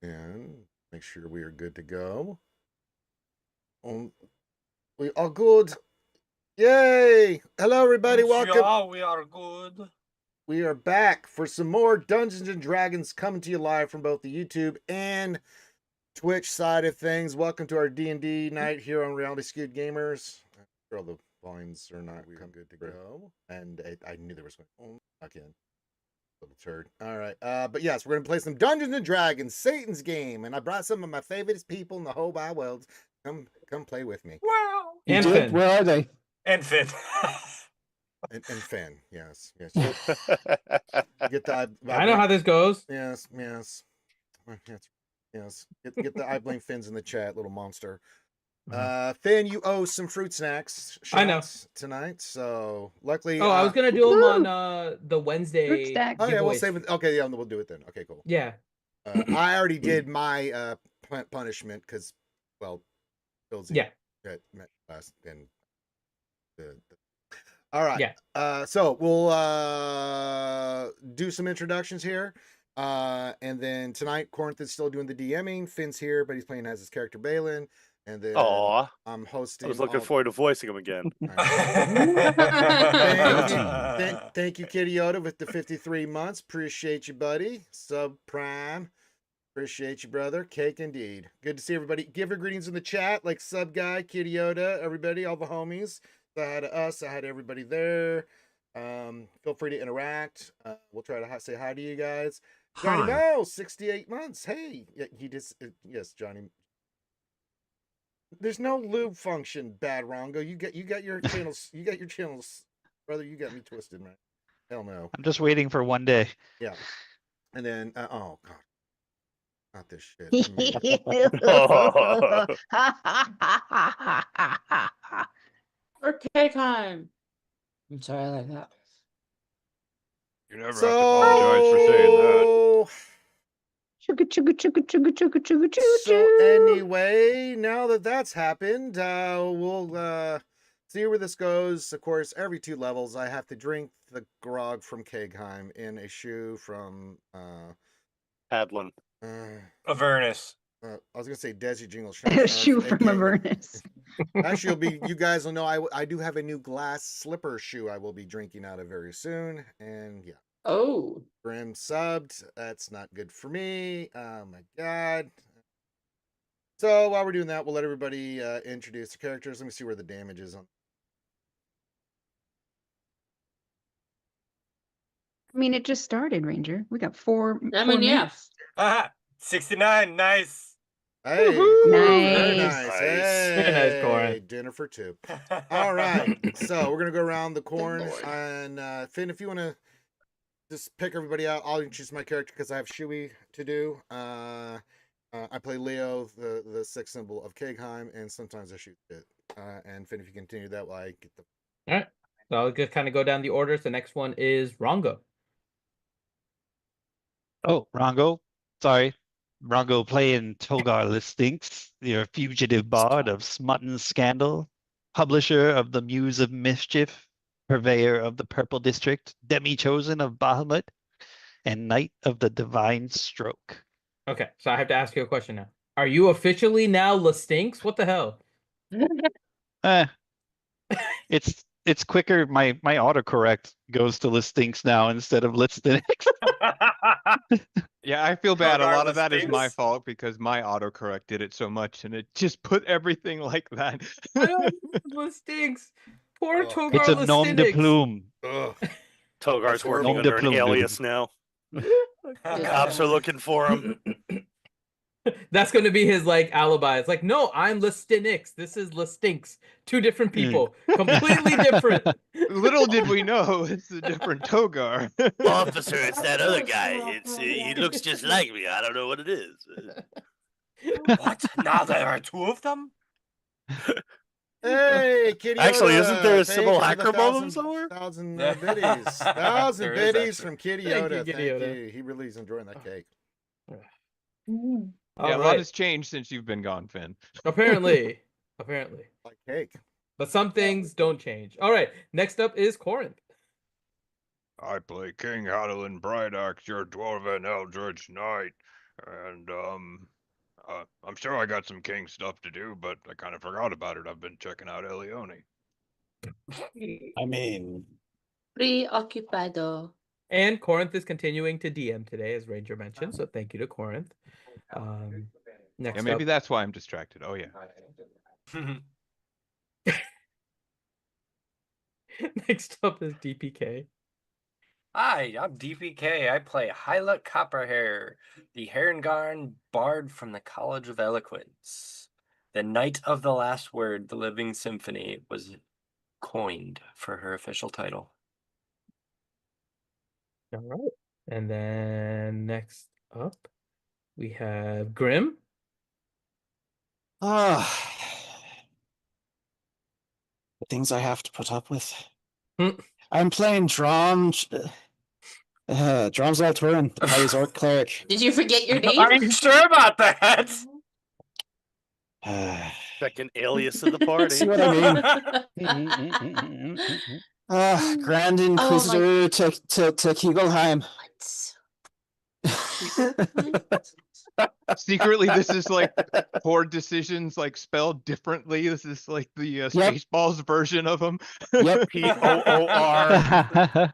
And make sure we are good to go. We are good. Yay! Hello, everybody. Welcome. Yeah, we are good. We are back for some more Dungeons and Dragons, coming to you live from both the YouTube and Twitch side of things. Welcome to our D&D night here on Reality Skewed Gamers. I'm sure all the volumes are not good to go. And I knew there was going back in. Little turd. All right. But yes, we're gonna play some Dungeons and Dragons, Satan's game, and I brought some of my favorite people in the whole wide world. Come play with me. Wow. And Finn. Where are they? And Finn. And Finn, yes. Get the I know how this goes. Yes. Get the I blame Finn's in the chat, little monster. Finn, you owe some fruit snacks. I know tonight. So luckily, I was gonna do them on the Wednesday. Oh yeah, we'll save it. Okay, yeah, we'll do it then. Okay, cool. Yeah. I already did my punishment because, well, Bill's met last and all right. Yeah. So we'll do some introductions here. And then tonight, Corinth is still doing the DMing. Finn's here, but he's playing as his character Balin. And then I'm hosting. I was looking forward to voicing him again. Thank you, Kitty Yoda, with the 53 months. Appreciate you, buddy. Subprime. Appreciate you, brother. Cake indeed. Good to see everybody. Give your greetings in the chat, like Sub Guy, Kitty Yoda, everybody, all the homies. Say hi to us. Say hi to everybody there. Feel free to interact. We'll try to say hi to you guys. Johnny Bell, 68 months. Hey, he just yes, Johnny. There's no lube function, Bad Rongo. You got your channels. You got your channels, brother. You got me twisted, man. Hell no. I'm just waiting for one day. Yeah, and then oh god, not this shit. For cake time. I'm sorry, I like that. You never have to apologize for saying that. So anyway, now that that's happened, we'll see where this goes. Of course, every 2 levels, I have to drink the grog from Kegheim in a shoe from Hadlin. Avernus. I was gonna say Desi Jingle shoe from Avernus. Actually, you guys will know I do have a new glass slipper shoe I will be drinking out of very soon, and yeah. Oh. Grim subbed. That's not good for me. Oh my god. So while we're doing that, we'll let everybody introduce the characters. Let me see where the damage is on. I mean, it just started, Ranger. We got 4. I mean, yeah. 69. Nice. Hey, nice. Very nice. Hey, very nice, Corin. Dinner for 2. All right. So we're gonna go around the corn, and Finn, if you want to just pick everybody out, I'll introduce my character because I have Shui to do. I play Leo, the 6th symbol of Kegheim, and sometimes I shoot it. And Finn, if you continue that, I get the. All right. So I'll just kind of go down the orders. The next one is Rongo. Oh, Rongo. Sorry. Rongo playing Togar Listinks, your fugitive bard of smut and scandal, publisher of the Muse of Mischief, purveyor of the Purple District, demi-chosen of Bahamut, and knight of the Divine Stroke. Okay, so I have to ask you a question now. Are you officially now Listinks? What the hell? It's quicker. My autocorrect goes to Listinks now instead of Listinks. Yeah, I feel bad. A Togar lot of that is my Listinks? fault because my autocorrect did it so much and it just put everything like that. I don't Listinks. Poor Togar It's a nom de Listinks. plume. Togar's working Nom de under an plume, dude. alias now. Cops are looking for him. That's going to be his like alibi. It's like, no, I'm Listinix. This is Listinks. 2 different people, completely different. Little did we know it's a different Togar. Officer, it's that other guy. He looks just like me. I don't know what it is. What? Now there are 2 of them? Hey, Kitty. Actually, Yoda, isn't there a thank civil you for hacker the above him somewhere? 1,000 biddies. 1,000 There is, biddies actually. from Kitty Thank Yoda. you, Kitty Thank Yoda. you. He really is enjoying that cake. Yeah, a lot has changed since you've been gone, Finn. Apparently. Like cake. But some things don't change. All right, next up is Corinth. I play King Hadalin Brydax, your dwarven eldritch knight. And I'm sure I got some king stuff to do, but I kind of forgot about it. I've been checking out Elione. I mean, Preoccupado. And Corinth is continuing to DM today, as Ranger mentioned. So thank you to Corinth. Next Yeah, maybe up, that's why I'm distracted. Oh yeah. next up is DPK. Hi, I'm DPK. I play Hyla Copperhair, the Herringarn bard from the College of Eloquence. The Knight of the Last Word, the Living Symphony, was coined for her official title. All right. And then next up, we have Grim. The things I have to put up with. Hmm. I'm playing Drom's Alturin, the Party's Orc Cleric. Did you forget your name? Are you sure about that? Second alias of the party. See what I mean? Grand Inquisitor to Kegelheim. Secretly, this is like poor decisions, like spelled differently. This is like the Spaceballs version of them. Yep. POOR.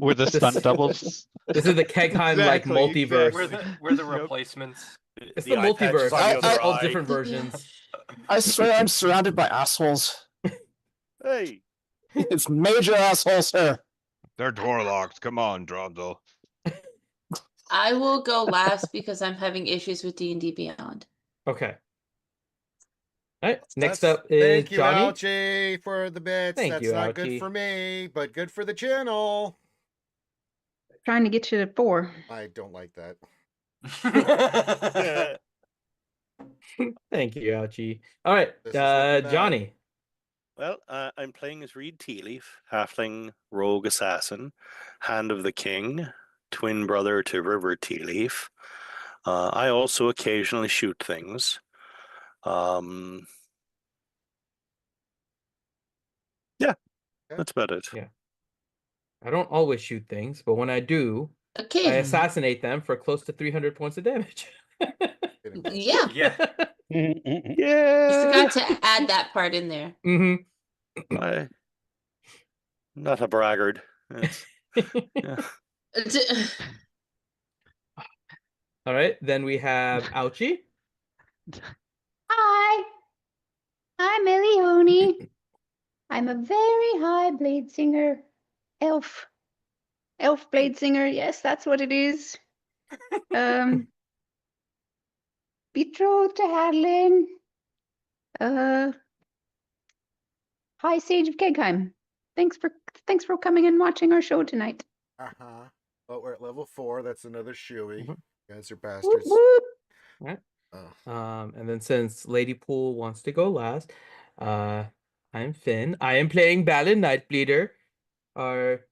With the stunt doubles. This is the Kegheim like Exactly, multiverse. We're the Yep. replacements. It's the eye patch is multiverse. on the I- other All eye. different versions. I swear I'm surrounded by assholes. Hey, It's major assholes here. They're Dwarlocks. Come on, Dromdel. I will go last because I'm having issues with D&D Beyond. Okay. All right. Next That's- up is thank you, Johnny. Ouchie, for the bits. Thank That's you, not Ouchie. good for me, but good for the channel. Trying to get you to 4. I don't like that. Thank you, Ouchie. All right. This is looking bad. Johnny. well, I'm playing as Reed Tealeaf, halfling rogue assassin, hand of the king, twin brother to River Tealeaf. I also occasionally shoot things. Yeah, that's about it. Yeah. I don't always shoot things, but when I do, I Okay. assassinate them for close to 300 points of damage. Getting close. Yeah. Yeah. You Yeah. forgot to add that part in there. Hmm. I'm not a braggart. It's- yeah. All right. Then we have Ouchie. Hi, I'm Elione. I'm a very high blade singer. Elf blade singer. Yes, that's what it is. Betrothed to Hadlin. High Sage of Kegheim. Thanks for coming and watching our show tonight. Uh-huh. Oh, we're at level 4. That's another shoey. Mhm. You guys are Whoop, bastards. whoop. Oh. And then since Lady Pool wants to go last, I'm Finn. I am playing Balin Nightbleeder, our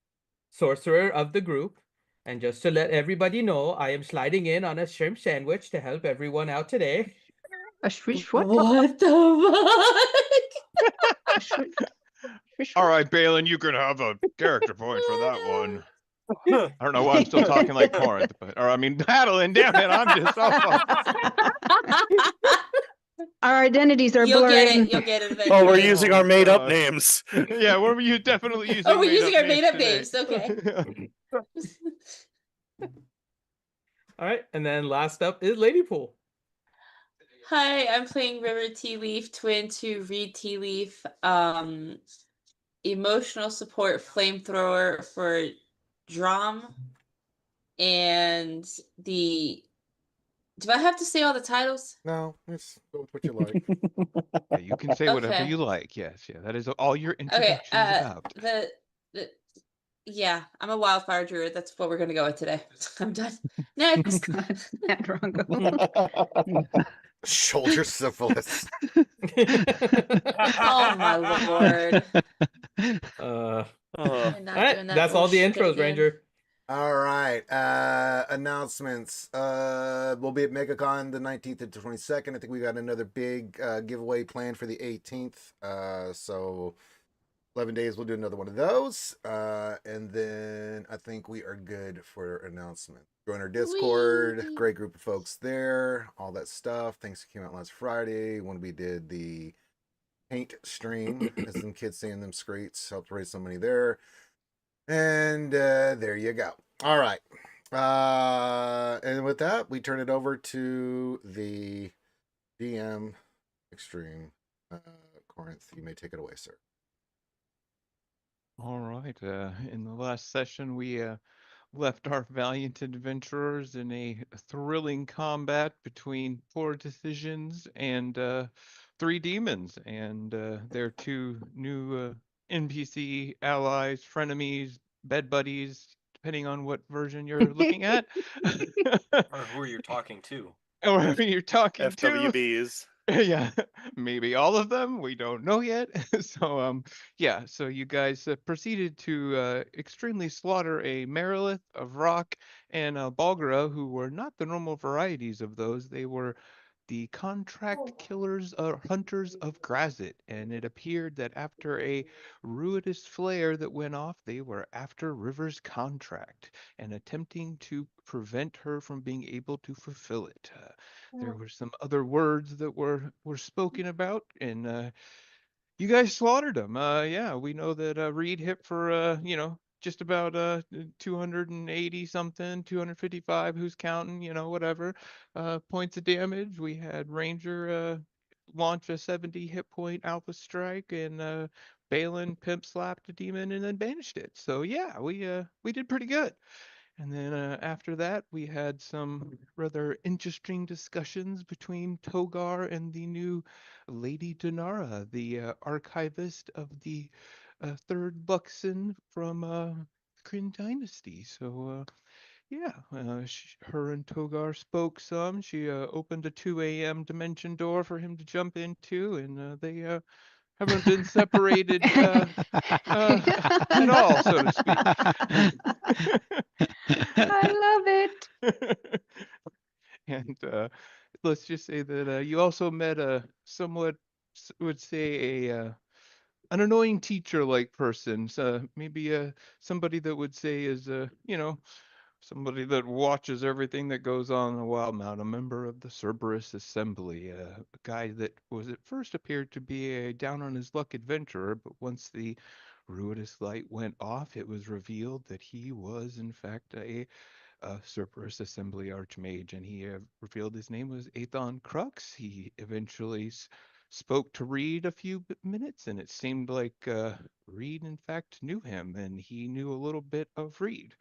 sorcerer of the group. And just to let everybody know, I am sliding in on a shrimp sandwich to help everyone out today. A shwish what? What the fuck? A shwish All what? right, Balin, you can have a character point for that one. I don't know why I'm still talking like Corinth, but or I mean Madeline. Damn it, I'm just so Our identities are You'll get blurring. it. You'll get it eventually. Oh, we're using our made-up God. names. Yeah, we're definitely using. Oh, we're using our made-up made-up today. names. Okay. All right. And then last up is Lady Pool. Hi, I'm playing River Tea Leaf, twin to Reed Tea Leaf. Emotional support flamethrower for Drom. And do I have to say all the titles? No, it's go with what you like. Yeah, you can say whatever Okay. you like. Yes, yeah, that is all your Okay, introduction is about. yeah, I'm a wildfire druid. That's what we're gonna go with today. I'm done. Next. That Rongo. Shoulder syphilis. Oh my lord. Oh, I'm not All right. doing that That's all the bullshit intros, again. Ranger. All right. Announcements. We'll be at MegaCon the 19th to 22nd. I think we got another big giveaway planned for the 18th. So 11 days we'll do another one of those. And then I think we are good for announcement. Join our Discord. Whee! Great group of folks there. All that stuff. Things came out last Friday when we did the paint stream, as them kids saying them screets. Helped raise some money there. And there you go. All right. And with that, we turn it over to the DM Extreme. Corinth, you may take it away, sir. All right. In the last session, we left our valiant adventurers in a thrilling combat between poor decisions and three demons and their two new NPC allies, frenemies, bed buddies, depending on what version you're looking at. Or who are you talking to? Or who you're talking to. FWBs. Yeah, maybe all of them. We don't know yet. So, yeah. So you guys proceeded to extremely slaughter a Merilith, a Vrock, and a Balgara, who were not the normal varieties of those. They were the contract killers or hunters of Grazit, and it appeared that after a ruinous flare that went off, they were after River's contract and attempting to prevent her from being able to fulfill it. There were some other words that were spoken about, and you guys slaughtered them. Yeah, we know that Reed hit for just about 280 something, 255. Who's counting? Whatever. Points of damage. We had Ranger launch a 70 hit point Alpha Strike, and Balin pimp slapped a demon and then banished it. So yeah, we did pretty good. And then after that, we had some rather interesting discussions between Togar and the new Lady Dinara, the archivist of the third Buxton from Kryn Dynasty. So, yeah, her and Togar spoke some. She opened a 2 a.m. dimension door for him to jump into, and they haven't been separated at all, so to speak. I love it. And let's just say that you also met a somewhat, would say, an annoying teacher-like person. So maybe somebody that would say is, somebody that watches everything that goes on in Wildemount, a member of the Cerberus Assembly, a guy that was at first appeared to be a down-on-his-luck adventurer, but once the ruinous light went off, it was revealed that he was, in fact, a Cerberus Assembly Archmage, and he revealed his name was Aethon Crux. He eventually spoke to Reed a few minutes, and it seemed like Reed, in fact, knew him, and he knew a little bit of Reed.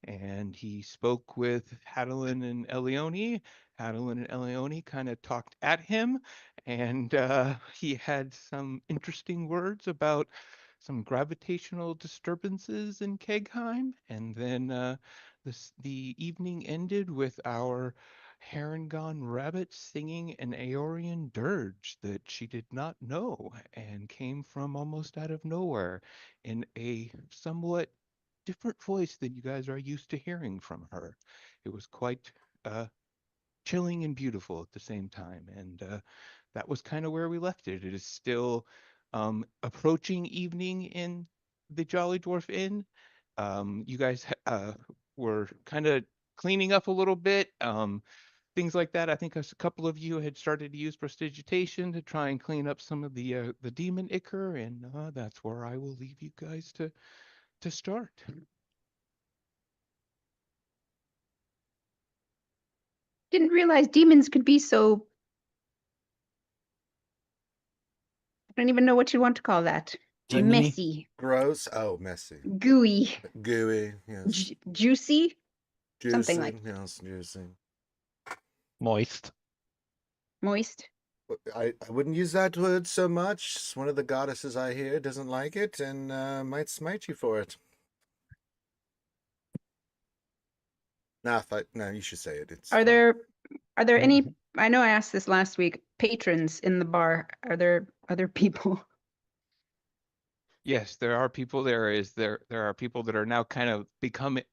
And he spoke with Hadalin and Elione. Hadalin and Elione kind of talked at him, and he had some interesting words about some gravitational disturbances in Kegheim. And then the evening ended with our Harengon rabbit singing an Aeorian dirge that she did not know and came from almost out of nowhere in a somewhat different voice than you guys are used to hearing from her. It was quite chilling and beautiful at the same time, and that was kind of where we left it. It is still approaching evening in the Jolly Dwarf Inn. You guys were kind of cleaning up a little bit. Things like that. I think a couple of you had started to use prestidigitation to try and clean up some of the demon ichor, and that's where I will leave you guys to start. Didn't realize demons could be so. I don't even know what you want to call that. Demony? Messy, Gross. Oh, messy. gooey, Gooey. Yes. juicy. Juicy. something like- Yes, juicy. Moist. Moist. I wouldn't use that word so much. It's one of the goddesses I hear doesn't like it and might smite you for it. No, you should say it. It's Are fine. there any? I know I asked this last week. Patrons in the bar. Are there other people? Yes, there are people. There are people that are now kind of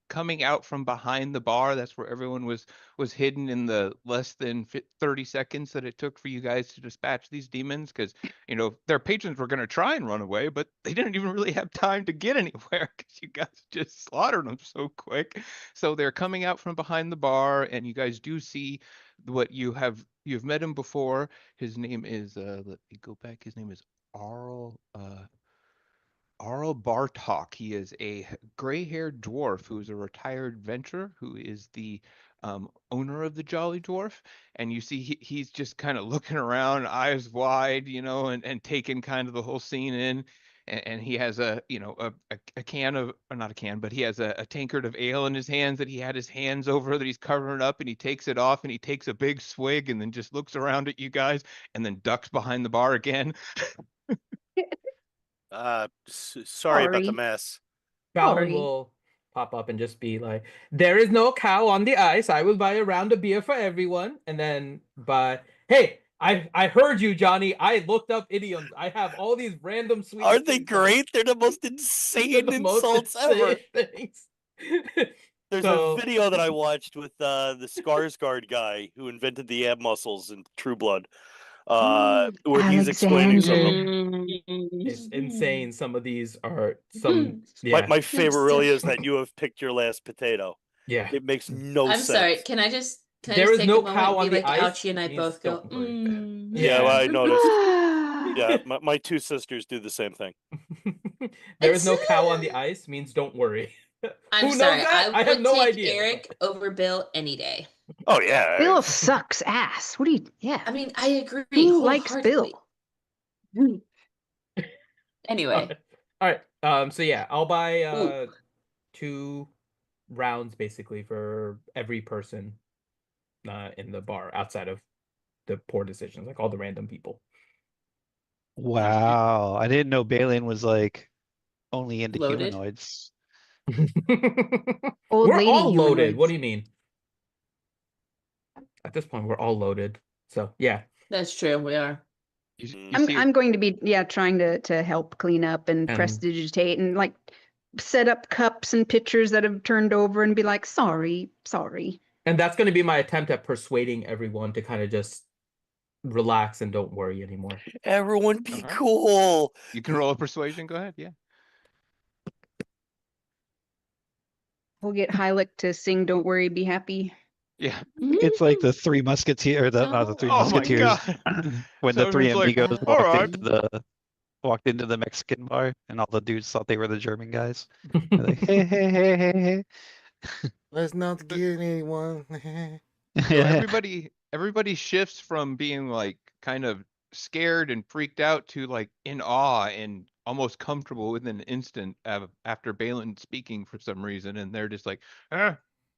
coming out from behind the bar. That's where everyone was hidden in the less than 30 seconds that it took for you guys to dispatch these demons. Because their patrons were going to try and run away, but they didn't even really have time to get anywhere because you guys just slaughtered them so quick. So they're coming out from behind the bar, and you guys do see what you've met him before. His name is let me go back. His name is Arl. Arl Bartok. He is a gray-haired dwarf who is a retired adventurer who is the owner of the Jolly Dwarf. And you see he's just kind of looking around, eyes wide, and taking kind of the whole scene in. And he has a can of, or not a can, but he has a tankard of ale in his hands that he had his hands over that he's covering up, and he takes it off and he takes a big swig and then just looks around at you guys and then ducks behind the bar again. Sorry about the Sorry. mess. Fallon Sorry. will pop up and just be like, "There is no cow on the ice. I will buy a round of beer for everyone." And then hey, I heard you, Johnny. I looked up idioms. I have all these random sweet. Aren't they things that- great? They're the most They're insane the most insults insane ever. things. There's So- a video that I watched with the Skarsgård guy who invented the ab muscles in True Blood, where he's explaining some of them. It's insane. Some of these are some. Yeah, My favorite I'm really is sorry. that you have picked your last potato. yeah. It makes no I'm sense. sorry. Can I just There is take no a moment cow and on be the like ice Ouchie and I means both go, don't worry. Yeah, well, I noticed. Yeah, Yeah. my two sisters do the same thing. There is no cow on the ice means don't worry. I'm Who sorry. knows that? I I have would no take idea. Eric over Bill any day. Oh yeah, Bill sucks ass. What do you? Yeah. I mean, I agree. Who likes wholeheartedly. Bill? Anyway, All right. So yeah, I'll buy Ooh. 2 rounds basically for every person in the bar outside of the poor decisions, like all the random people. Wow, I didn't know Balin was like only into Loaded? humanoids. Old We're lady all loaded. humanoids. What do you mean? At this point, we're all loaded. So yeah. That's true. We are. You see, I'm going to be trying to help clean up and And- prestidigitate and like set up cups and pitchers that have turned over and be like, sorry. And that's going to be my attempt at persuading everyone to kind of just relax and don't worry anymore. everyone be Uh-huh. cool. You can roll a persuasion. Go ahead. Yeah. We'll get Hylic to sing "Don't Worry, Be Happy." Yeah. it's like the Three Musketeers, not the Three Oh my Musketeers, God. when the three Someone's like, amigos "All right." walked into the Mexican bar, and all the dudes thought they were the German guys. They're like, hey. Let's not get anyone. So Yeah. everybody shifts from being like kind of scared and freaked out to like in awe and almost comfortable within an instant after Balin speaking for some reason, and they're just like,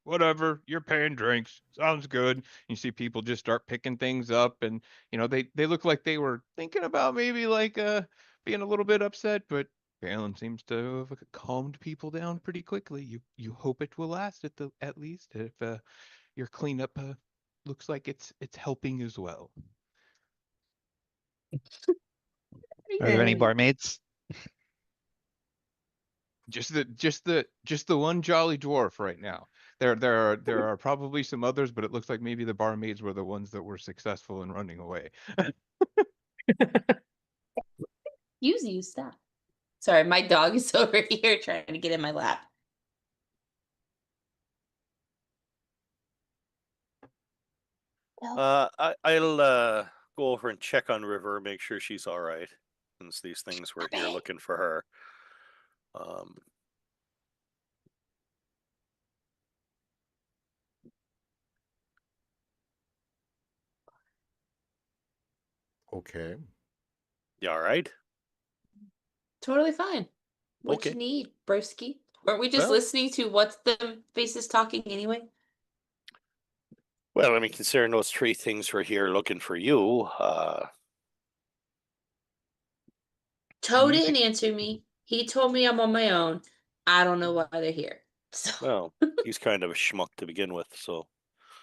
whatever, you're paying drinks, sounds good. You see people just start picking things up, and they look like they were thinking about maybe like being a little bit upset, but Balin seems to have calmed people down pretty quickly. You hope it will last at least if your cleanup looks like it's helping as well. Are there any Yay. barmaids? Just the one jolly dwarf right now. There are probably some others, but it looks like maybe the barmaids were the ones that were successful in running away. You stop. Sorry, my dog is over here trying to get in my lap. I'll go over and check on River, make sure she's all right, since these things were here looking for her. Okay. You all right? Totally fine. What Okay. you need, broski? Weren't we just Well- listening to what's the faces talking anyway? Well, I mean, considering those 3 things were here looking for you, Toad You didn't answer me. He told me I'm on my own. I don't know why they're here. So well, he's kind of a schmuck to begin with, so.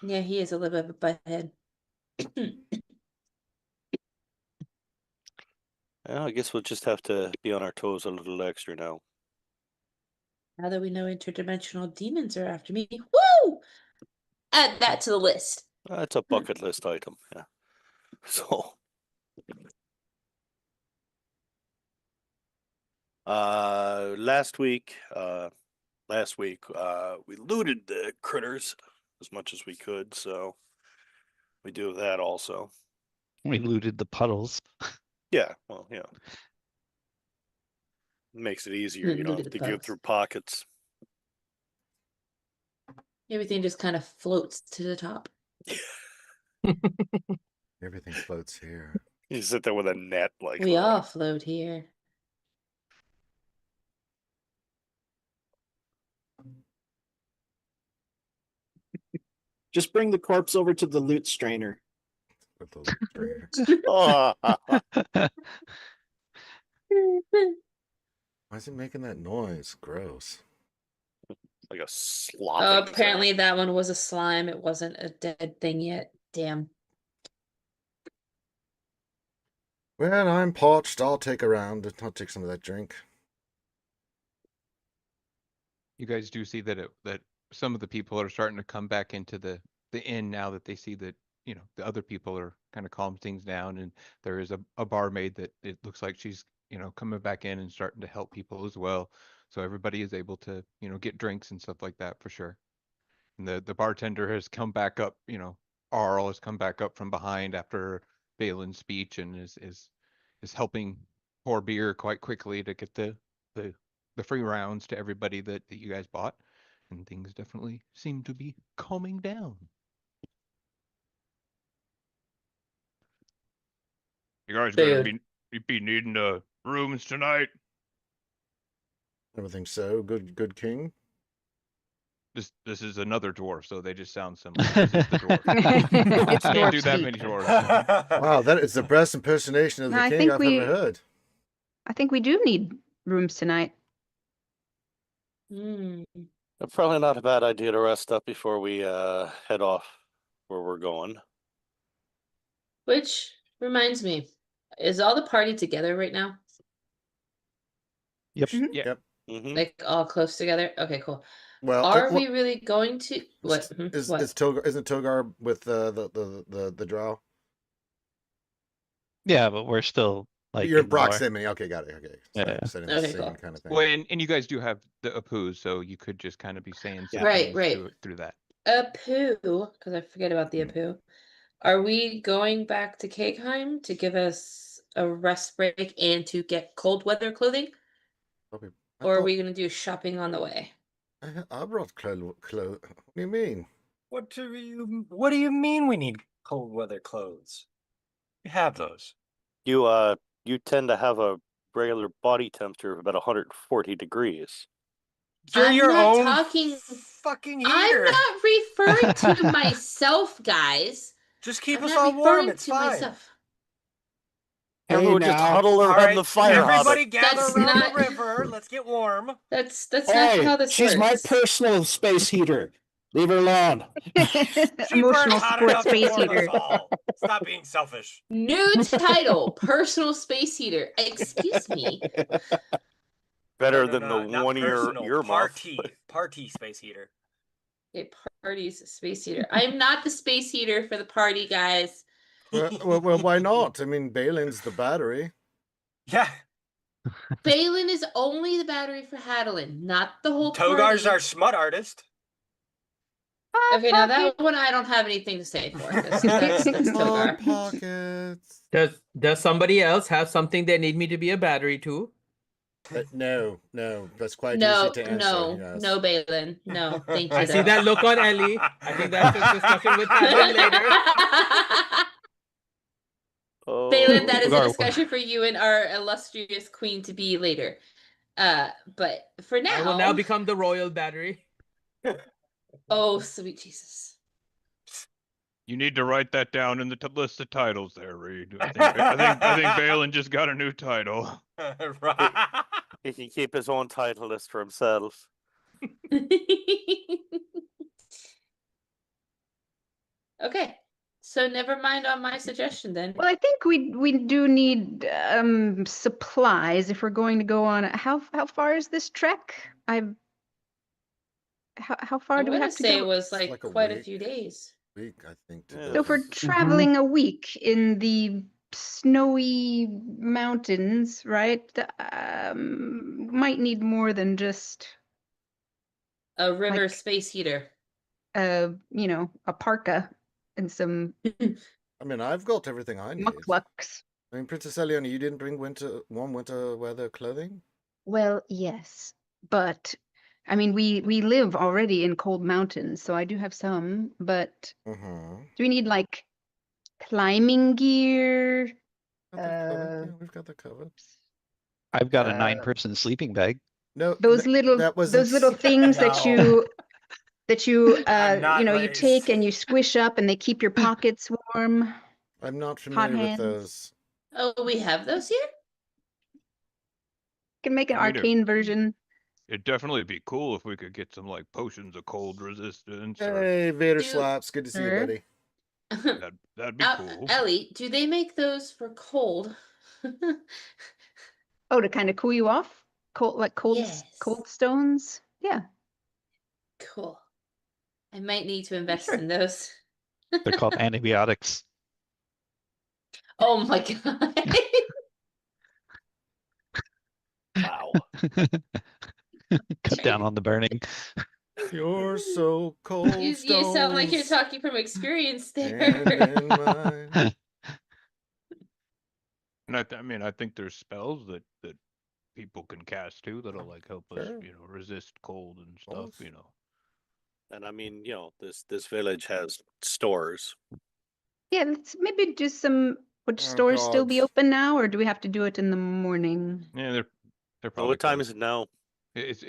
yeah, he is a little bit of a butthead. Well, I guess we'll just have to be on our toes a little extra now. Now that we know interdimensional demons are after me, woo! Add that to the list. It's a bucket list item. Yeah. So. Last week, we looted the critters as much as we could, so we do that also. We looted the puddles. Yeah, well, yeah. Makes it easier, you don't Looted have the to go puddles. through pockets. Everything just kind of floats to the top. Everything floats here. You sit there with a net like We that. all float here. Just bring the corpse over to the loot strainer. With the loot strainer. Oh, Why is it making that noise? Gross. like a slopping Apparently sound. that one was a slime. It wasn't a dead thing yet. Damn. Well, I'm parched. I'll take a round. I'll take some of that drink. You guys do see that that some of the people are starting to come back into the inn now that they see that, you know, the other people are kind of calm things down, and there is a barmaid that it looks like she's, you know, coming back in and starting to help people as well. So everybody is able to, you know, get drinks and stuff like that for sure. And the bartender has come back up, you know, Arl has come back up from behind after Balin's speech and is helping pour beer quite quickly to get the free rounds to everybody that you guys bought. And things definitely seem to be calming down. You guys gonna be needing rooms tonight? Everything so good, King. This is another dwarf, so they just sound similar. This is the dwarf. It's Can't do dwarf that speak. many dwarves. Wow, that is the best impersonation of the I king think I've we- ever heard. I think we do need rooms tonight. Probably not a bad idea to rest up before we head off where we're going. Which reminds me, is all the party together right now? Yep. Mhm. Yeah. Mm-hmm. Like all close together? Okay, cool. Well, Are we really going to what? Is What? Togar, isn't Togar with the drow? Yeah, but we're still like You're in in more- proximity. Okay, got it. Okay, so Yeah. just in the Okay, same cool. kind of thing. Well, and you guys do have the Apu, so you could just kind of be saying some Right, things right. through that. Apu, because I forget about the Apu. Are we going back to Cakeheim to give us a rest break and to get cold weather clothing? Okay. Or are we going to do shopping on the way? I brought clothes. What do you mean? What do you mean we need cold weather clothes? We have those. You tend to have a regular body temperature of about 140 degrees. You're I'm your not own talking- fucking heater. I'm not referring to myself, guys. Just keep I'm us not all warm. referring It's to fine. myself. Everyone just now. huddle All around right, the fire everybody hobbit. gather That's around not- the river. Let's get warm. That's not Hey, how this she's works. my personal space heater. Leave her alone. She Emotional burns hot support enough to space warm us heater. all. Stop being selfish. New title: personal space heater. Excuse me. Better No, than the not one personal, ear muff. party space heater. Okay, party's space heater. I'm not the space heater for the party, guys. Well, why not? I mean, Balin's the battery. Yeah, Balin is only the battery for Hadalin, not the whole party. Togar's our smut artist. Okay, now that one I don't have anything to say for. That's Hot Togar. pockets. Does somebody else have something they need me to be a battery to? No, that's quite No, easy to answer. Yes. no, Balin. No, thank you. I see though. that look on Ellie. I think that's a discussion with Hadlin later. Oh. Balin, that is a Togar- discussion for you and our illustrious queen to be later. But for now, I will now become the royal battery. oh sweet Jesus. You need to write that down in the list of titles there, Reed. I think Balin just got a new title. Right. He can keep his own title list for himself. Okay, So never mind on my suggestion then. Well, I think we do need supplies if we're going to go on. How far is this trek? How far I'm do we gonna have to say it go? was It's like like a quite a week. few days. Week, I think. To Yeah. go So if we're from- traveling a week in the snowy mountains, right? Might need more than just A river Like- space heater. a parka and some I mean, I've got everything I need. mukluks. I mean, Princess Eliana, you didn't bring warm winter weather clothing? Well, yes, but I mean, we live already in cold mountains, so I do have some. But Mm-hmm. do we need like climbing gear? We've got that covered. I've got a Uh, 9-person sleeping bag. No, Those little that was those little things that No. you I'm not you nice. take and you squish up and they keep your pockets warm. I'm not Hot familiar with hands. those. Oh, we have those here? Can make an I mean, arcane version. It'd definitely be cool if we could get some like potions of cold resistance. Or Hey, Vader Dude. Slaps, good to see you, Sure. buddy. that'd be cool. Ellie, do they make those for cold? Oh, to kind of cool you off? Cold Yes. stones? Yeah. Cool. I might need to invest sure. in those. They're called antibiotics. Oh my god. Wow. Cut down on the burning. You're so cold. You sound like you're stones, talking from experience and there. in mine. And I mean, I think there's spells that people can cast too that'll like help us, Sure. resist cold and stuff. Course. And I mean, this village has stores. Yeah, let's maybe do some. Would Oh, stores still be gods. open now, or do we have to do it in the morning? Yeah, they're Oh, probably. what time closed. is it now? It's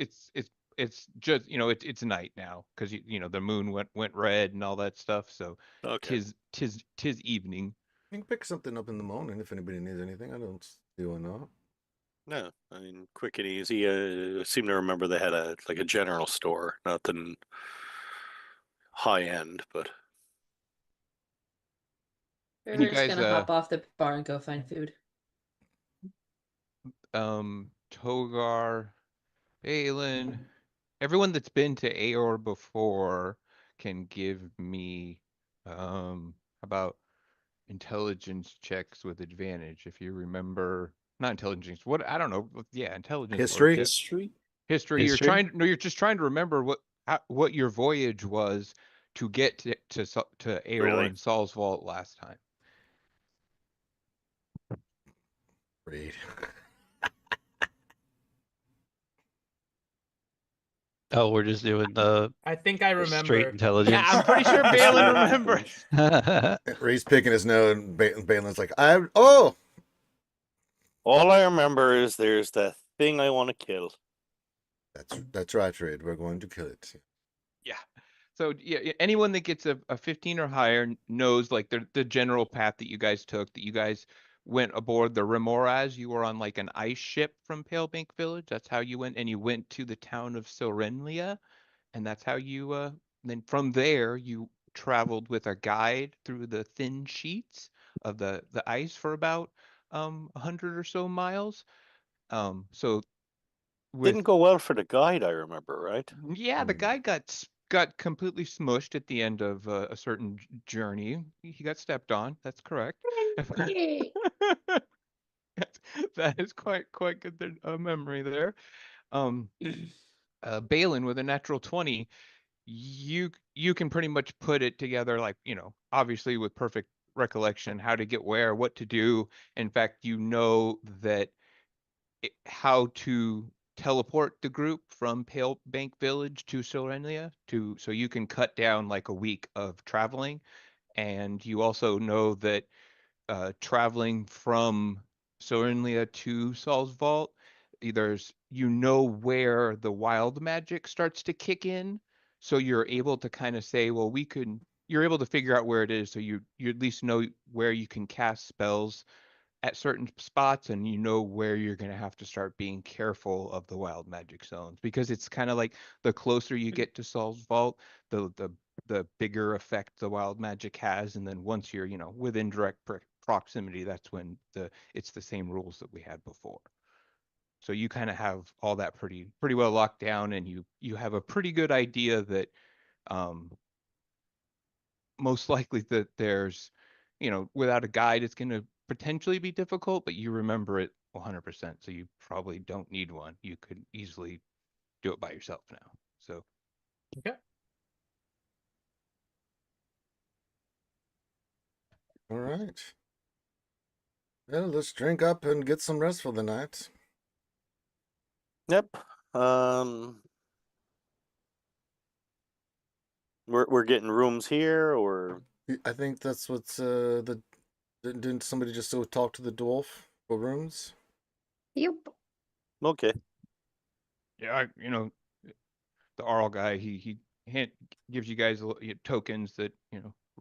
just it's night now because the moon went red and all that stuff. So Okay. tis evening. You can pick something up in the morning if anybody needs anything. I don't see why not. No, I mean, quick and easy. I seem to remember they had a general store, nothing high end, but And you We're just guys, gonna hop off the bar and go find food. Togar, Balin, everyone that's been to Aor before can give me about intelligence checks with advantage. If you remember, not intelligence, what I don't know, yeah, intelligence. or History? History? History. History? You're just trying to remember what your voyage was to get to Aor Really? and Saul's Vault last time. Read. Oh, we're just doing the I think I straight remember. intelligence. Yeah, I'm pretty sure Balin remembers. Reed's picking his nose, and Balin's like, oh, all I remember is there's that thing I want to kill. that's right, Reed. We're going to kill it. Yeah. So yeah, anyone that gets a 15 or higher knows like the general path that you guys took, that you guys went aboard the Remoraz. You were on like an ice ship from Palebank Village. That's how you went, and you went to the town of Silrenlia, and that's how you then from there you traveled with a guide through the thin sheets of the ice for about 100 or so miles. So with Didn't go well for the guide, I remember, right? yeah, the Hmm. guy got completely smushed at the end of a certain journey. He got stepped on. That's correct. That is quite good memory there. Balin with a natural 20, you can pretty much put it together like, obviously with perfect recollection, how to get where, what to do. In fact, you know that how to teleport the group from Pale Bank Village to Silrenlia so you can cut down like a week of traveling. And you also know that traveling from Silrenlia to Saul's Vault, where the wild magic starts to kick in. So you're able to kind of say, well, you're able to figure out where it is. So you at least know where you can cast spells at certain spots, and you know where you're going to have to start being careful of the wild magic zones, because it's kind of like the closer you get to Saul's Vault, the the bigger effect the wild magic has, and then once you're, within direct proximity, that's when it's the same rules that we had before. So you kind of have all that pretty well locked down, and you have a pretty good idea that most likely that there's, without a guide, it's going to potentially be difficult, but you remember it 100%. So you probably don't need one. You could easily do it by yourself now. So. Okay. All right. Well, let's drink up and get some rest for the night. Yep. We're getting rooms here, or I think that's what's didn't somebody just go talk to the dwarf for rooms? Yep. okay. Yeah, the Arl guy, he gives you guys tokens that,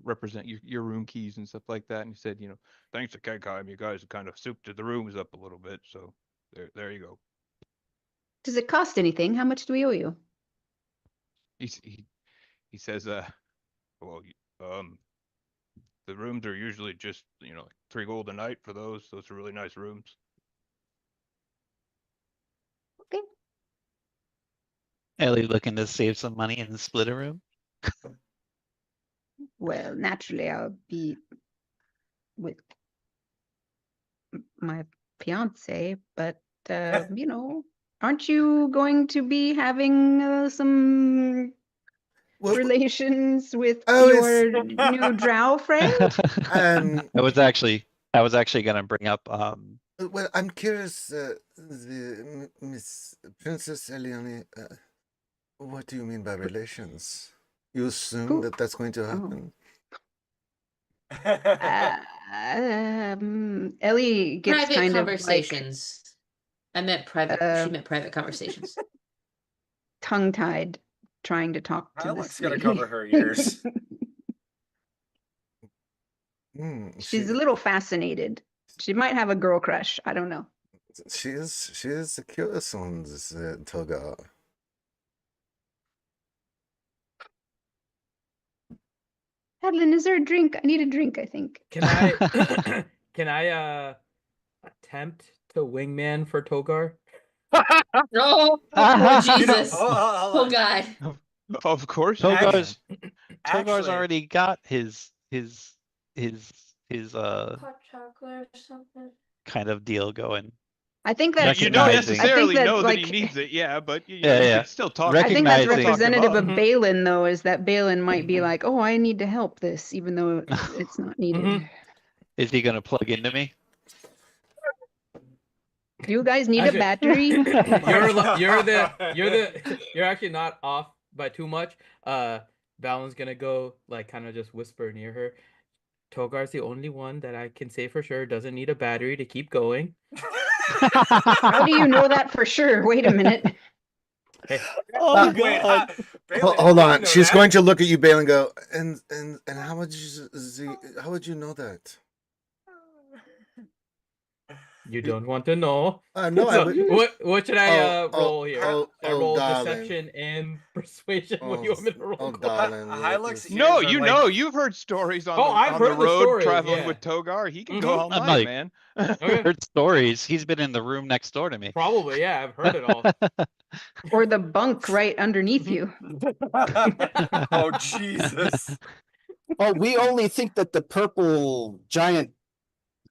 represent your room keys and stuff like that. And he said, thanks to Kegheim, you guys have kind of souped the rooms up a little bit. So there you go. Does it cost anything? How much do we owe you? He says, well, the rooms are usually just, like 3 gold a night for those. Those are really nice rooms. Okay. Ellie looking to save some money and split a room. Well, naturally, I'll be with my fiance, but aren't you going to be having some relations with your new drow friend? I was actually gonna bring up Well, I'm curious, the Miss Princess Eliane, what do you mean by relations? You assume that that's going to happen? Ellie gets Private kind of conversations. I meant private. She meant private conversations. Tongue-tied, trying to talk to Alex this gotta lady. cover her ears. She's a little fascinated. She might have a girl crush. I don't know. She is a curious one, this Toga. Adeline, is there a drink? I need a drink, I think. Can I can I attempt to wingman for Togar? Oh, Jesus. Oh, God. Of course. Togar's Actually- already got his Hot chocolate or something. kind of deal going. I think that's You don't Recognizing- necessarily know that like, he needs it, yeah, but you Yeah. can still talk. I think that's Recognizing- representative of Mhm. Balin, though, is that Balin might be like, oh, I need to help this, even though it's not needed. Mhm. Is he gonna plug into me? You guys need Actually- a battery? You're actually not off by too much. Balin's gonna go like kind of just whisper near her. Togar's the only one that I can say for sure doesn't need a battery to keep going. How do you know that for sure? Wait a minute. Hey, Oh Wait, God. Bailey, Hold I on. know She's that. going to look at you, Bale, and go, and how would you know that? you don't want to know. No, I So, would. what should I roll here? oh, Should I roll darling. deception and persuasion? What do you want me to roll? Oh, darling. Hilux No, ears are you like- know, you've heard stories on Oh, the, I've on the heard the road stories, traveling yeah. with Togar. He can Mhm. go all I'm night, like- man. Okay. Heard stories. He's been in the room next door to me. Probably, yeah, I've heard it all. Or the bunk right underneath you. Oh, Jesus. Oh, we only think that the purple giant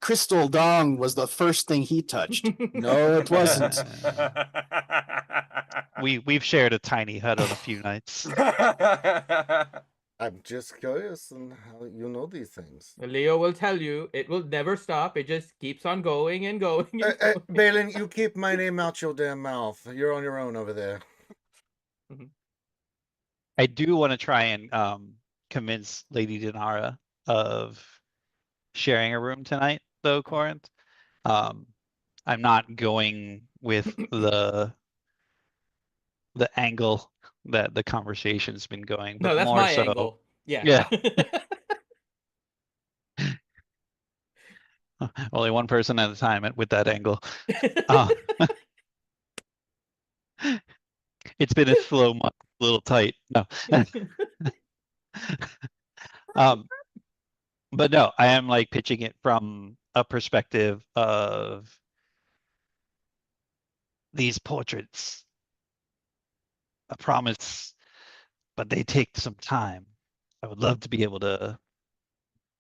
crystal dong was the first thing he touched. No, it wasn't. We've shared a tiny hut on a few nights. I'm just curious on how you know these things. Leo will tell you it will never stop. It just keeps on going and going. And going. Balin, you keep my name out your damn mouth. You're on your own over there. I do want to try and convince Lady Dinara of sharing a room tonight, though, Corinth. I'm not going with the angle that the conversation's been going, but No, that's more my so. angle. Yeah. Yeah. Only one person at a time with that angle. It's been a slow month, a little tight. No. But no, I am like pitching it from a perspective of these portraits. A promise, but they take some time. I would love to be able to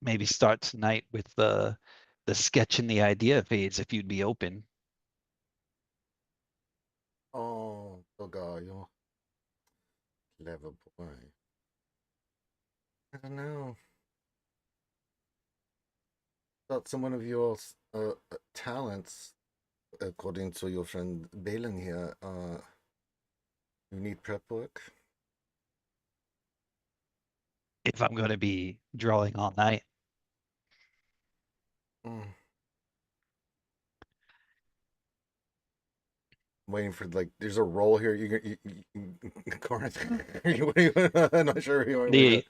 maybe start tonight with the sketch and the idea phase if you'd be open. Oh, Togayo. Clever boy. I don't know. Thought some of your talents, according to your friend Balin here, you need prep work. If I'm going to be drawing all night. Waiting for like, there's a roll here. I'm not sure.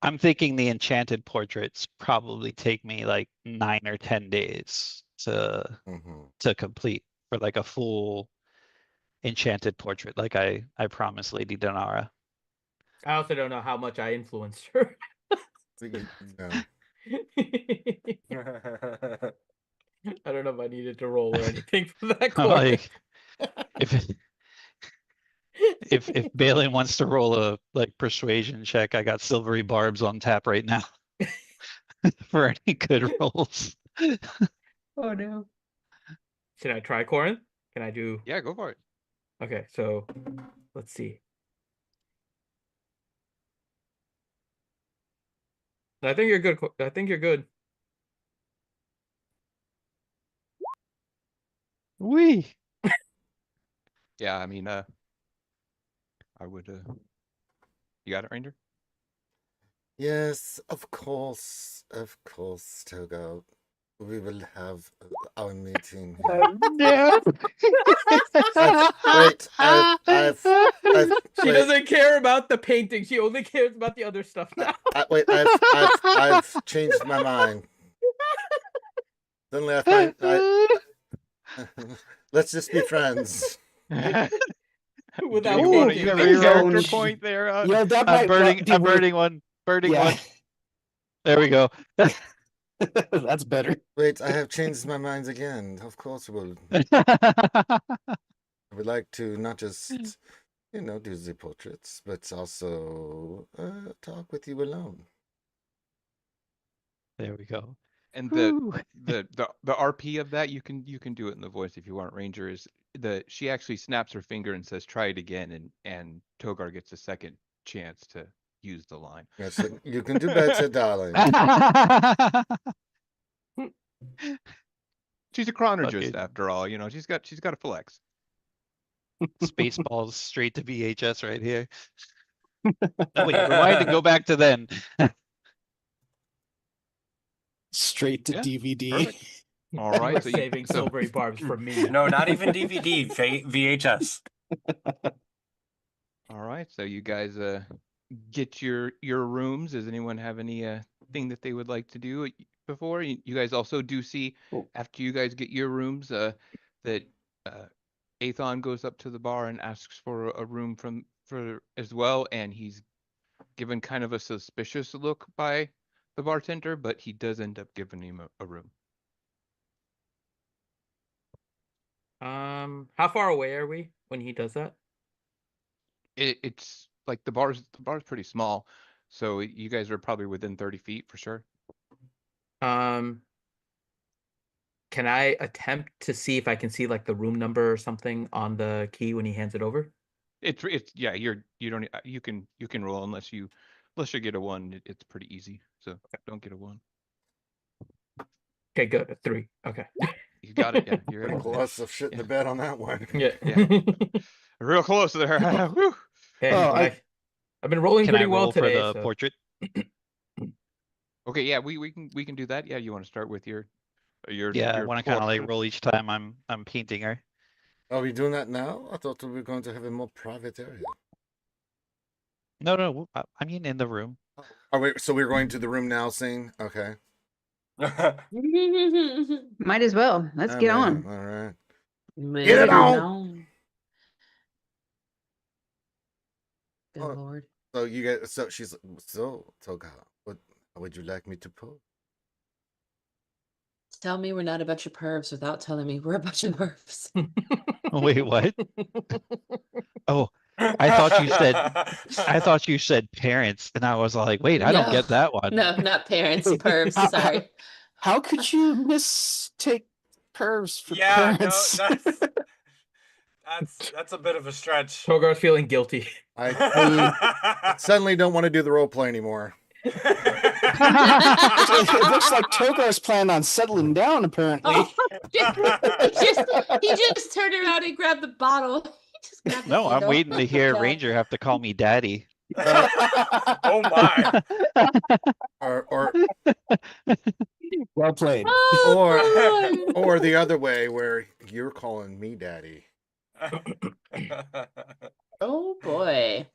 I'm thinking the enchanted portraits probably take me like 9 or 10 days to complete for like a full enchanted portrait, like I promised Lady Donara. I also don't know how much I influenced her. No. I don't know if I needed to roll or anything for that. Like, if Balin wants to roll a like persuasion check, I got silvery barbs on tap right now for any good rolls. Oh no. Should I try, Corin? Can I do? Yeah, go for it. Okay, so let's see. I think you're good. I think you're good. Wee. Yeah, I mean, I would. You got it, Ranger? Yes, of course, Togo. We will have our meeting. Yeah. Wait, She doesn't care about the painting. She only cares about the other stuff now. I've changed my mind. Suddenly I find let's just be friends. Without you want to use a character point there? Yeah, that I'm might I'm burning one. Burning one. There we go. That's better. Wait, I have changed my mind again. Of course, I would like to not just, do the portraits, but also talk with you alone. There we go. And the RP of that, you can do it in the voice if you want. Ranger is she actually snaps her finger and says, "Try it again," and Togar gets a second chance to use the line. Yes, you can do better, darling. She's a chronologist after all, she's got a flex. Spaceballs straight to VHS right here. Oh, wait, rewind and go back to then. Straight to DVD. Perfect. All right, so saving silvery barbs for me. No, not even DVD, VHS. All right, so you guys get your rooms. Does anyone have any thing that they would like to do before? You guys also do see after you guys get your rooms that Athon goes up to the bar and asks for a room for as well, and he's given kind of a suspicious look by the bartender, but he does end up giving him a room. How far away are we when he does that? It's like the bar's pretty small, so you guys are probably within 30 feet for sure. Can I attempt to see if I can see like the room number or something on the key when he hands it over? It's yeah, you can roll unless you get a 1. It's pretty easy, so don't get a 1. Okay, good. A 3. Okay. You got it. Yeah, you're Pretty close of shit in the bed on that one. Yeah. Real close there. Whew. Hey, I've been rolling pretty well today. For the portrait? Okay, yeah, we can do that. Yeah, you want to start with your Yeah, I want to kind of like roll each time I'm painting her. Are we doing that now? I thought we were going to have a more private area. No, I mean in the room. Oh wait, so we're going to the room now scene? Okay. Might as well. Let's get on. All right. Get it on! Good lord. So you get so she's like, so Toga, what how would you like me to pose? Tell me we're not a bunch of pervs without telling me we're a bunch of pervs. Wait, what? Oh, I thought you said parents, and I was like, wait, I don't No. get that one. No, not parents, Wait, pervs. how- Sorry. How could you mistake pervs for Yeah, no, parents? that's a bit of a stretch. Togar's feeling guilty. I suddenly don't want to do the role play anymore. It looks like Togar's planning on settling down, apparently. Oh, he just turned around and grabbed the bottle. He just grabbed the No, I'm handle. waiting to hear God. Ranger have to call me daddy. Oh my. Or Well played. Oh, Lord. or the other way where you're calling me daddy. Oh boy.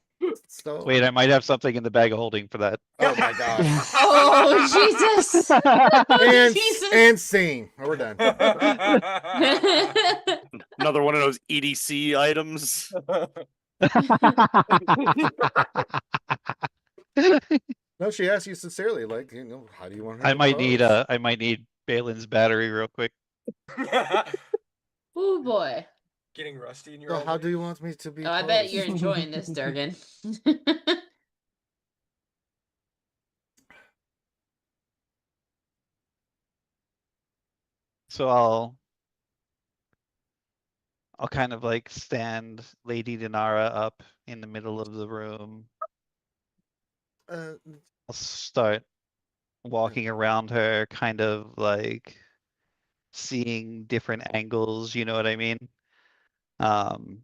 So Wait, I might have something in the bag of holding for that. oh my gosh. Oh Jesus. And Jesus. and scene. Oh, we're done. Another one of those EDC items. No, she asked you sincerely, like, how do you want her I to might need pose? I might need Balin's battery real quick. Oh boy. Getting rusty in your So old how age? do you want me to be? Oh, I bet you're posed? enjoying this, Durgan. So I'll kind of like stand Lady Dinara up in the middle of the room. Uh, I'll start walking around her, kind of like seeing different angles, you know what I mean? Um,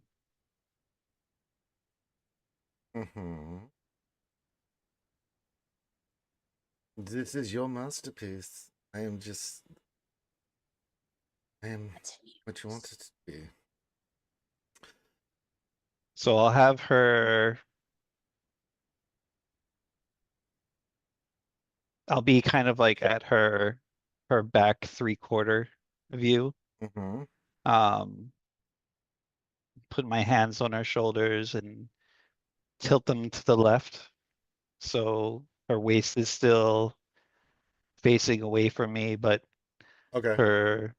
mhm. This is your masterpiece. I am what you want it to be. so I'll have her. I'll be kind of like at her back 3/4 view. Mm-hmm. Put my hands on her shoulders and tilt them to the left. So her waist is still facing away from me, but Okay. her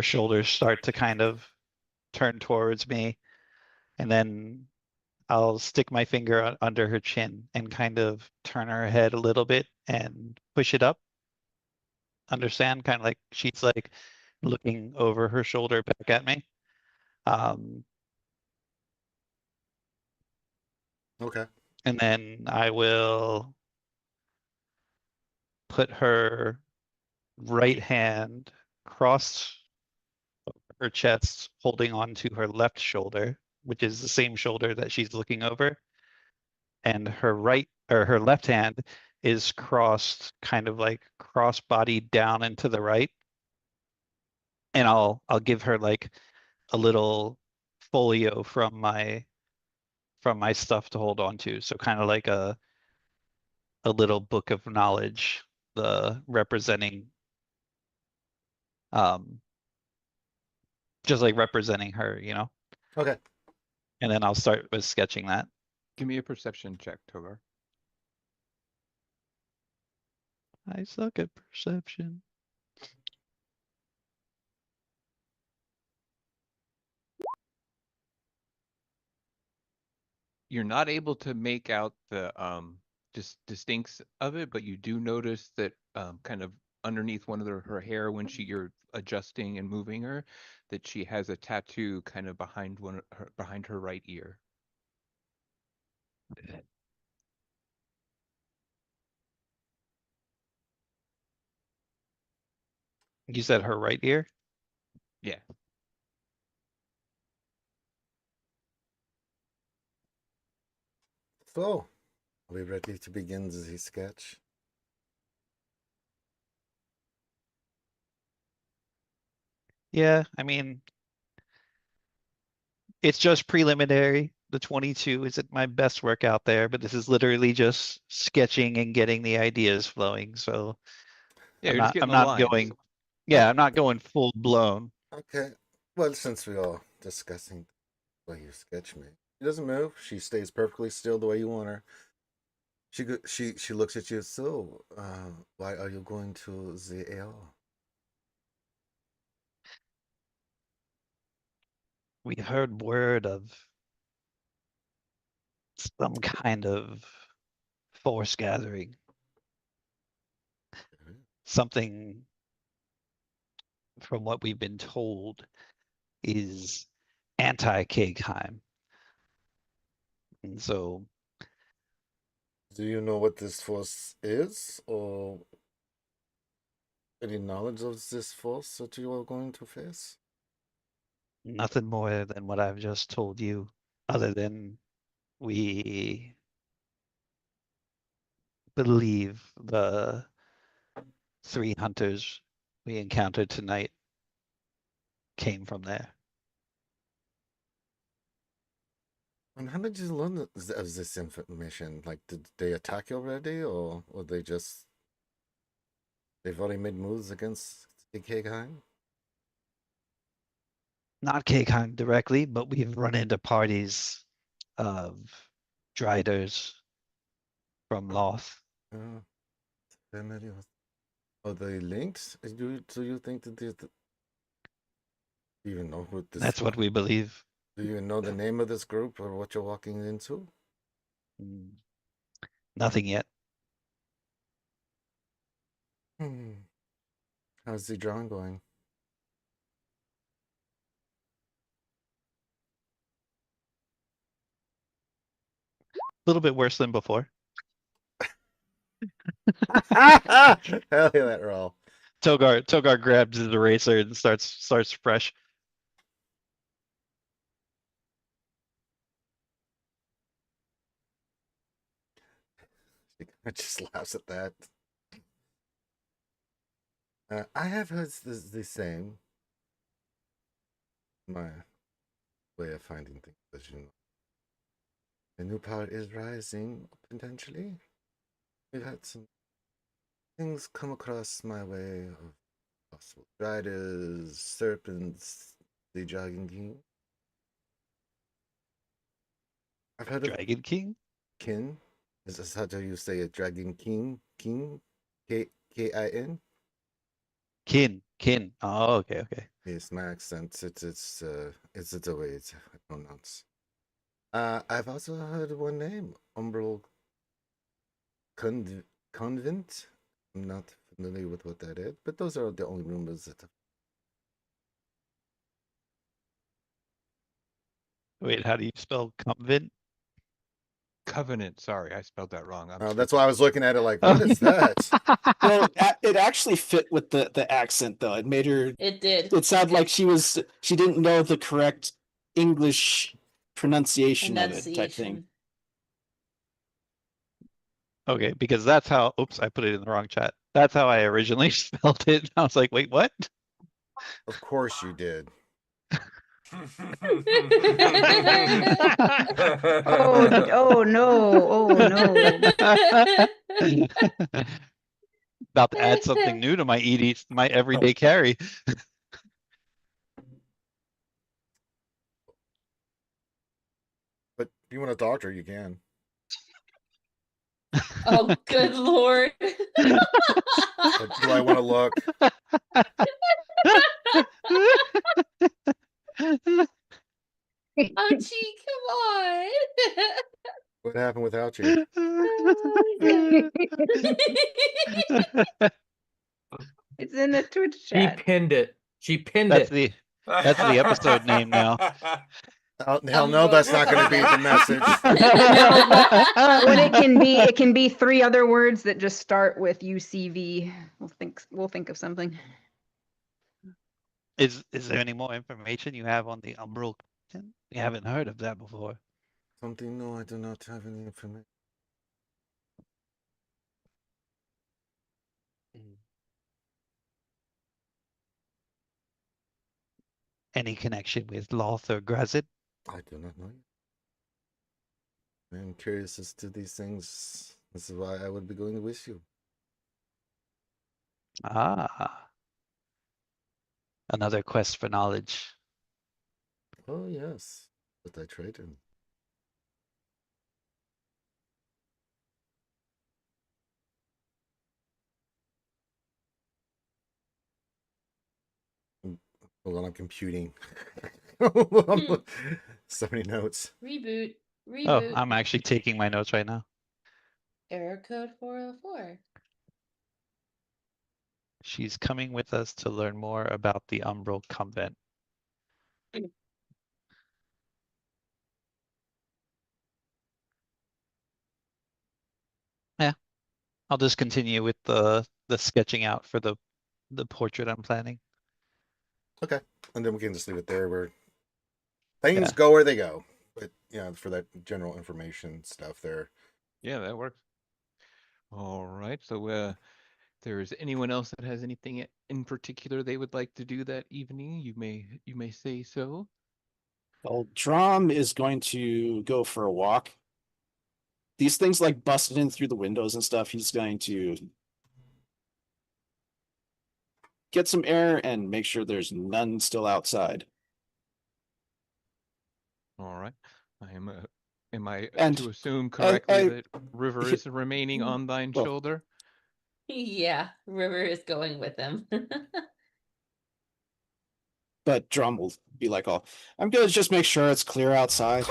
shoulders start to kind of turn towards me. And then I'll stick my finger under her chin and kind of turn her head a little bit and push it up. Understand? Kind of like she's like looking over her shoulder back at me. Okay. And then I will put her right hand crossed over her chest, holding on to her left shoulder, which is the same shoulder that she's looking over. And her right or her left hand is crossed, kind of like cross-bodied down and to the right. And I'll give her like a little folio from my stuff to hold on to. So kind of like a little book of knowledge, the representing just like representing her, you know? Okay. And then I'll start with sketching that. Give me a perception check, Togar. I suck at perception. You're not able to make out the distincts of it, but you do notice that kind of underneath one of her hair when you're adjusting and moving her, that she has a tattoo kind of behind behind her right ear. You said her right ear? Yeah. So, are we ready to begin the sketch? Yeah, I mean, it's just preliminary. The 22 isn't my best work out there, but this is literally just sketching and getting the ideas flowing. So Yeah, I'm you're just not, getting I'm the not lines. going, yeah, I'm not going full blown. Okay. Well, since we are discussing the way you sketch me, She doesn't move. She stays perfectly still the way you want her. She looks at you. So, why are you going to the AL? We heard word of some kind of force gathering. Something, from what we've been told, is anti-Kegheim. And so Do you know what this force is, or any knowledge of this force that you are going to face? nothing more than what I've just told you, other than we believe the 3 hunters we encountered tonight came from there. And how did you learn of this information? Like, did they attack you already, or they've already made moves against the Kegheim? Not Kegheim directly, but we've run into parties of Driders from Loth. Familiar. Are they linked? Do you think that do you even know who this? That's what we believe. Do you know the name of this group or what you're walking into? Nothing yet. How's the drawing going? A little bit worse than before. Hell yeah, that roll. Togar grabs his eraser and starts fresh. I just laughs at that. I have heard the same. My way of finding things, as you know. The new power is rising, potentially. We've had some things come across my way of possible riders, serpents, the Dragon King. I've heard of Dragon King? Kin. Is this how do you say it? Dragon King? King? Kin? Kin. Oh, okay. Yes, my accent. It's the way it's pronounced. I've also heard one name, Umbral Convent. I'm not familiar with what that is, but those are the only rumors that. Wait, how do you spell convent? Covenant. Sorry, I spelled that wrong. That's why I was looking at it like, what is that? Well, it actually fit with the accent though. It made her. It did. It sounded like she didn't know the correct English pronunciation of it type thing. Okay, because that's how. Oops, I put it in the wrong chat. That's how I originally spelled it. I was like, wait, what? Of course you did. Oh no. About to add something new to my everyday carry. But if you want to talk to her, you can. Oh, good lord. But do I want to look? Ouchie, come on. What happened without you? It's in the Twitch She chat. pinned it. She pinned That's it. the episode name now. Hell no, that's not going to be the message. What it can be 3 other words that just start with UCV. We'll think of something. Is there any more information you have on the Umbral? We haven't heard of that before. Something no, I do not have any information. Any connection with Loth or Grazit? I do not know. I'm curious as to these things. This is why I would be going with you. Ah. Another quest for knowledge. Oh yes, but I trade him. Hold on, I'm computing. Hmm. So many notes. Reboot. Oh, Reboot. I'm actually taking my notes right now. Error code 404. She's coming with us to learn more about the Umbral Convent. Yeah, I'll just continue with the sketching out for the portrait I'm planning. Okay. And then we can just leave it there where things Yeah. go where they go. But for that general information stuff there. Yeah, that works. All right. So, if there's anyone else that has anything in particular they would like to do that evening, you may say so. Well, Drum is going to go for a walk. These things like busted in through the windows and stuff, he's going to get some air and make sure there's none still outside. All right. Am I And to assume correctly that River I- is remaining on thine well, shoulder? Yeah, River is going with him. but Drum will be like, "Oh, I'm gonna just make sure it's clear outside."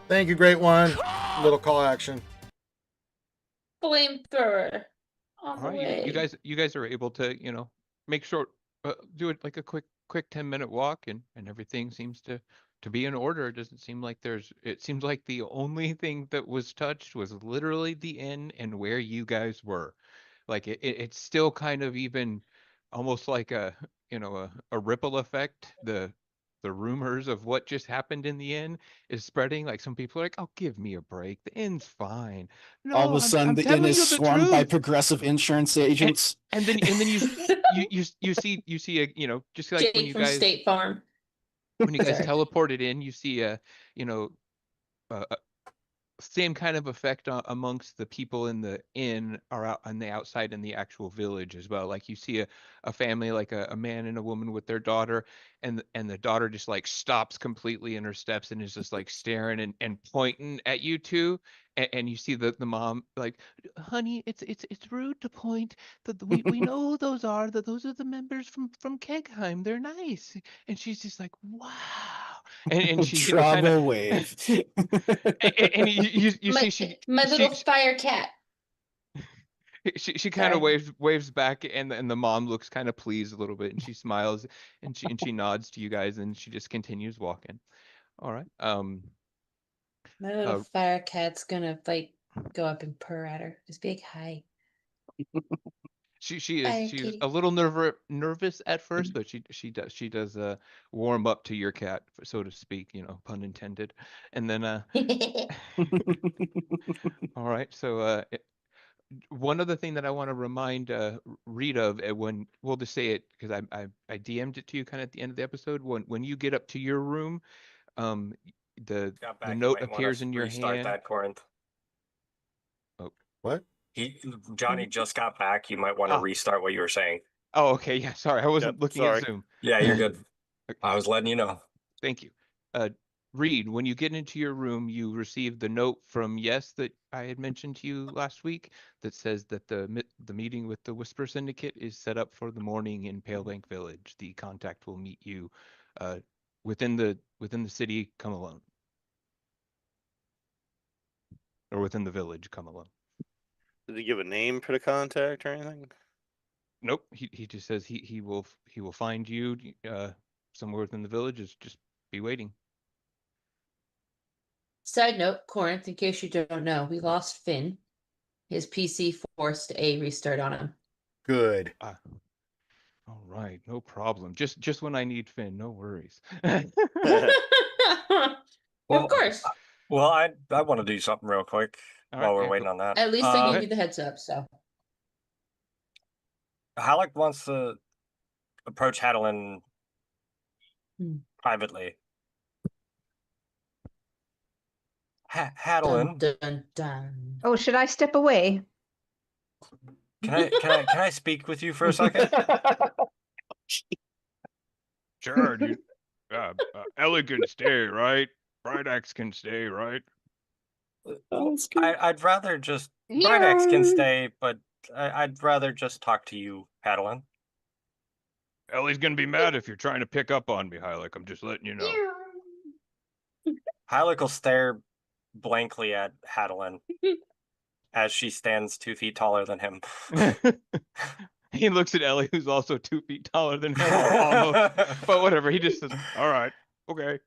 Thank you, Great One. Little call action. Flamethrower on All the right, way. you guys are able to, make short, do it like a quick 10-minute walk, and everything seems to be in order. It doesn't seem like it seems like the only thing that was touched was literally the inn and where you guys were. Like it's still kind of even almost like a ripple effect. The rumors of what just happened in the inn is spreading. Like some people are like, "Oh, give me a break. The inn's fine." All of No, a sudden, I'm the inn telling is you the swarmed by truth. progressive insurance agents. And then you see a just like when Jake you from guys State Farm. Sorry. teleported in, you see a same kind of effect amongst the people in the inn or out on the outside in the actual village as well. Like you see a family, like a man and a woman with their daughter, and the daughter just like stops completely in her steps and is just like staring and pointing at you two. And you see the mom like, honey, it's rude to point. That we know who those are. That those are the members from Kegheim. They're nice. And she's just like, wow. And she kind of Trouble wave. and you My, see she my little she fire cat. she kind of Sorry. waves back, and the mom looks kind of pleased a little bit, and she smiles and she nods to you guys, and she just continues walking. All right. My little fire cat's gonna go up and purr at her. Just be like, hi. Fire she's kitty. a little nervous at first, but she does warm up to your cat, so to speak, pun intended. And then all right, so one other thing that I want to remind Reed of when we'll just say it because I DM'd it to you kind of at the end of the episode. When you get up to your room, um, the Got back. You note might want appears to in your restart hand. that, Corinth. What? Johnny just got back. You might want to Ah. restart what you were saying. Oh, okay, yeah. Sorry, I wasn't Yep, looking sorry. at Zoom. Yeah, you're good. Okay. I was letting you know. Thank you. Reed, when you get into your room, you receive the note from Yes that I had mentioned to you last week that says that the meeting with the Whisper Syndicate is set up for the morning in Palebank Village. The contact will meet you within the city. Come alone, or within the village. Come alone. Did he give a name for the contact or anything? Nope. He just says he will find you somewhere within the village. Just be waiting. Side note, Corinth, in case you don't know, we lost Finn. His PC forced a restart on him. Good. All right, no problem. Just when I need Finn, no worries. Of course. Well, I want to do something real quick All while right, we're yeah, waiting go- on that. At least I go gave ahead. you the heads up, so. Halleck wants to approach Hadelin privately. Hadelin, Dun, dun, dun. Oh, should I step away? can I speak with you for a second? Sure, dude. Ellie can stay, right? Brightaxe can stay, right? I'd rather just Here. Brightaxe can stay, but I'd rather just talk to you, Hadelin. Ellie's gonna be mad if you're trying to pick up on me, Hylic. I'm just letting you know. Hylic will stare blankly at Hadelin as she stands 2 feet taller than him. He looks at Ellie, who's also 2 feet taller than him, almost. But whatever. He just says, "All right, okay."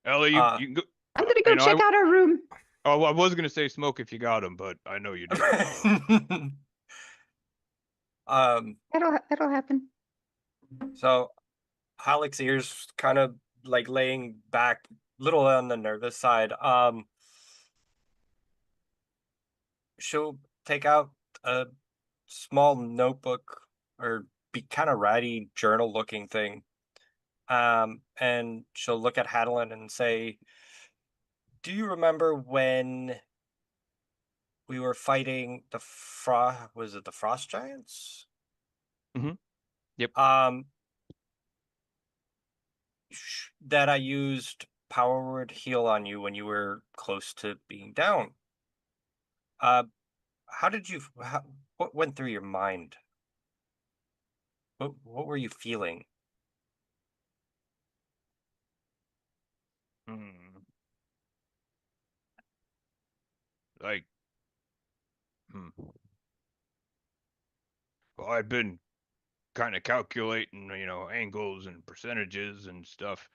Ellie, you can go. I'm gonna go check out our room. Oh, well, I was gonna say smoke if you got him, but I know you do. That'll happen. So Halic's ears kind of like laying back, little on the nervous side. She'll take out a small notebook or be kind of ratty journal looking thing. And she'll look at Hadelin and say, "Do you remember when we were fighting the was it the frost giants?" Mhm. Yep. That I used power word heal on you when you were close to being down. How did you? What went through your mind? What were you feeling? Like, well, I've been kind of calculating, angles and percentages and stuff,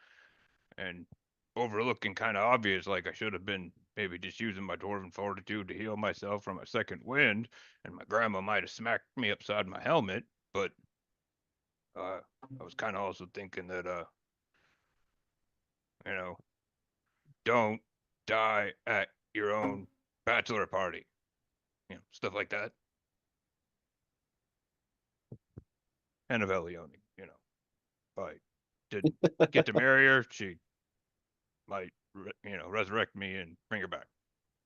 and overlooking kind of obvious, like I should have been maybe just using my dwarven fortitude to heal myself from a second wind, and my grandma might have smacked me upside my helmet, but I was kind of also thinking that, don't die at your own bachelor party, stuff like that. And of Elione, if I didn't get to marry her, she might, resurrect me and bring her back,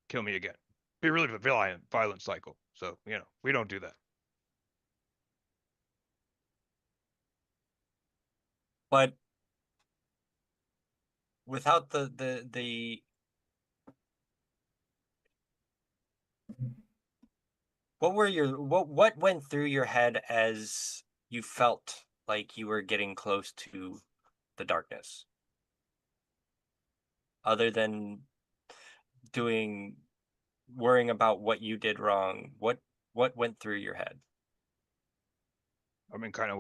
kill me again. Be a really violent cycle. So, we don't do that. But without the what went through your head as you felt like you were getting close to the darkness? Other than worrying about what you did wrong, what went through your head? I mean, kind of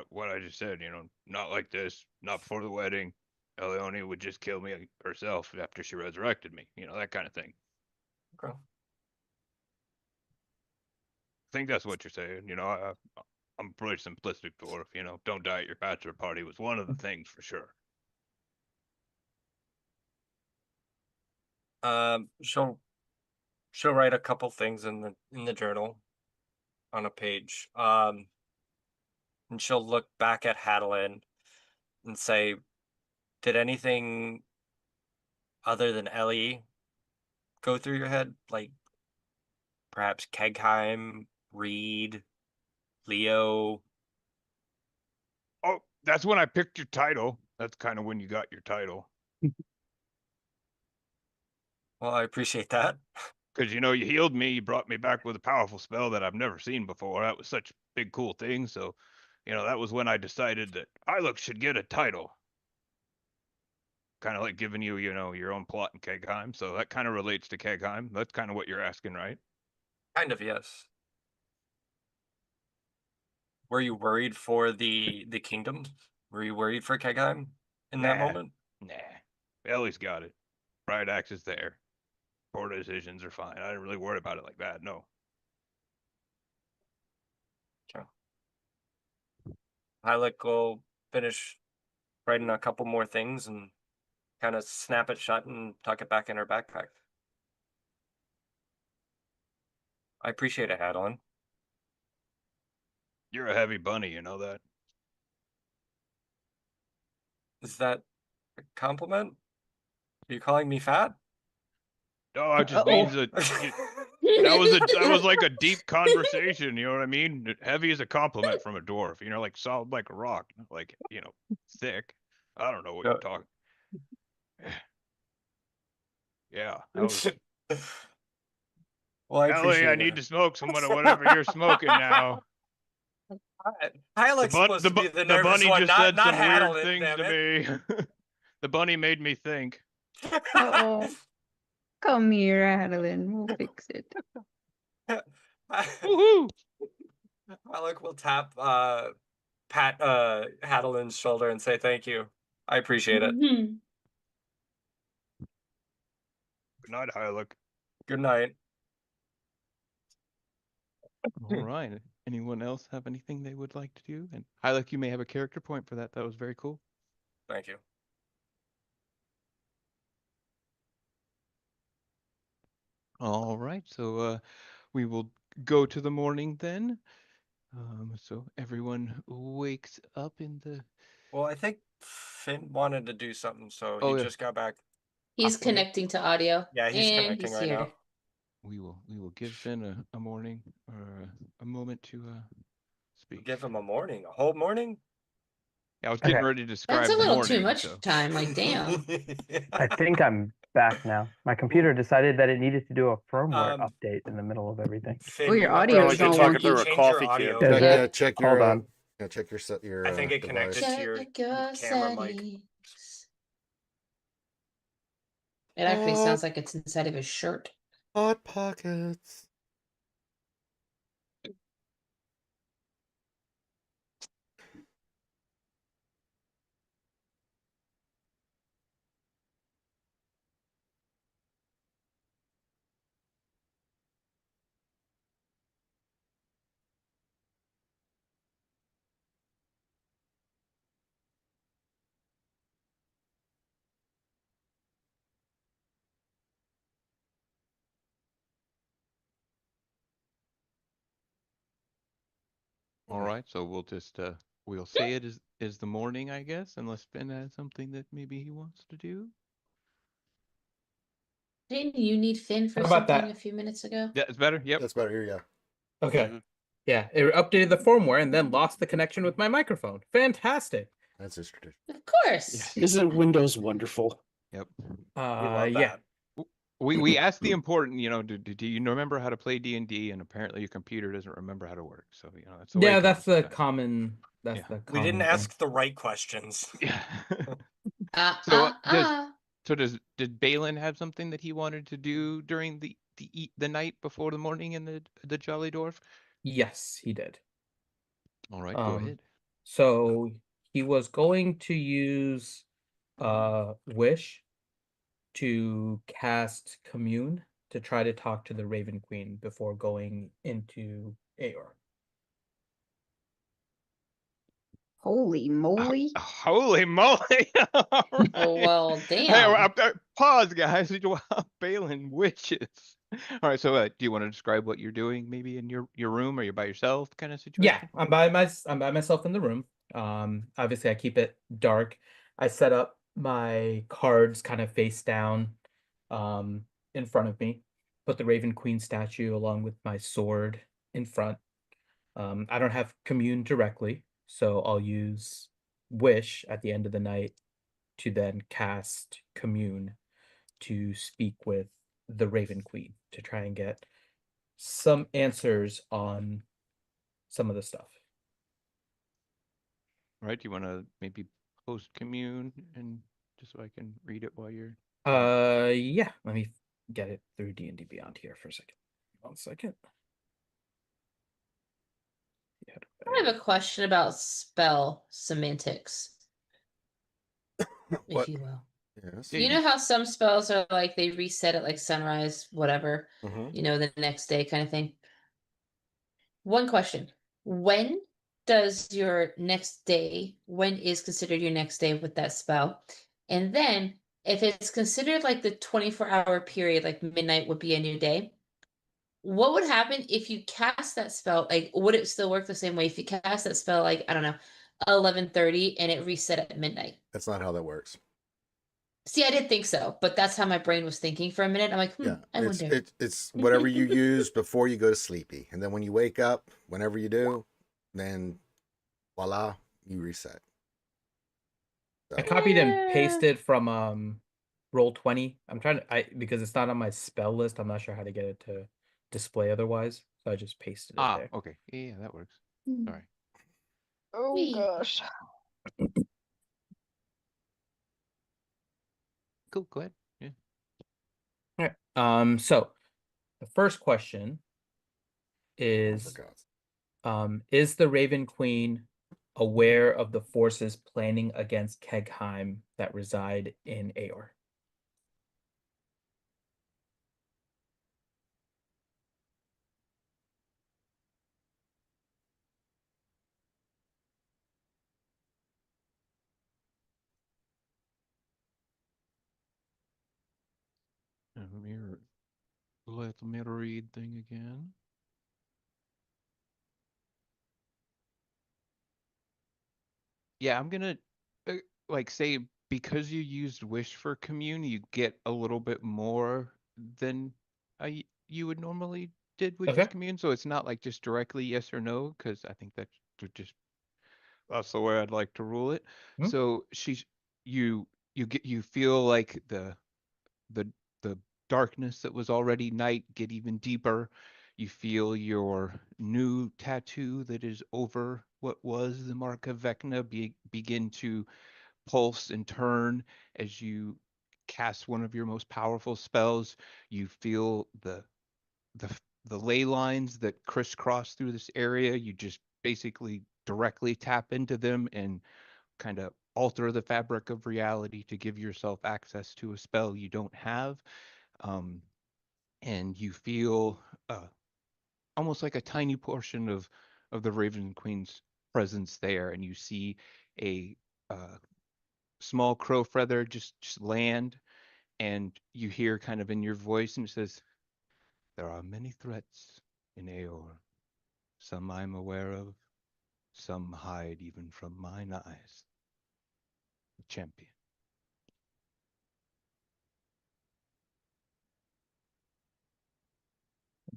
what I just said, not like this, not before the wedding. Elione would just kill me herself after she resurrected me, that kind of thing. Okay. I think that's what you're saying. I'm a pretty simplistic dwarf, don't die at your bachelor party was one of the things for sure. She'll write a couple things in the journal on a page. And she'll look back at Hadelin and say, "Did anything other than Ellie go through your head? Like perhaps Kegheim, Reed, Leo?" Oh, that's when I picked your title. That's kind of when you got your title. Well, I appreciate that. Because, you healed me, you brought me back with a powerful spell that I've never seen before. That was such a big, cool thing. So, that was when I decided that Hylic should get a title. Kind of like giving you, your own plot in Kegheim. So that kind of relates to Kegheim. That's kind of what you're asking, right? Kind of, yes. Were you worried for the kingdom? Were you worried for Kegheim in that moment? Nah. Ellie's got it. Right axe is there. Poor decisions are fine. I didn't really worry about it like that, no. Okay. Hylic will finish writing a couple more things and kind of snap it shut and tuck it back in her backpack. I appreciate it, Hadelin. You're a heavy bunny, you know that? Is that a compliment? Are you calling me fat? No, it just means that that was like a deep conversation, you know what I mean? Heavy is a compliment from a dwarf, like solid like a rock, like, thick. I don't know what you're talking. Yeah, that was. Well, I Ellie, appreciate I it. need to smoke some of whatever you're smoking now. Hylick's supposed to be the nervous bunny one, just not said some weird Hadelin, things damn to me. The bunny made me think. Uh-oh. Come here, Adeline. We'll fix it. Woohoo! Hylick will tap pat Hadelin's shoulder and say thank you. I appreciate it. Mhm. Good night, Hylick. Good night. All right. Anyone else have anything they would like to do? And Hylick, you may have a character point for that. That was very cool. Thank you. All right. So we will go to the morning then. So everyone wakes up in the. Well, I think Finn wanted to do something, so Oh, he yeah. just got back. He's okay. connecting to audio. Yeah, he's and connecting he's right here. now. We will give Finn a morning or a moment to speak. Give him a morning, a whole morning. Yeah, I was getting Okay. ready to describe That's a the little morning. too much So. time. Like, damn. I think I'm back now. My computer decided that it needed to do a firmware update in the middle of everything. Finn, Oh, your you audio Sound is like all you're talking wonky. through a change coffee your audio. cube. Does Check, it? check Hold your on. check your I think it device. connected to your Check your camera mic. settings. It actually sounds like it's inside of his shirt. Hot pockets. All right, so we'll just we'll say it is the morning, I guess, unless Finn has something that maybe he wants to do. Didn't you need Finn for How about something that? a few minutes ago? Yeah, it's better. Yep. That's better here, yeah. Okay. Mhm. Yeah, it updated the firmware and then lost the connection with my microphone. Fantastic. That's his tradition. Of course. Isn't Windows wonderful? Yep. We love Yeah. that. We asked the important, do you remember how to play D&D? And apparently your computer doesn't remember how to work. So that's the way Yeah, it that's goes the sometimes. common. That's Yeah. the We didn't common thing. ask the right questions. Yeah. So, Did Balin have something that he wanted to do during the night before the morning in the Jolly Dwarf? Yes, he did. All right, go ahead. So he was going to use Wish to cast Commune to try to talk to the Raven Queen before going into Aor. Holy moly. Holy moly! All right. Oh, well, Hey, damn. pause, guys. Balin witches. All right, so do you want to describe what you're doing, maybe in your room, or you're by yourself, kind of situation? Yeah, I'm by myself in the room. Obviously I keep it dark. I set up my cards kind of face down in front of me. Put the Raven Queen statue along with my sword in front. I don't have Commune directly, so I'll use Wish at the end of the night to then cast Commune to speak with the Raven Queen to try and get some answers on some of the stuff. All right, do you want to maybe post commune and just so I can read it while you're. Yeah. Let me get it through D&D Beyond here for a second. 1 second. Yeah, I have a question about spell semantics, if What? you will. Yes. You know how some spells are like they reset at like sunrise, whatever, Mhm. the next day kind of thing. One question. When does your next day, when is considered your next day with that spell? And then if it's considered like the 24-hour period, like midnight would be a new day, what would happen if you cast that spell? Like, would it still work the same way if you cast that spell, like, I don't know, 11:30 and it reset at midnight? That's not how that works. See, I didn't think so, but that's how my brain was thinking for a minute. I'm like, Yeah, I wonder. it's whatever you use before you go to sleepy, and then when you wake up, whenever you do, then voila, you reset. I copied and pasted from Roll20. I'm trying to because it's not on my spell list. I'm not sure how to get it to display otherwise, so I just pasted it there. Okay. Yeah, that works. Hmm. Sorry. Oh Whee! gosh. Cool. Go ahead. Yeah. All right. So the first question I is forgot. is the Raven Queen aware of the forces planning against Kegheim that reside in Aor? Mirror. Let the mirror read thing again. Yeah, I'm gonna like say because you used wish for commune, you get a little bit more than you would normally did with just Okay. commune. So it's not like just directly yes or no, because I think that would just that's the way I'd like to rule it. Hmm. So you you feel like the the darkness that was already night get even deeper. You feel your new tattoo that is over what was the mark of Vecna begin to pulse and turn as you cast one of your most powerful spells. You feel the the ley lines that crisscross through this area. You just basically directly tap into them and kind of alter the fabric of reality to give yourself access to a spell you don't have. Um, and you feel almost like a tiny portion of the Raven Queen's presence there, and you see a small crow feather just land, and you hear kind of in your voice, and it says, "There are many threats in Aor. Some I'm aware of, some hide even from mine eyes. Champion."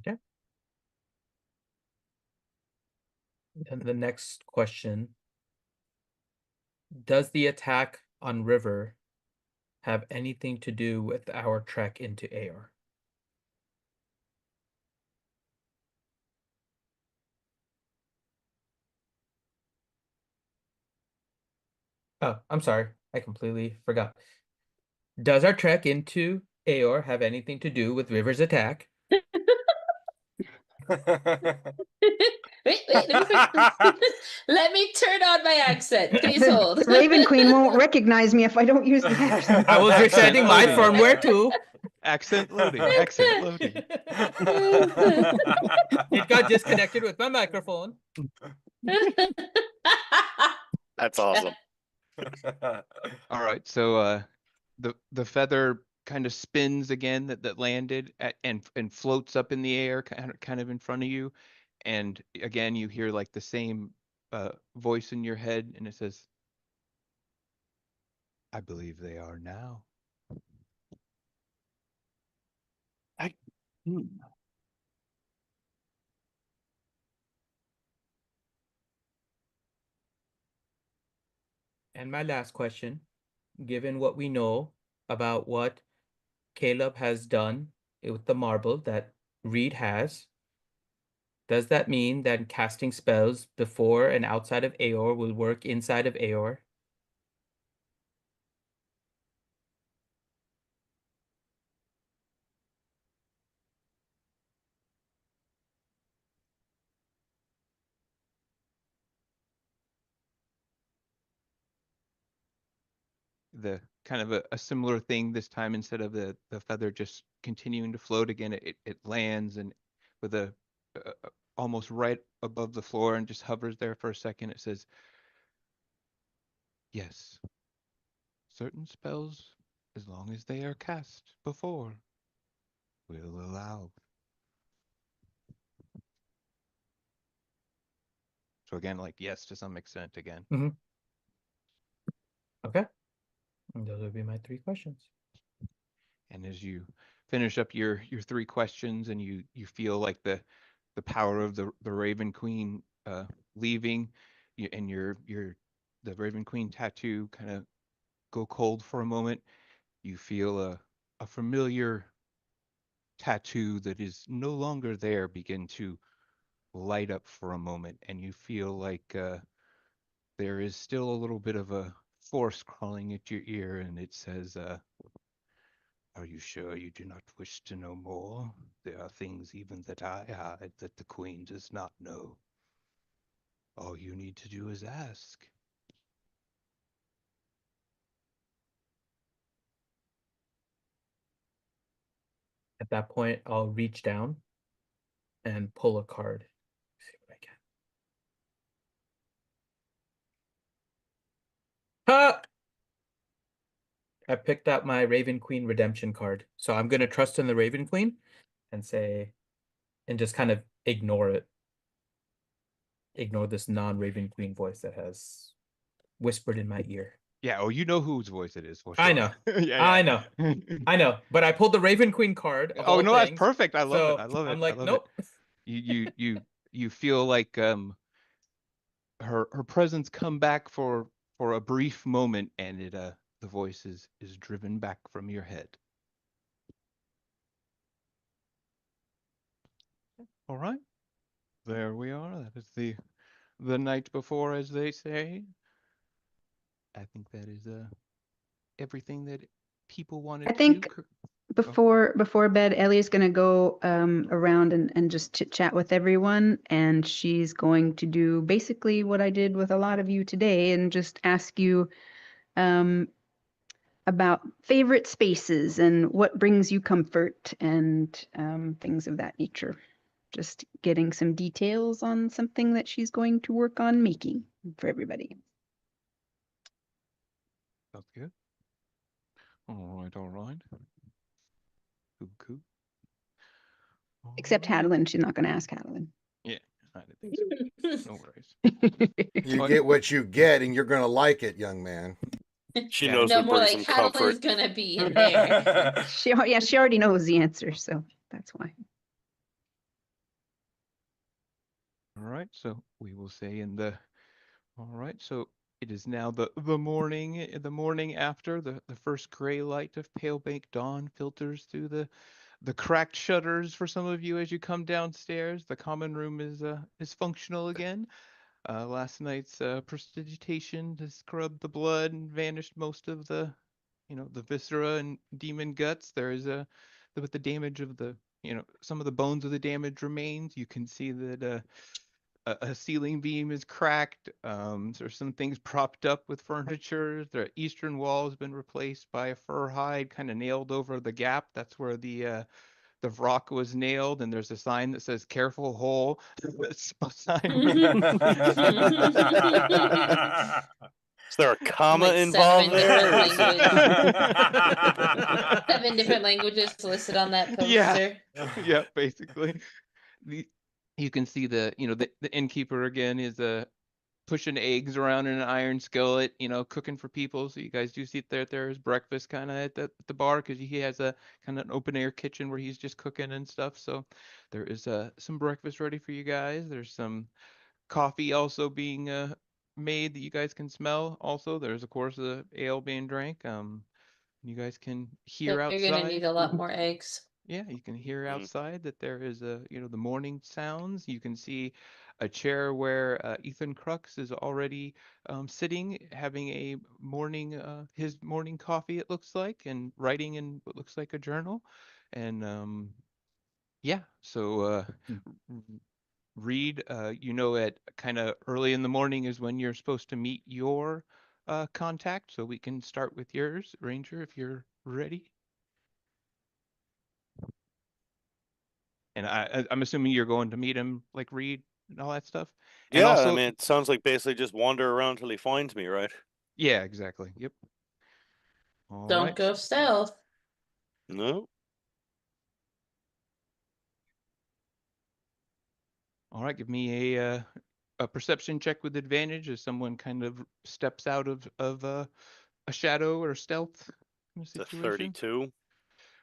Okay. And the next question, does the attack on River have anything to do with our trek into Aor? Oh, I'm sorry. I completely forgot. Does our trek into Aor have anything to do with River's attack? Wait, let me turn on my accent. Please hold. The Raven Queen won't recognize me if I don't use the accent. I was Accent resetting my loading. firmware too. Accent loading. Accent loading. It got disconnected with my microphone. That's awesome. All right, so the feather kind of spins again that landed and floats up in the air kind of in front of you, and again you hear like the same voice in your head, and it says, "I believe they are now." Hmm. And my last question, given what we know about what Caleb has done with the marble that Reed has, does that mean that casting spells before and outside of Aor will work inside of Aor? The kind of a similar thing this time. Instead of the feather just continuing to float again, it lands and with a almost right above the floor and just hovers there for a second. It says, "Yes, certain spells, as long as they are cast before, will allow." So again, like yes to some extent again. Okay. And those would be my 3 questions. And as you finish up your 3 questions and you feel like the power of the Raven Queen leaving, and the Raven Queen tattoo kind of go cold for a moment, you feel a familiar tattoo that is no longer there begin to light up for a moment, and you feel like there is still a little bit of a force crawling at your ear, and it says, "Are you sure you do not wish to know more? There are things even that I hide that the Queen does not know. All you need to do is ask." At that point, I'll reach down and pull a card. See what I can. Ha! I picked out my Raven Queen redemption card. So I'm going to trust in the Raven Queen and say, and just kind of ignore it. Ignore this non-Raven Queen voice that has whispered in my ear. Yeah, oh, you know whose voice it is for sure. I know. Yeah, I yeah. know. I know. But I pulled the Raven Queen card of Oh all no, that's things. perfect. I love it. So I love it. I'm I like, love nope. it. You feel like her presence come back for a brief moment, and it the voice is driven back from your head. All right, there we are. That is the night before, as they say. I think that is everything that people wanted I think to. before bed, Ellie's going to go around and just chit chat with everyone, and she's going to do basically what I did with a lot of you today, and just ask you about favorite spaces and what brings you comfort and things of that nature. Just getting some details on something that she's going to work on making for everybody. Sounds good. All right, all right. Cool. Except Hadlin, she's not going to ask Hadlin. Yeah, I didn't think so. No worries. You get what you get, and you're going to like it, young man. She Yeah. knows No, what more brings like him comfort. Hadlin's gonna be in there. She already knows the answer, so that's why. All right, so we will say all right, so it is now the morning after the first gray light of pale baked dawn filters through the cracked shutters for some of you as you come downstairs. The common room is functional again. Last night's prestidigitation to scrub the blood and vanished most of the the viscera and demon guts. There is with the damage of the some of the bones of the damage remains. You can see that a ceiling beam is cracked. There's some things propped up with furniture. The eastern wall has been replaced by a fur hide, kind of nailed over the gap. That's where the rock was nailed, and there's a sign that says "Careful hole." That's a sign. Is there a comma Like involved 7 there? different or is languages. 7 different languages listed on that Yeah. poster. Yeah, basically. You can see the the innkeeper again is pushing eggs around in an iron skillet, cooking for people. So you guys do see there's breakfast kind of at the bar, because he has a kind of an open air kitchen where he's just cooking and stuff. So there is some breakfast ready for you guys. There's some coffee also being made that you guys can smell. Also, there's of course the ale being drank. You guys can hear They're gonna outside. need a lot more eggs. Yeah, you can hear Mm. outside that there is the morning sounds. You can see a chair where Ethan Crux is already sitting, having a morning, his morning coffee, it looks like, and writing in what looks like a journal. And yeah, so Reed, at kind of early in the morning is when you're supposed to meet your contact. So we can start with yours, Ranger, if you're ready. And I'm assuming you're going to meet him, like Reed and all that stuff. And Yeah, also, I mean, it sounds like basically just wander around till he finds me, right? yeah, exactly. Yep. All Don't right. go stealth. No. All right. Give me a perception check with advantage as someone kind of steps out of a shadow or stealth kind of The situation. 32.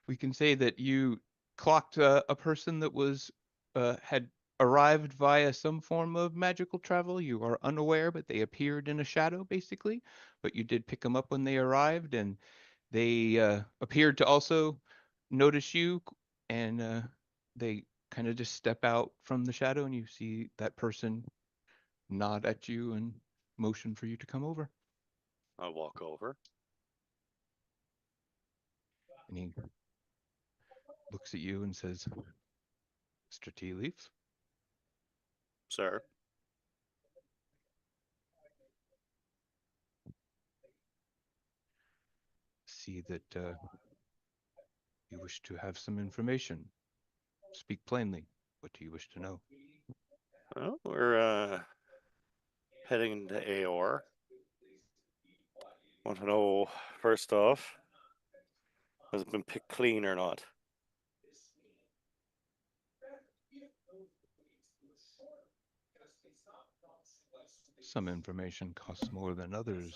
We can say that you clocked a person that was had arrived via some form of magical travel. You are unaware, but they appeared in a shadow, basically. But you did pick them up when they arrived, and they appeared to also notice you, and they kind of just step out from the shadow, and you see that person nod at you and motion for you to come over. I walk over. And he looks at you and says, Mr. Tea Leaf, Sir. see that you wish to have some information. Speak plainly. What do you wish to know? Well, we're heading to Aor. Want to know, first off, has it been picked clean or not? Some information costs more than others.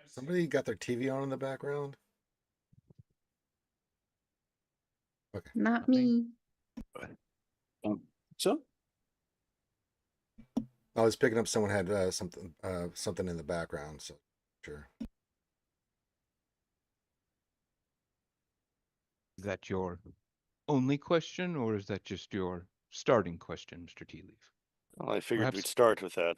Somebody got their TV on in the background? Okay. Not Me? me. So, I was picking up someone had something in the background, so sure. Is that your only question, or is that just your starting question, Mr. Tea Leaf? Well, I figured we'd Perhaps- start with that.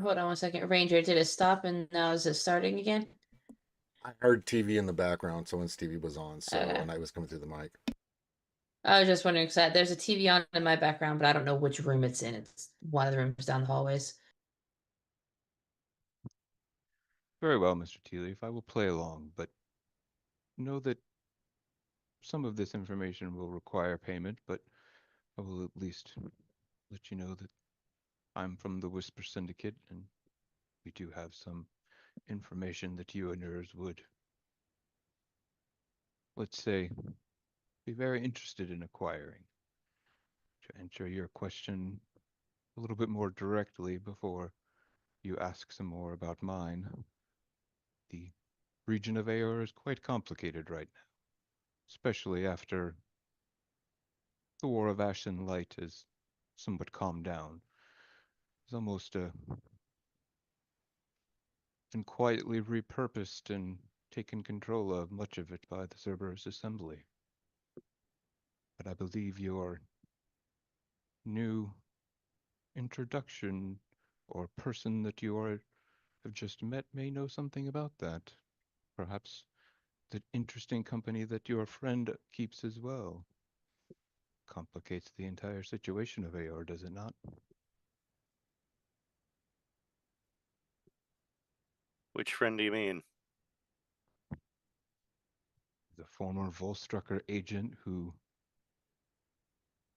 Hold on one second. Ranger, did it stop and now is it starting again? I heard TV in the background, someone's TV was on, so Okay. and I was coming through the mic. I was just wondering because there's a TV on in my background, but I don't know which room it's in. It's one of the rooms down the hallways. Very well, Mr. Tea Leaf. I will play along, but know that some of this information will require payment, but I will at least let you know that I'm from the Whisper Syndicate, and we do have some information that you and yours would, let's say, be very interested in acquiring. To answer your question a little bit more directly before you ask some more about mine, the region of Aor is quite complicated right now, especially after the War of Ash and Light has somewhat calmed down. It's almost been quietly repurposed and taken control of, much of it by the Cerberus Assembly. But I believe your new introduction or person that you have just met may know something about that. Perhaps the interesting company that your friend keeps as well. Complicates the entire situation of Aor, does it not? Which friend do you mean? The former Volstrucker agent who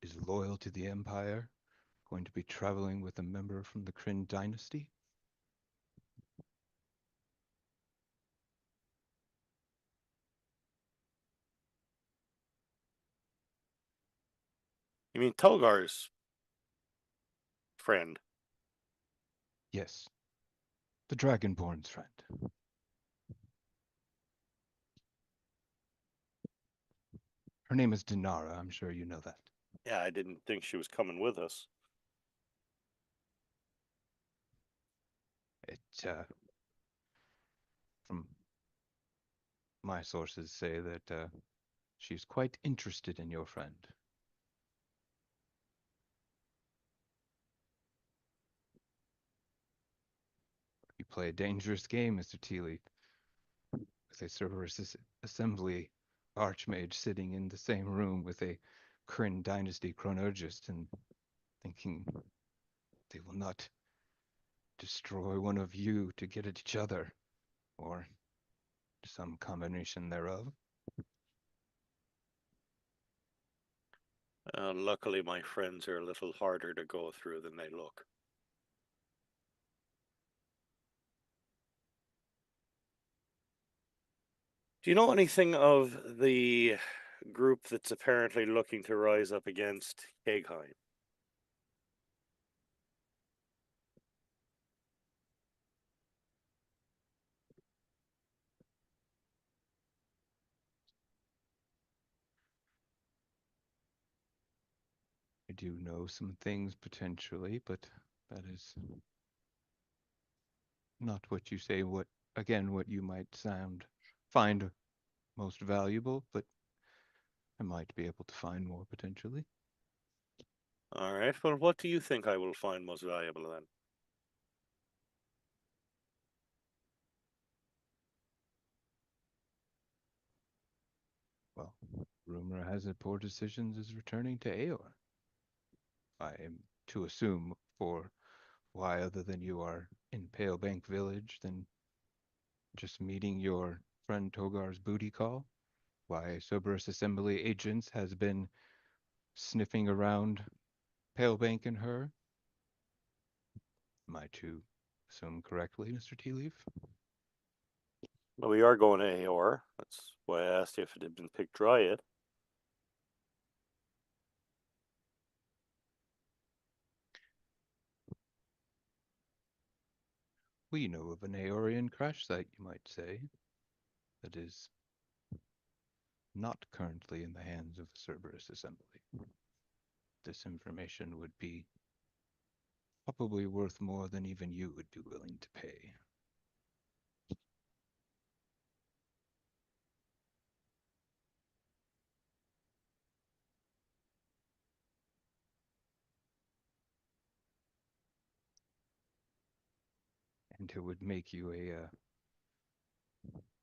is loyal to the Empire, going to be traveling with a member from the Kryn dynasty? You mean Tolgar's friend? Yes. The Dragonborn's friend. Her name is Dinara, I'm sure you know that. Yeah, I didn't think she was coming with us. It, from my sources say that she's quite interested in your friend. You play a dangerous game, Mr. Teely, with a Cerberus Assembly Archmage sitting in the same room with a Kryn Dynasty Chronologist and thinking they will not destroy one of you to get at each other, or some combination thereof. Luckily, my friends are a little harder to go through than they look. Do you know anything of the group that's apparently looking to rise up against Kegheim? I do know some things potentially, but that is not what you say, what you might find most valuable, but I might be able to find more potentially. All right, well, what do you think I will find most valuable then? Well, rumor has it Poor Decisions is returning to Aor. I am to assume for why other than you are in Palebank Village than just meeting your friend Togar's booty call? Why Cerberus Assembly agents has been sniffing around Palebank and her? Am I to assume correctly, Mr. Tealeaf? Well, we are going to Aor. That's why I asked you if it had been picked dry yet. We know of an Aorian crash site, you might say, that is not currently in the hands of the Cerberus Assembly. This information would be probably worth more than even you would be willing to pay. And it would make you a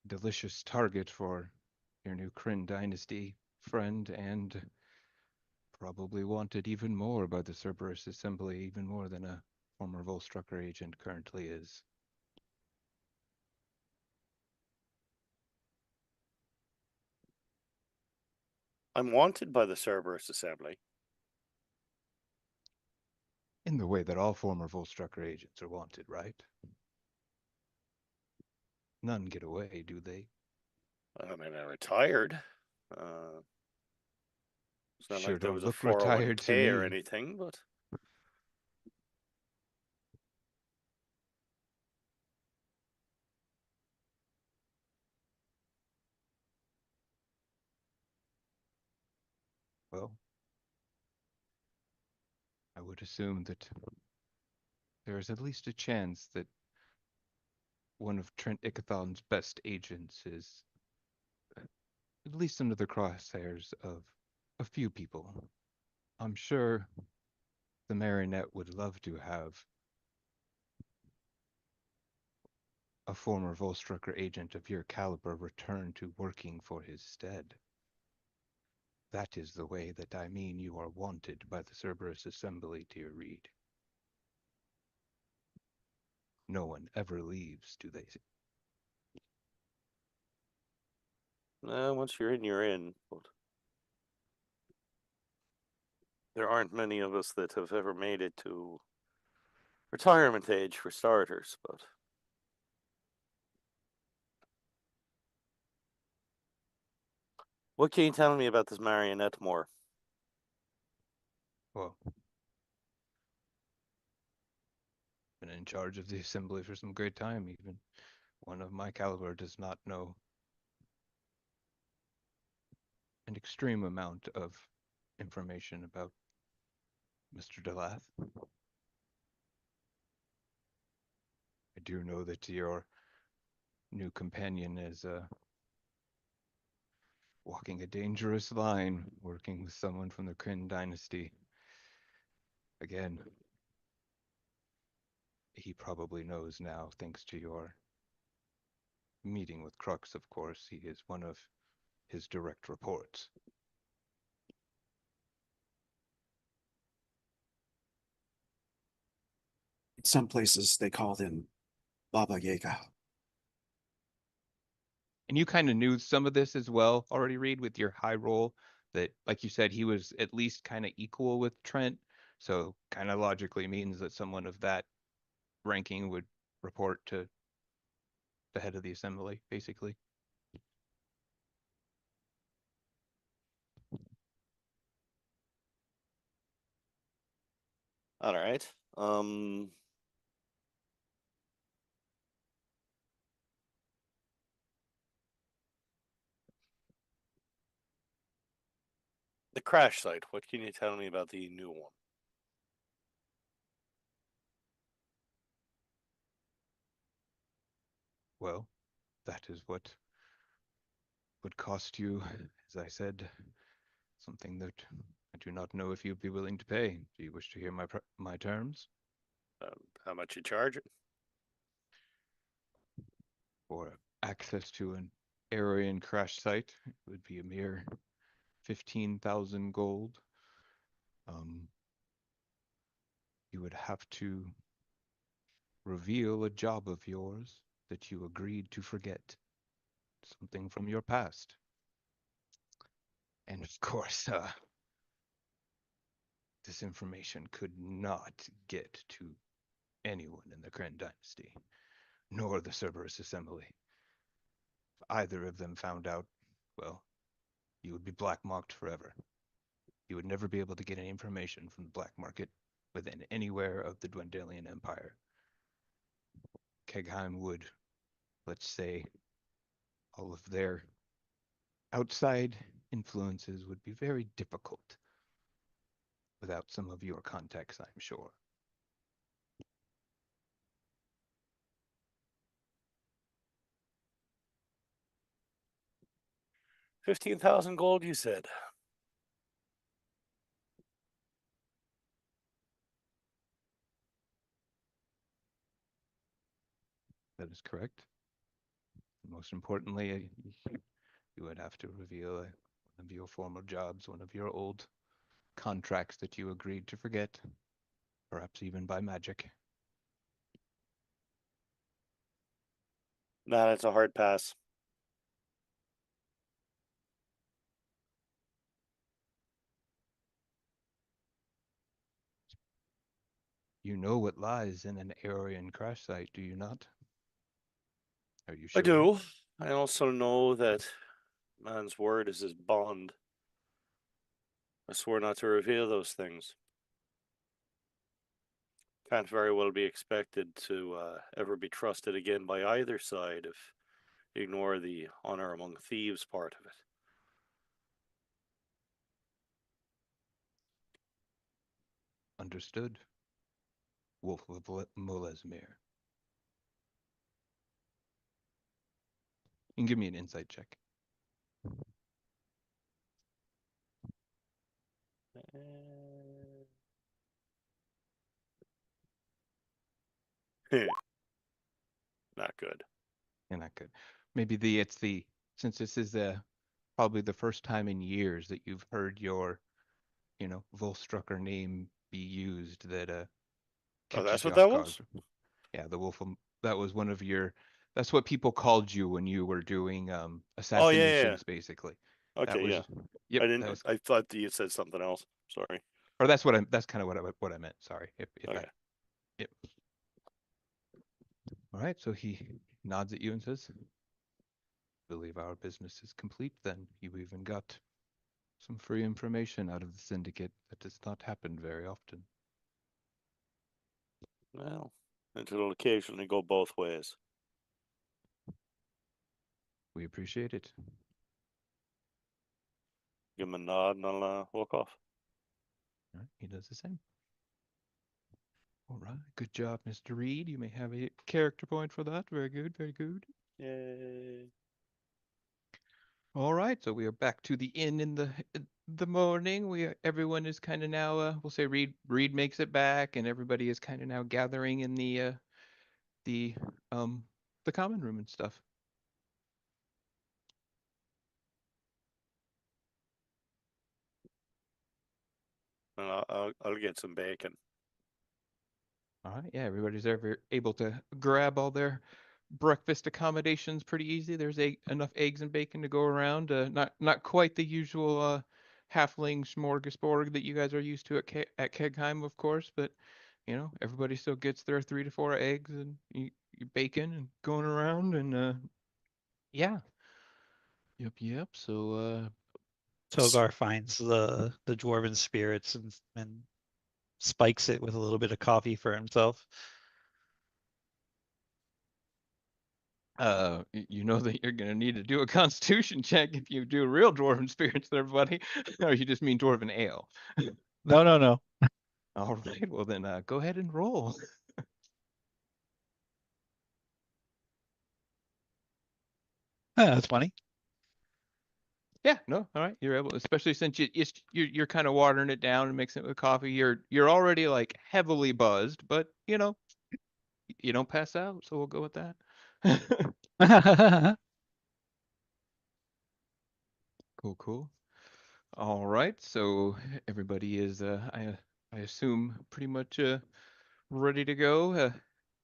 delicious target for your new Kryn Dynasty friend, and probably wanted even more by the Cerberus Assembly, even more than a former Volstrucker agent currently is. I'm wanted by the Cerberus Assembly. In the way that all former Volstrucker agents are wanted, right? None get away, do they? I mean, I retired. It's not Sure like there don't was a look retired to 401k or me. anything, but Well, I would assume that there is at least a chance that one of Trent Ickathon's best agents is at least under the crosshairs of a few people. I'm sure the Marionette would love to have a former Volstrucker agent of your caliber return to working for his stead. That is the way that I mean you are wanted by the Cerberus Assembly, dear Reed. No one ever leaves, do they? once you're in, you're in. But there aren't many of us that have ever made it to retirement age, for starters. But what can you tell me about this Marionette more? Well, been in charge of the assembly for some great time, even. One of my caliber does not know an extreme amount of information about Mr. Delath. I do know that your new companion is walking a dangerous line, working with someone from the Kryn dynasty. Again, he probably knows now, thanks to your meeting with Crux, of course. He is one of his direct reports. Some places they called him Baba Yaga. And you kind of knew some of this as well already, Reed, with your high roll, that, like you said, he was at least kind of equal with Trent. So kind of logically means that someone of that ranking would report to the head of the assembly, basically. All right. The crash site. What can you tell me about the new one? Well, that is what would cost you, as I said, something that I do not know if you'd be willing to pay. Do you wish to hear my terms? How much you charge it? For access to an Aryan crash site, it would be a mere 15,000 gold. You would have to reveal a job of yours that you agreed to forget, something from your past. And of course, this information could not get to anyone in the Kren dynasty, nor the Cerberus Assembly. If either of them found out, well, you would be black-marked forever. You would never be able to get any information from the black market within anywhere of the Dwendalian Empire. Kegheim would, let's say, all of their outside influences would be very difficult without some of your contacts, I'm sure. $15,000 gold, you said. That is correct. Most importantly, you would have to reveal one of your former jobs, one of your old contracts that you agreed to forget, perhaps even by magic. Nah, that's a hard pass. You know what lies in an Aryan crash site, do you not? Are you sure? I do. I also know that man's word is his bond. I swore not to reveal those things. Can't very well be expected to ever be trusted again by either side if you ignore the honor among thieves part of it. Understood. Wolf of Molesmere. You can give me an insight check. Not good. Yeah, not good. Maybe since this is probably the first time in years that you've heard your, Volstrucker name be used, that Oh, catches that's you what that off guard. was? Yeah, that was one of that's what people called you when you were doing Oh, yeah. assassinations, basically. Okay, That was, yeah. Yep, I thought that you said something else. Sorry. or that's kind of what I meant. Sorry. Okay. Yep. All right, so he nods at you and says, "Believe our business is complete then. You even got some free information out of the syndicate. That does not happen very often." Well, it'll occasionally go both ways. We appreciate it. Give him a nod and I'll walk off. All right, he does the same. All right, good job, Mr. Reed. You may have a character point for that. Very good, very good. Yay. All right, so we are back to the inn in the morning. Everyone is kind of now. We'll say Reed makes it back, and everybody is kind of now gathering in the common room and stuff. And I'll get some bacon. All right, yeah, everybody's able to grab all their breakfast accommodations pretty easy. There's enough eggs and bacon to go around. Not quite the usual halfling smorgasbord that you guys are used to at Kegheim, of course, but everybody still gets their 3 to 4 eggs and bacon and going around, and yeah. Yep. So Togar finds the dwarven spirits and spikes it with a little bit of coffee for himself. you know that you're gonna need to do a constitution check if you do real dwarven spirits there, buddy. Or you just mean dwarven ale? No. All right, well then go ahead and roll. That's funny. Yeah, no, all right, you're able, especially since you're kind of watering it down and mixing it with coffee. You're already like heavily buzzed, but you don't pass out, so we'll go with that. Cool. All right, so everybody is, I assume, pretty much ready to go.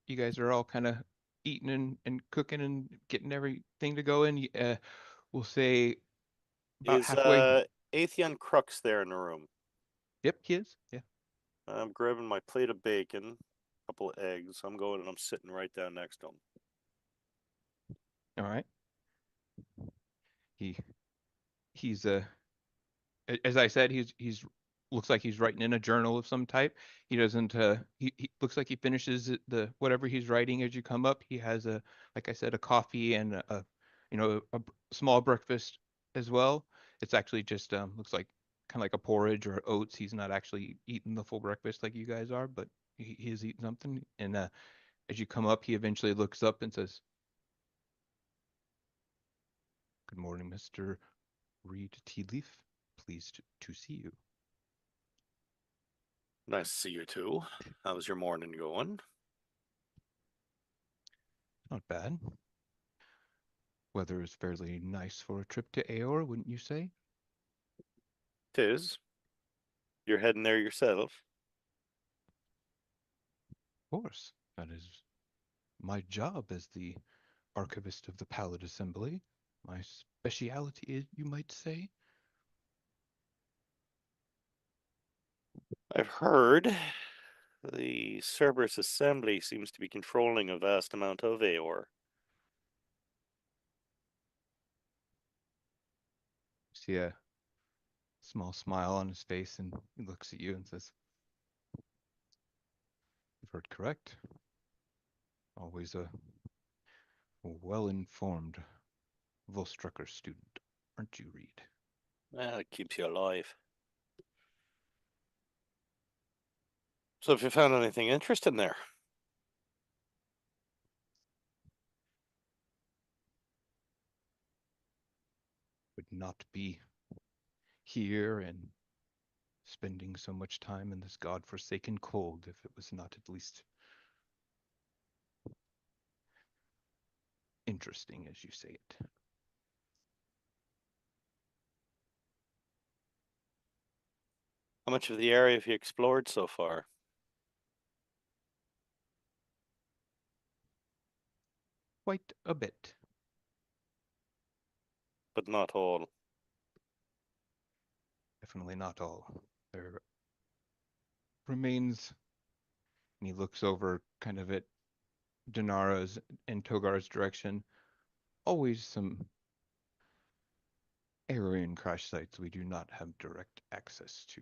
You guys are all kind of eating and cooking and getting everything to go in. We'll say about Is halfway. Atheon Crux there in the room? Yep, he is. Yeah. I'm grabbing my plate of bacon, a couple of eggs. I'm going and I'm sitting right down next to him. All right. He's as I said, he's looks like he's writing in a journal of some type. He doesn't he looks like he finishes the whatever he's writing as you come up. He has a, like I said, a coffee and a small breakfast as well. It's actually just looks like kind of like a porridge or oats. He's not actually eating the full breakfast like you guys are, but he is eating something. And as you come up, he eventually looks up and says, "Good morning, Mr. Reed Tea Leaf. Pleased to see you." Nice to see you too. How's your morning going? Not bad. Weather is fairly nice for a trip to Aor, wouldn't you say? Tis. You're heading there yourself. Of course. That is my job as the archivist of the Pallid Assembly. My speciality, you might say. I've heard the Cerberus Assembly seems to be controlling a vast amount of Aor. See a small smile on his face, and he looks at you and says, "You've heard correct. Always a well-informed Volstrucker student, aren't you, Reed?" Well, it keeps you alive. So if you found anything interesting there? Would not be here and spending so much time in this godforsaken cold if it was not at least interesting, as you say it. How much of the area have you explored so far? Quite a bit. But not all. Definitely not all. There remains, and he looks over kind of at Dinara's and Togar's direction, always some Aryan crash sites we do not have direct access to.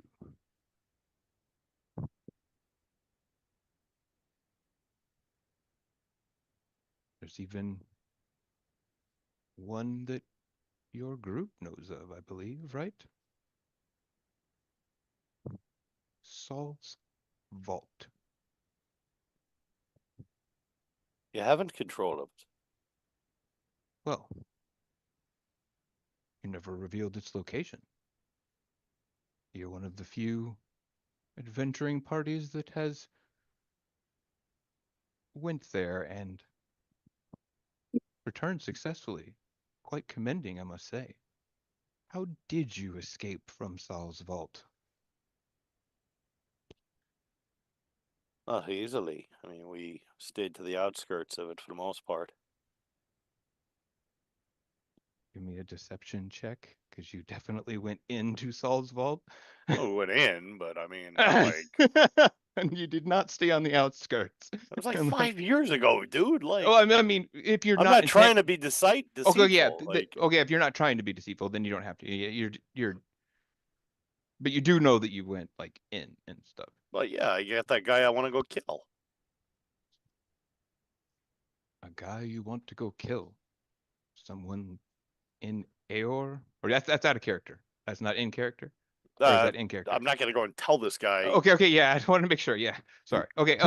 There's even one that your group knows of, I believe, right? Saul's Vault. You haven't control of it. Well, you never revealed its location. You're one of the few adventuring parties that has went there and returned successfully. Quite commending, I must say. How did you escape from Saul's Vault? Not easily. I mean, we stayed to the outskirts of it for the most part. Give me a deception check, because you definitely went into Saul's Vault. Well, we went in, but I mean, like, And you did not stay on the outskirts. it was like And 5 years ago, dude. Like, oh, I mean, if you're I'm not not trying to be deceitful. okay, yeah, Like, okay, if you're not trying to be deceitful, then you don't have to. You're, but you do know that you went like in and stuff. but yeah, I got that guy I want to go kill. A guy you want to go kill, someone in Aor, or that's out of character. That's not in character. Or is that in character? I'm not gonna go and tell this guy. Okay, yeah, I wanted to make sure. Yeah, sorry. Okay,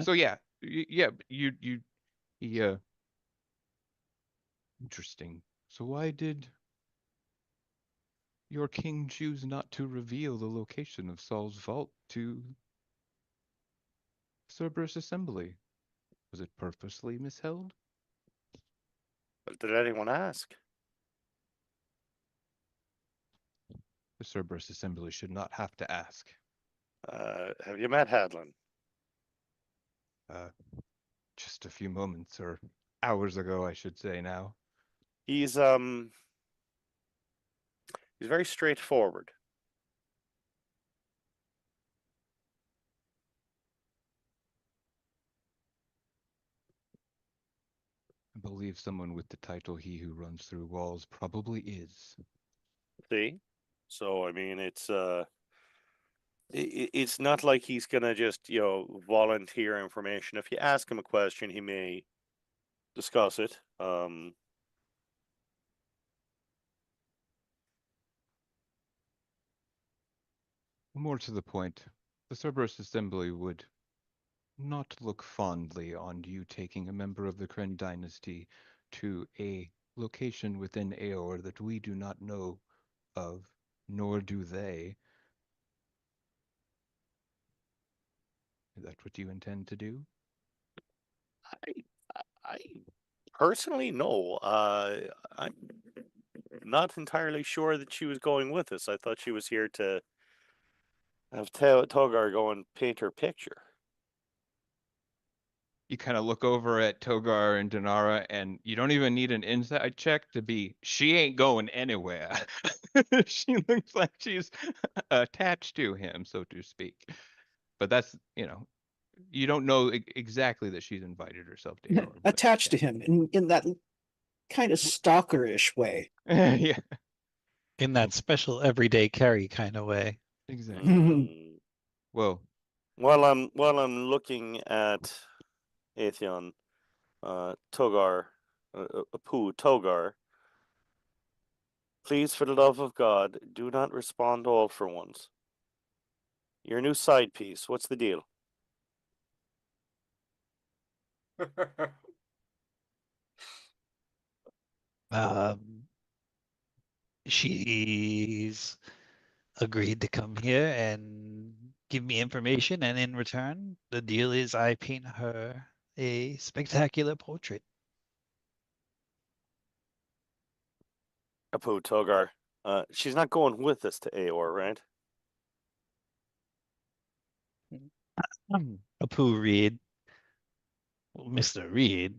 so yeah, yeah, interesting. So why did your king choose not to reveal the location of Saul's vault to Cerberus Assembly? Was it purposely misheld? But did anyone ask? The Cerberus Assembly should not have to ask. Have you met Hadlin? Just a few moments or hours ago, I should say now. He's very straightforward. I believe someone with the title "He Who Runs Through Walls" probably is. See? So I mean, it's not like he's gonna just volunteer information. If you ask him a question, he may discuss it. More to the point, the Cerberus Assembly would not look fondly on you taking a member of the Kryn dynasty to a location within Aor that we do not know of, nor do they. Is that what you intend to do? I personally no. I'm not entirely sure that she was going with us. I thought she was here to have Togar go and paint her picture. You kind of look over at Togar and Dinara, and you don't even need an insight check to be, she ain't going anywhere. She looks like she's attached to him, so to speak. But that's, you don't know exactly that she's invited herself to Aor. Attached to him in that kind of stalkerish way. Yeah, In that special everyday carry kind of way. exactly. Well, While I'm looking at Atheon, Togar, Apu Togar, please, for the love of God, do not respond all for once. Your new side piece, what's the deal? She's agreed to come here and give me information, and in return, the deal is I paint her a spectacular portrait. Apu Togar, she's not going with us to Aor, right? Apu Reed, Mr. Reed,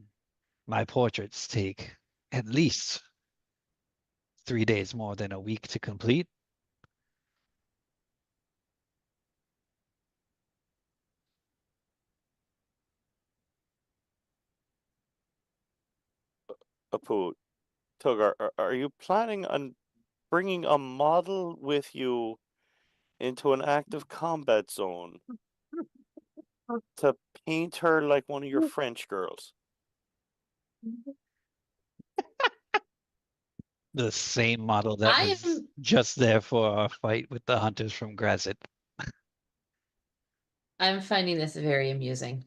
my portraits take at least 3 days more than a week to complete. Apu Togar, are you planning on bringing a model with you into an active combat zone to paint her like one of your French girls? The same model that I was am just there for our fight with the hunters from Grazit. I'm finding this very amusing.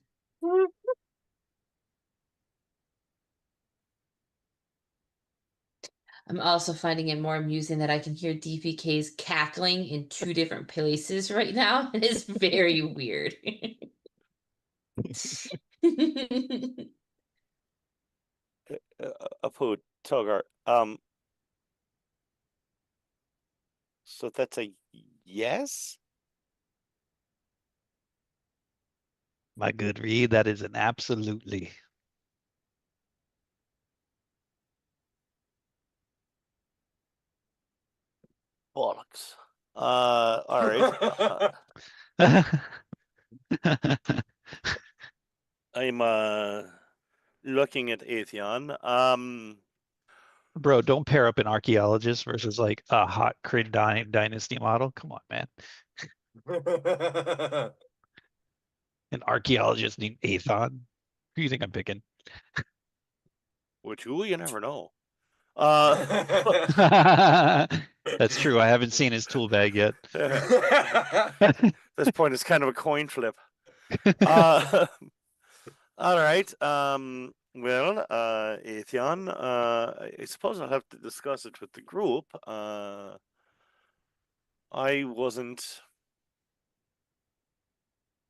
I'm also finding it more amusing that I can hear DPK's cackling in 2 different places right now. It is very weird. Apu Togar, so that's a yes? My good Reed, that is an absolutely. Bollocks. All right. I'm looking at Atheon. Bro, don't pair up an archaeologist versus like a hot Kryn dynasty model. Come on, man. An archaeologist named Athon. Who do you think I'm picking? Which you never know. That's true. I haven't seen his tool bag yet. At this point, it's kind of a coin flip. All right. Well, Atheon, I suppose I'll have to discuss it with the group. I wasn't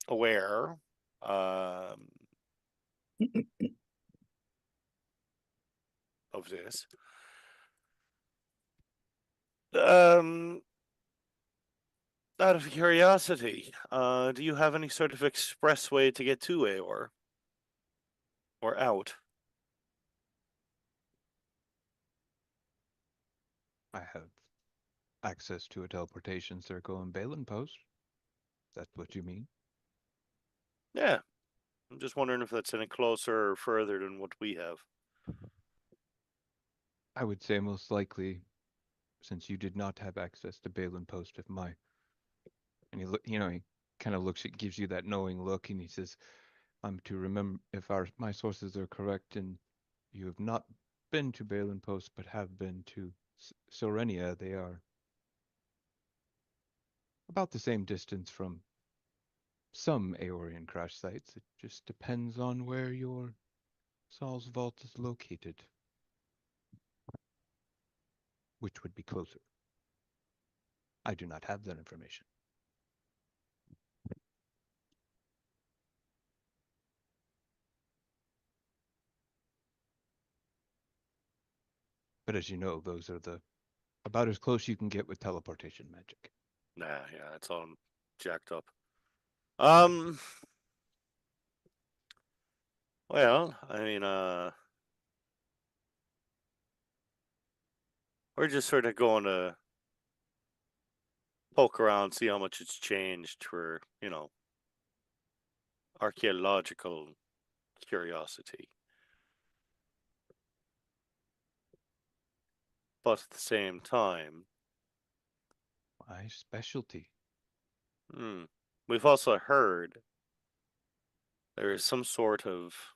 aware of this. Out of curiosity, do you have any sort of expressway to get to Aor? Or out? I have access to a teleportation circle in Balin Post. That's what you mean? Yeah. I'm just wondering if that's any closer or further than what we have. I would say most likely, since you did not have access to Balin Post, if my, and he look, he kind of looks, it gives you that knowing look, and he says, "I'm to remember if my sources are correct, and you have not been to Balin Post, but have been to Sorenia. They are about the same distance from some Aeorian crash sites. It just depends on where your Saul's vault is located, which would be closer. I do not have that information." But as you know, those are about as close you can get with teleportation magic. Nah, yeah, it's all jacked up. Well, I mean, we're just sort of going to poke around, see how much it's changed for, archaeological curiosity. But at the same time, My specialty. we've also heard there is some sort of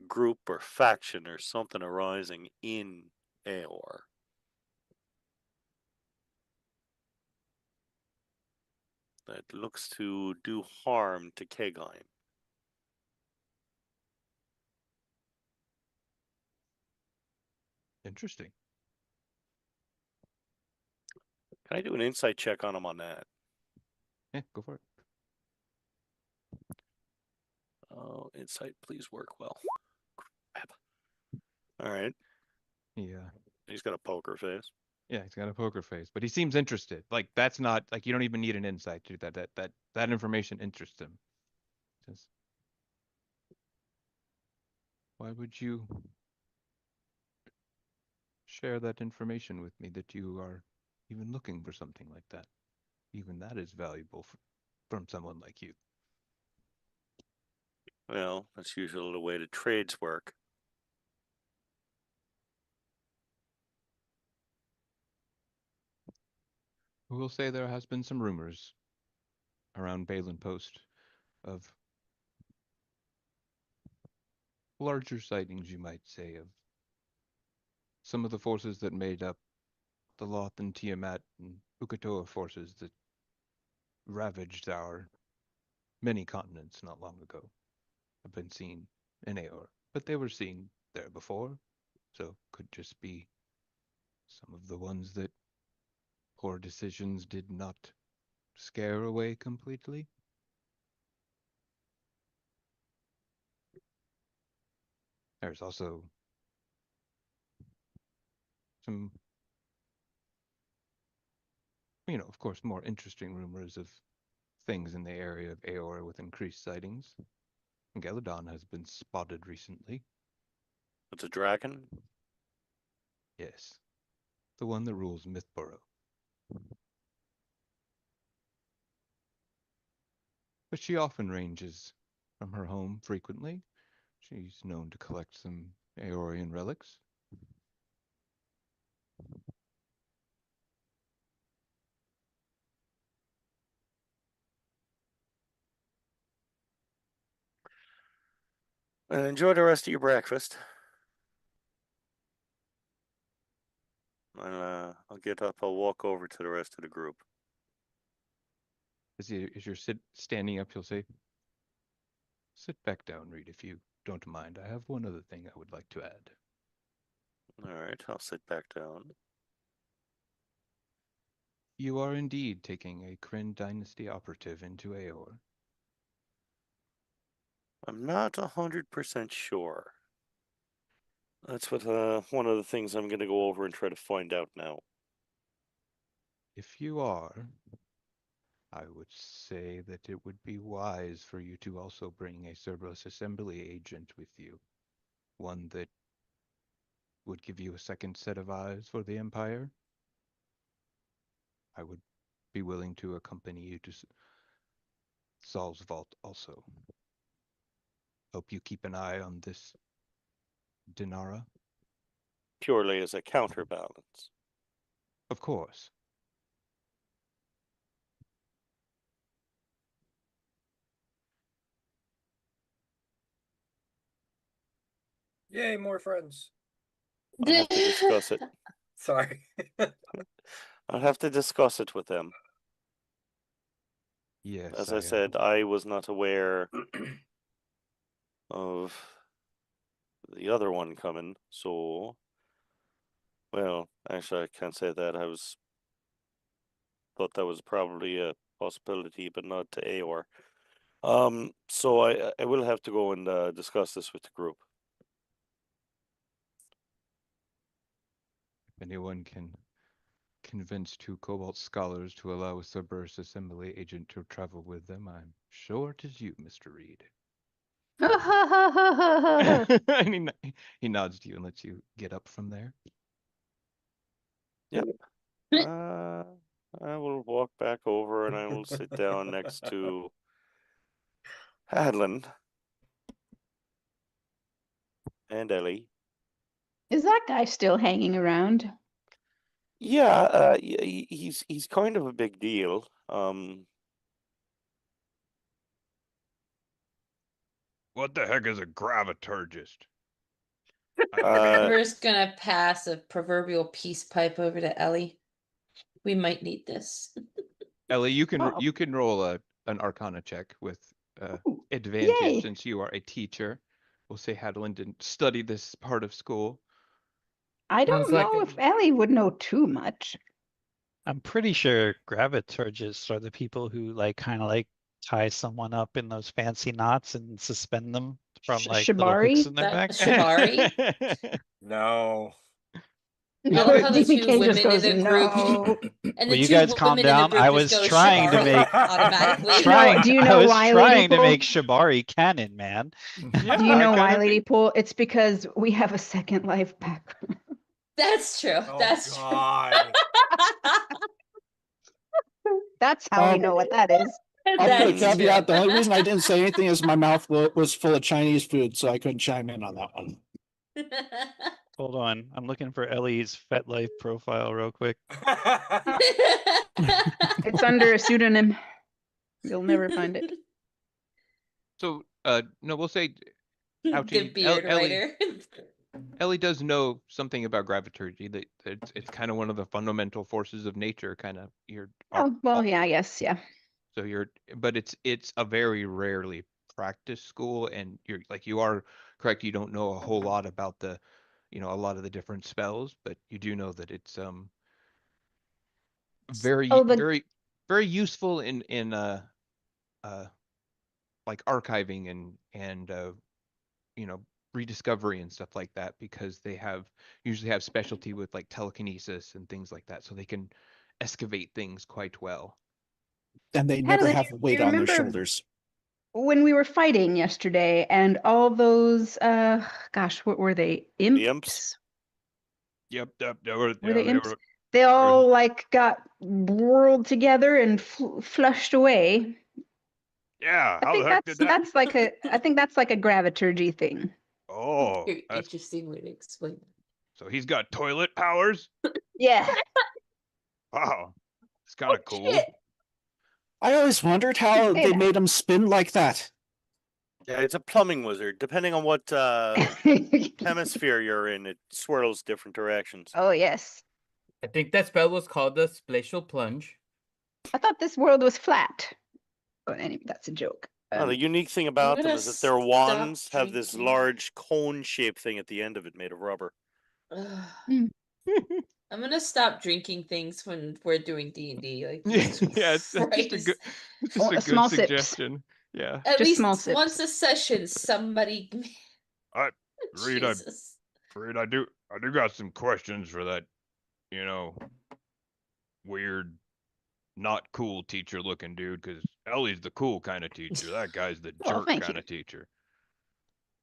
group or faction or something arising in Aor. That looks to do harm to Kegheim. Interesting. Can I do an insight check on him on that? Yeah, go for it. Oh, insight, please work well. Crap. All right. Yeah. He's got a poker face. Yeah, he's got a poker face, but he seems interested. Like that's not like you don't even need an insight to that. That information interests him. Says, why would you share that information with me that you are even looking for something like that? Even that is valuable from someone like you. Well, that's usually the way the trades work. We will say there has been some rumors around Balin Post of larger sightings, you might say, of some of the forces that made up the Loth and Tiamat and Uk'otoa forces that ravaged our many continents not long ago have been seen in Aor, but they were seen there before, so could just be some of the ones that poor decisions did not scare away completely. There's also some, of course, more interesting rumors of things in the area of Aor with increased sightings. Geladon has been spotted recently. It's a dragon? Yes, the one that rules Mythborough. But she often ranges from her home frequently. She's known to collect some Aeorian relics. Enjoy the rest of your breakfast. I'll get up. I'll walk over to the rest of the group. As you're standing up, you'll say, "Sit back down, Reed, if you don't mind. I have one other thing I would like to add." All right, I'll sit back down. You are indeed taking a Kryn Dynasty operative into Aor. I'm not 100% sure. That's what one of the things I'm going to go over and try to find out now. If you are, I would say that it would be wise for you to also bring a Cerberus assembly agent with you. One that would give you a second set of eyes for the Empire. I would be willing to accompany you to Saul's vault also. Hope you keep an eye on this Dinara. Purely as a counterbalance. Of course. Yay, more friends. I'll have to discuss it. Sorry. I'll have to discuss it with them. Yes. As I said, I was not aware of the other one coming, so well, actually I can't say that. Thought that was probably a possibility, but not to Aor. So I will have to go and discuss this with the group. If anyone can convince 2 Cobalt scholars to allow a Cerberus assembly agent to travel with them, I'm sure it is you, Mr. Reed. And he nods to you and lets you get up from there. Yep. I will walk back over and I will sit down next to Hadlin and Ellie. Is that guy still hanging around? Yeah, he's kind of a big deal. What the heck is a graviturgist? Trevor's gonna pass a proverbial peace pipe over to Ellie. We might need this. Ellie, you can Oh. you can roll an Arcana check with Ooh, advantage yay. since you are a teacher. We'll say Hadlin didn't study this part of school. I Sounds don't like know a- if Ellie would know too much. I'm pretty sure graviturgists are the people who kind of tie someone up in those fancy knots and suspend them from little hooks Shibari? in their back. That shibari? No. I love how the two DPK just women in goes, the no. group and Will the you two guys calm women in the down? group I just was go trying to shibari make automatically. Do you know I was why, trying to Lady make Pool? Shibari canon, man. Yeah, Do you I know kinda why, think- Lady Pool? It's because we have a second life background. That's true. Oh, That's God. That's how we know what that is. true. I'll put a That's caveat. true. The only reason I didn't say anything is my mouth was full of Chinese food, so I couldn't chime in on that one. Hold on, I'm looking for Ellie's FetLife profile real quick. It's under a pseudonym. You'll never find it. So no, we'll say The Ouchie, beard Ellie, writer. Ellie does know something about graviturgy. That it's kind of one of the fundamental forces of nature. Kind of Oh, well, yeah, I guess, yeah. So but it's a very rarely practiced school, and you are correct. You don't know a whole lot about a lot of the different spells, but you do know that it's very Oh, the very very useful in like archiving and rediscovery and stuff like that, because they usually have specialty with like telekinesis and things like that, so they can excavate things quite well. And they never Hadlin, have you weight on their remember shoulders. when we were fighting yesterday and all those, gosh, what were they? Imps? Yep, Were they imps? They all got whirled together and flushed away. Yeah, I think that's like a graviturgy thing. Oh, Very interesting way to explain it. so he's got toilet powers? Yeah. Wow, it's kind of cool. Shit. I always wondered how Hey, they made them spin like that. Yeah, it's a plumbing wizard. Depending on what hemisphere you're in, it swirls different directions. Oh, yes. I think that spell was called the Splatial Plunge. I thought this world was flat. But anyway, that's a joke. The unique thing about them gonna is that their stop wands have this drinking. large cone-shaped thing at the end of it made of rubber. I'm gonna stop drinking things when we're doing D&D. Like, Jesus Yeah, it's just a Christ. good, it's just a good small sips. suggestion. Yeah. At Just least small sips. once a session, somebody. Reed, Jesus. Reed, I do got some questions for that, weird not cool teacher looking dude, because Ellie's the cool kind of teacher. That guy's the Oh, jerk thank kind you. of teacher.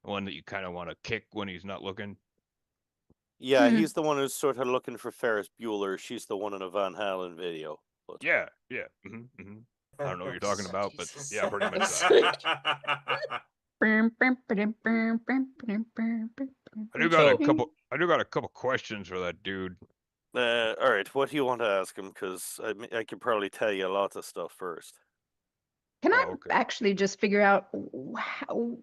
The one that you kind of want to kick when he's not looking. Yeah, Hmm. he's the one who's sort of looking for Ferris Bueller. She's the one in a Van Halen video. But Yeah. I don't know what you're talking about, but yeah, pretty much Jesus. that. I do got So- a couple. I do got a couple questions for that dude. all right, what do you want to ask him? Because I could probably tell you a lot of stuff first. Can I Oh, okay. actually just figure out how,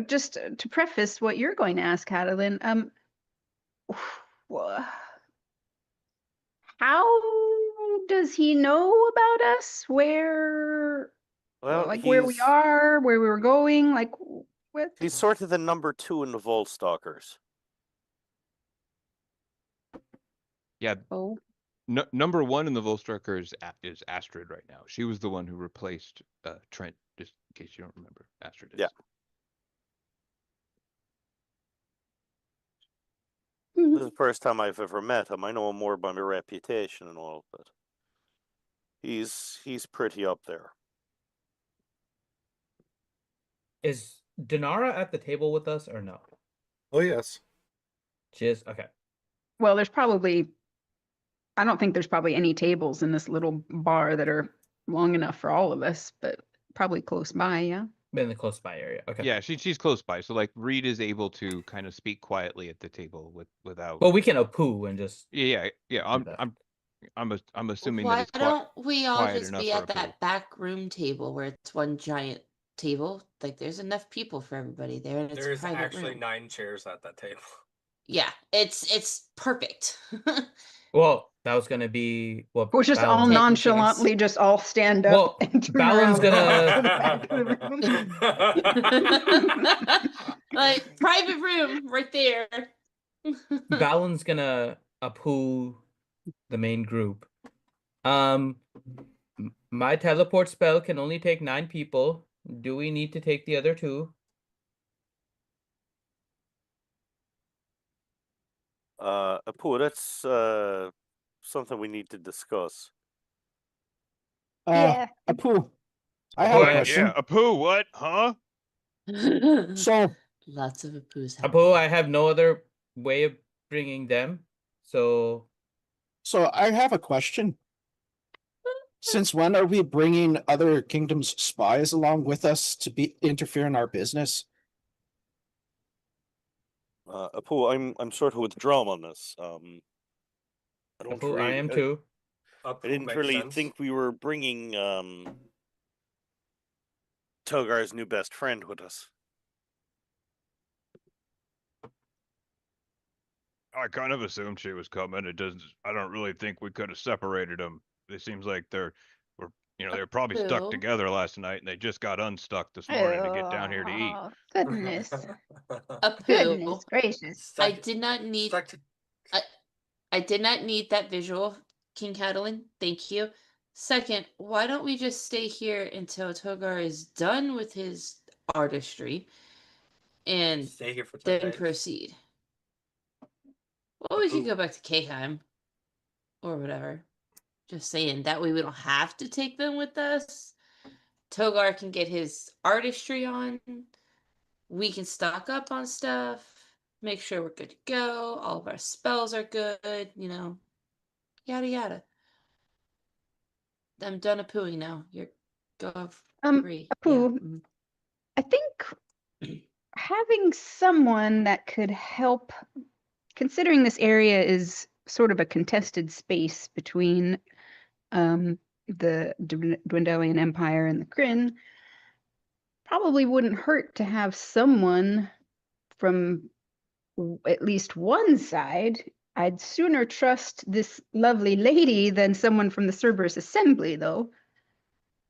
just to preface what you're going to ask, Adeline, wha- how does he know about us? Where, Well, like where we he's are, where we were going, like what? he's sort of the number 2 in the Vault Stalkers. Yeah, Oh, number 1 in the Volstrucker is Astrid right now. She was the one who replaced Trent. Just in case you don't remember, Astrid is. Yeah. This is the first time I've ever met him. I know him more by my reputation and all, but he's pretty up there. Is Dinara at the table with us or no? Oh yes. She is? Okay. well, I don't think there's probably any tables in this little bar that are long enough for all of us, but probably close by, yeah. In the close by area. Okay. Yeah, she's close by. So like Reed is able to kind of speak quietly at the table without. Well, we can poo and just. Yeah. I'm that. I'm assuming Why that it's don't we all quiet just enough be for at a poo. that back room table where it's one giant table? Like there's enough people for everybody there, and it's a There's private actually room. 9 chairs at that table. Yeah, it's perfect. Well, that was gonna be what. We'll just all Balin- Taking nonchalantly just all stand up Well, and turn Balin's around and walk to gonna- the back of the room. Like private room right there. Balin's gonna poo the main group. My teleport spell can only take 9 people. Do we need to take the other 2? Apu, that's something we need to discuss. Yeah. Apu, I have a Apu, question. Yeah, a poo. What? Huh? So, Lots of Apu's. Apu, I have no other way of bringing them. So I have a question. Since when are we bringing other kingdoms' spies along with us to interfere in our business? Apu, I'm sort of with Drum on this. I don't Apu, I really, am too. I didn't really think we were bringing Togar's new best friend with us. I kind of assumed she was coming. I don't really think we could have separated them. It seems like they were probably stuck Apu. together last night, and they just got unstuck this morning to get down here to eat. Oh, goodness. Apu. Goodness gracious. I did not need. I did not need that visual, King Catalin. Thank you. Second, why don't we just stay here until Togar is done with his artistry and Stay here for 10 then days. proceed? Well, we could go back to Kheim or whatever. Just saying, that way we don't have to take them with us. Togar can get his artistry on. We can stock up on stuff. Make sure we're good to go. All of our spells are good, yada yada. I'm done pooing now. You're go free. Apu, Yeah. Mhm. I think having someone that could help, considering this area is sort of a contested space between the Dwendalian Empire and the Kryn, probably wouldn't hurt to have someone from at least one side. I'd sooner trust this lovely lady than someone from the Cerberus Assembly, though.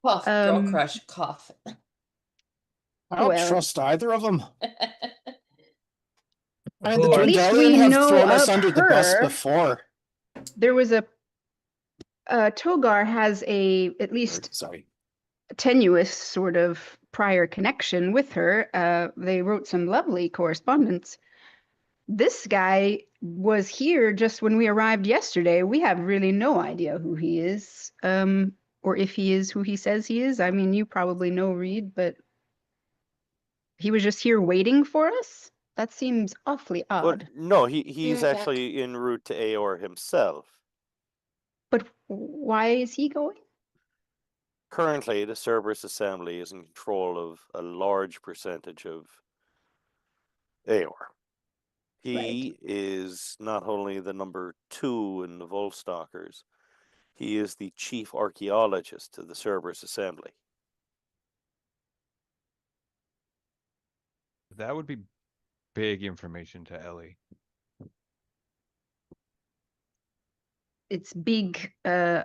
Cough, girl crush, cough. I don't Well. trust either of them. And Apu, the At least we Dwendalian have know thrown us of under the bus her. before. There was Togar has at least Sorry. tenuous sort of prior connection with her. They wrote some lovely correspondence. this guy was here just when we arrived yesterday. We have really no idea who he is, or if he is who he says he is. I mean, you probably know Reed, but he was just here waiting for us? That seems awfully But odd. no, he's right back. actually en route to Aor himself. But why is he going? Currently, the Cerberus Assembly is in control of a large percentage of Aor. He is not only the number 2 in the Wolfstalkers, he is the chief archaeologist of the Cerberus Assembly. That would be big information to Ellie. It's big. I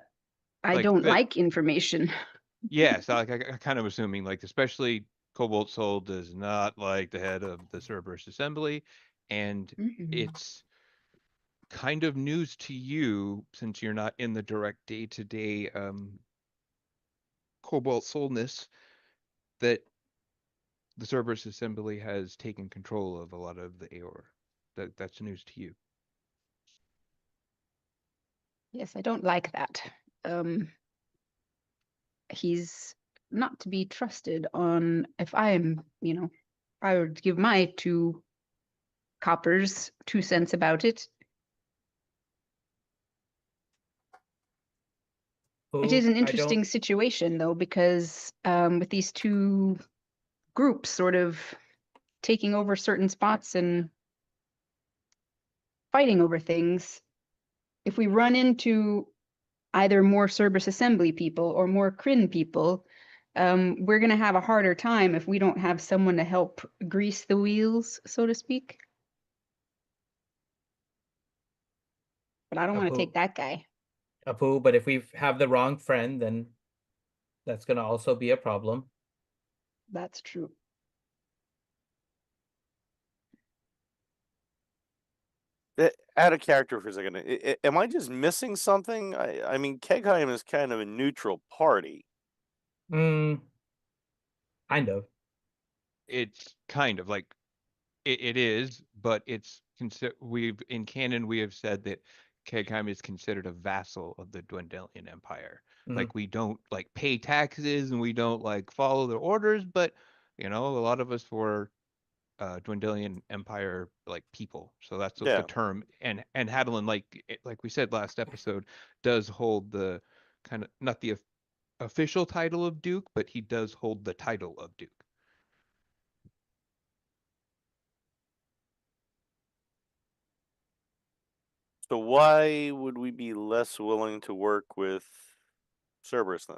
Like don't that- like information. Yes, like I kind of assuming, like especially Cobalt Soul does not like the head of the Cerberus Assembly, and it's kind of news to you since you're not in the direct day-to-day Cobalt Soulness that the Cerberus Assembly has taken control of a lot of the Aor. That's news to you. Yes, I don't like that. He's not to be trusted on, if I'm, I would give my 2 coppers 2 cents about it. It is an interesting situation though, because with these 2 groups sort of taking over certain spots and fighting over things, if we run into either more Cerberus Assembly people or more Kryn people, we're going to have a harder time if we don't have someone to help grease the wheels, so to speak. But I don't want to take that guy. Apu, but if we have the wrong friend, then that's going to also be a problem. That's true. Out of character for a second. Am I just missing something? I mean, Kegheim is kind of a neutral party. Kind of. It's kind of like it is, but it's in canon we have said that Kegheim is considered a vassal of the Dwendalian Empire. Like we don't like pay taxes and we don't like follow their orders, but a lot of us were Dwendalian Empire like people. So that's what the term. And Hadalin, like we said last episode, does hold the kind of not the official title of Duke, but he does hold the title of Duke. So why would we be less willing to work with Cerberus then?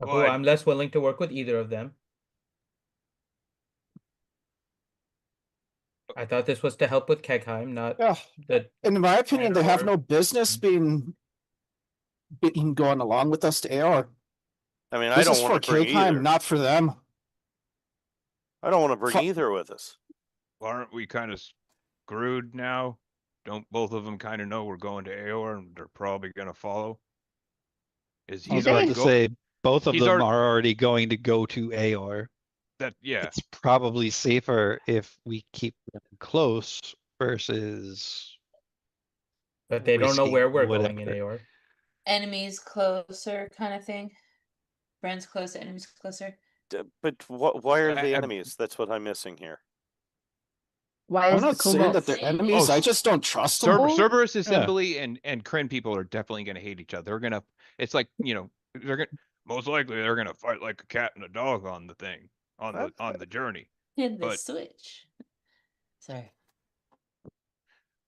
Apu, I'm less willing to work with either of them. I thought this was to help with Kegheim, not the. In my opinion, they have no business being going along with us to Aor. I mean, This I don't is want for to bring either. Kegheim, not for them. I don't want to bring either with us. Aren't we kind of screwed now? Don't both of them kind of know we're going to Aor and they're probably going to follow? I was about to say both of them are already going to go to Aor. It's probably safer if we keep them close versus. But they don't know where we're going in whatever. Aor. Enemies closer kind of thing. Friends closer, enemies closer. But why are they enemies? That's what I'm missing here. Why I'm is not the saying Cobalt that they're enemies. I just don't trust them. Cerberus Assembly and Kryn people are definitely going to hate each other. They're going to. It's like they're going. Most likely they're going to fight like a cat and a dog on the thing on the journey. In the switch. Sorry.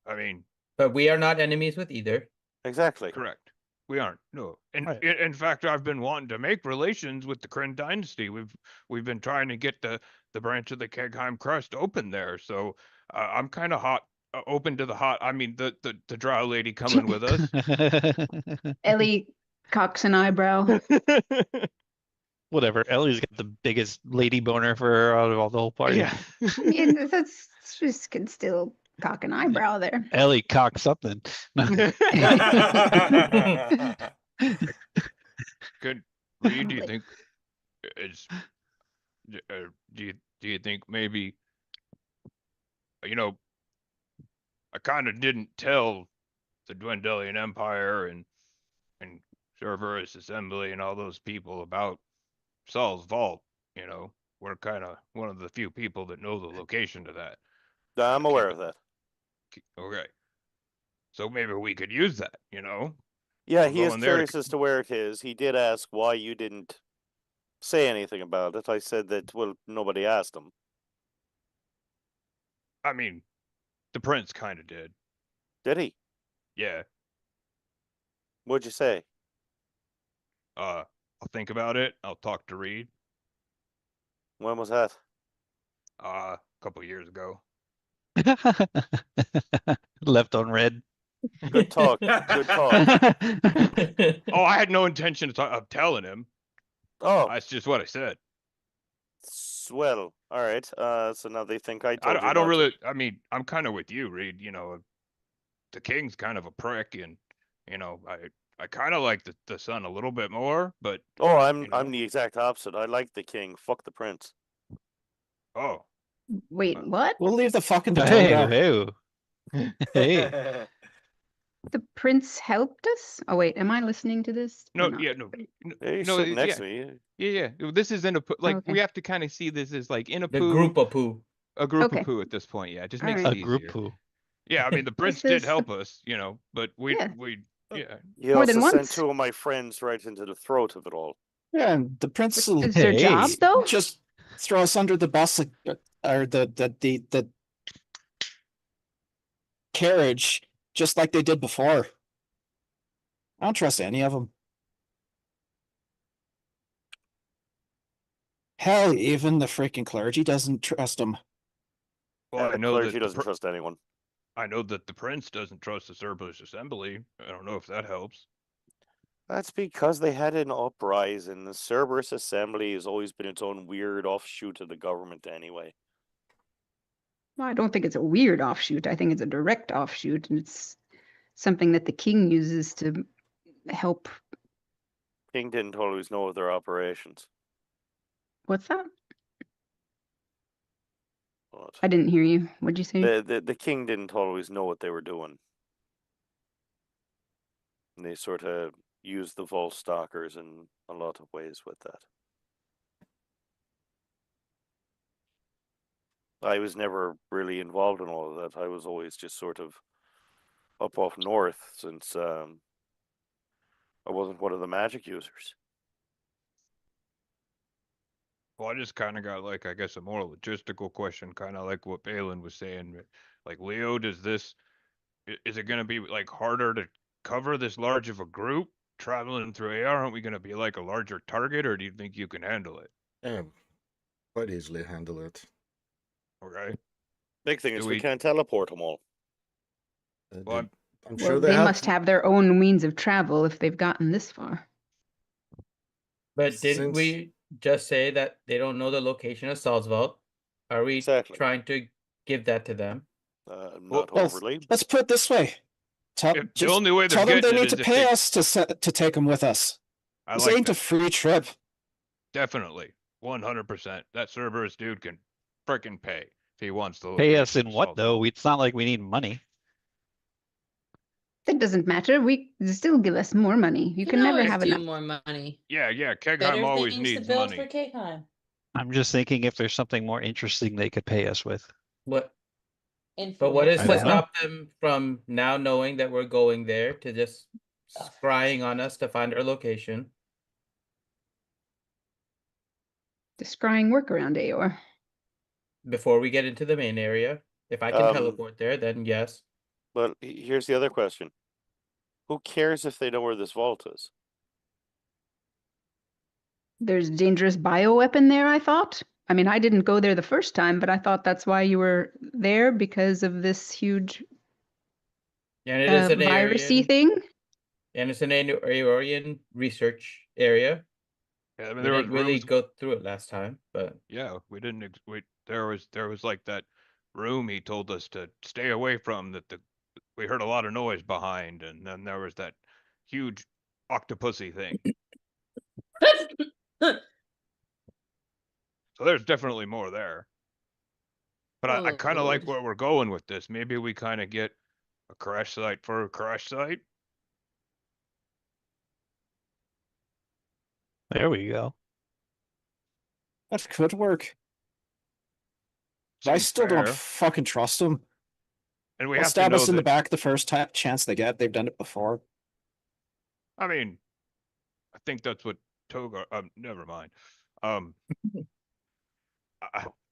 I mean, but we are not enemies with either. Exactly. Correct. We aren't. No. And in fact, I've been wanting to make relations with the Kryn dynasty. We've been trying to get the branch of the Kegheim crust open there. So I'm kind of open to the hot. I mean, the drow lady coming with us. Ellie cocks an eyebrow. Whatever. Ellie's got the biggest lady boner for her out of all the whole party. Yeah. I mean, that's just can still cock an eyebrow there. Ellie cocked something. Good. Reed, do you think it's? Do you think maybe you know, I kind of didn't tell the Dwendalian Empire and Cerberus Assembly and all those people about Saul's vault. You know, we're kind of one of the few people that know the location to that. I'm aware of that. Okay. So maybe we could use that, you know? Yeah, We're he is going there to- curious as to where it is. He did ask why you didn't say anything about it. I said that, well, nobody asked him. I mean, the prince kind of did. Did he? Yeah. What'd you say? I'll think about it. I'll talk to Reed. When was that? A couple years ago. Left on red. Good talk. Good talk. Oh, I had no intention of telling him. Oh, That's just what I said. well, all right. So now they think I I told don't, you I don't not to. really. I mean, I'm kind of with you, Reed. You know, the king's kind of a prick, and you know, I kind of like the son a little bit more, but Oh, I'm you know. I'm the exact opposite. I like the king. Fuck the prince. Oh, Wait, what? We'll leave the fucking Hey, Toga. hey. The prince helped us? Oh wait, am I listening to this? or no, not? yeah, no, Yeah, you're no, sitting next yeah, to me. yeah. This is in a like Okay. we have to kind of see this as like in a The poo, group of poo. a group Okay. of poo at this point. Yeah, it just All makes right. A it group easier. poo. Yeah, I mean the prince This did is help us, you know, but Yeah. yeah. He More also than sent once. two of my friends right into the throat of it all. Yeah, and the prince will Is their job Hey. though? just throw us under the bus, or the carriage, just like they did before. I don't trust any of them. Hell, even the freaking clergy doesn't trust them. Well, Yeah, I the know clergy that doesn't trust anyone. I know that the prince doesn't trust the Cerberus Assembly. I don't know if that helps. That's because they had an uprising. The Cerberus Assembly has always been its own weird offshoot of the government anyway. Well, I don't think it's a weird offshoot. I think it's a direct offshoot, and it's something that the king uses to help. King didn't always know of their operations. What's that? But I didn't hear you. What'd you say? the king didn't always know what they were doing. And they sort of used the vault stalkers in a lot of ways with that. I was never really involved in all of that. I was always just sort of up off north since I wasn't one of the magic users. Well, I just kind of got like I guess a more logistical question, kind of like what Balin was saying. Like Leo, is it going to be like harder to cover this large of a group traveling through AR? Aren't we going to be like a larger target, or do you think you can handle it? Yeah, quite easily handle it. Okay. Big thing Do is we we- can't teleport them all. Well, I'm Well, sure they have. must have their own means of travel if they've gotten this far. But didn't Since- we just say that they don't know the location of Saul's vault? Are we Exactly. trying to give that to them? Not Well, overly. let's put it this way. If the Just only way they're tell them they getting it need is to if pay they- us to take them with us. I This like ain't a that. free trip. Definitely, 100%. That Cerberus dude can frickin' pay if he wants to. Pay us in what though? It's not like we need money. That doesn't matter. We still give us more money. You can never always have do enough. more money. Yeah, Kegheim Better always things to needs build money. for Kegheim. I'm just thinking if there's something more interesting they could pay us with. What? But what is I to don't know. stop them from now knowing that we're going there to just scrying on us to find our location? The scrying workaround, Aor. Before we get into the main area. If I can Um, teleport there, then yes. But here's the other question. Who cares if they know where this vault is? There's dangerous bioweapon there, I thought. I mean, I didn't go there the first time, but I thought that's why you were there, because of this huge And it is an virusy Aryan, thing. and it's an Aeorian research area. Yeah, I mean, We there was didn't really rooms. go through it last time, but Yeah, we didn't. There was like that room he told us to stay away from. We heard a lot of noise behind, and then there was that huge octopusy thing. So there's definitely more there. But I Oh, kind of like Lord. where we're going with this. Maybe we kind of get a crash site for a crash site. There we go. That could work. But I Seems still don't fair. fucking trust them. And we They'll have to stab know us in the that. back the first chance they get. They've done it before. I mean, I think that's what Togar. Never mind.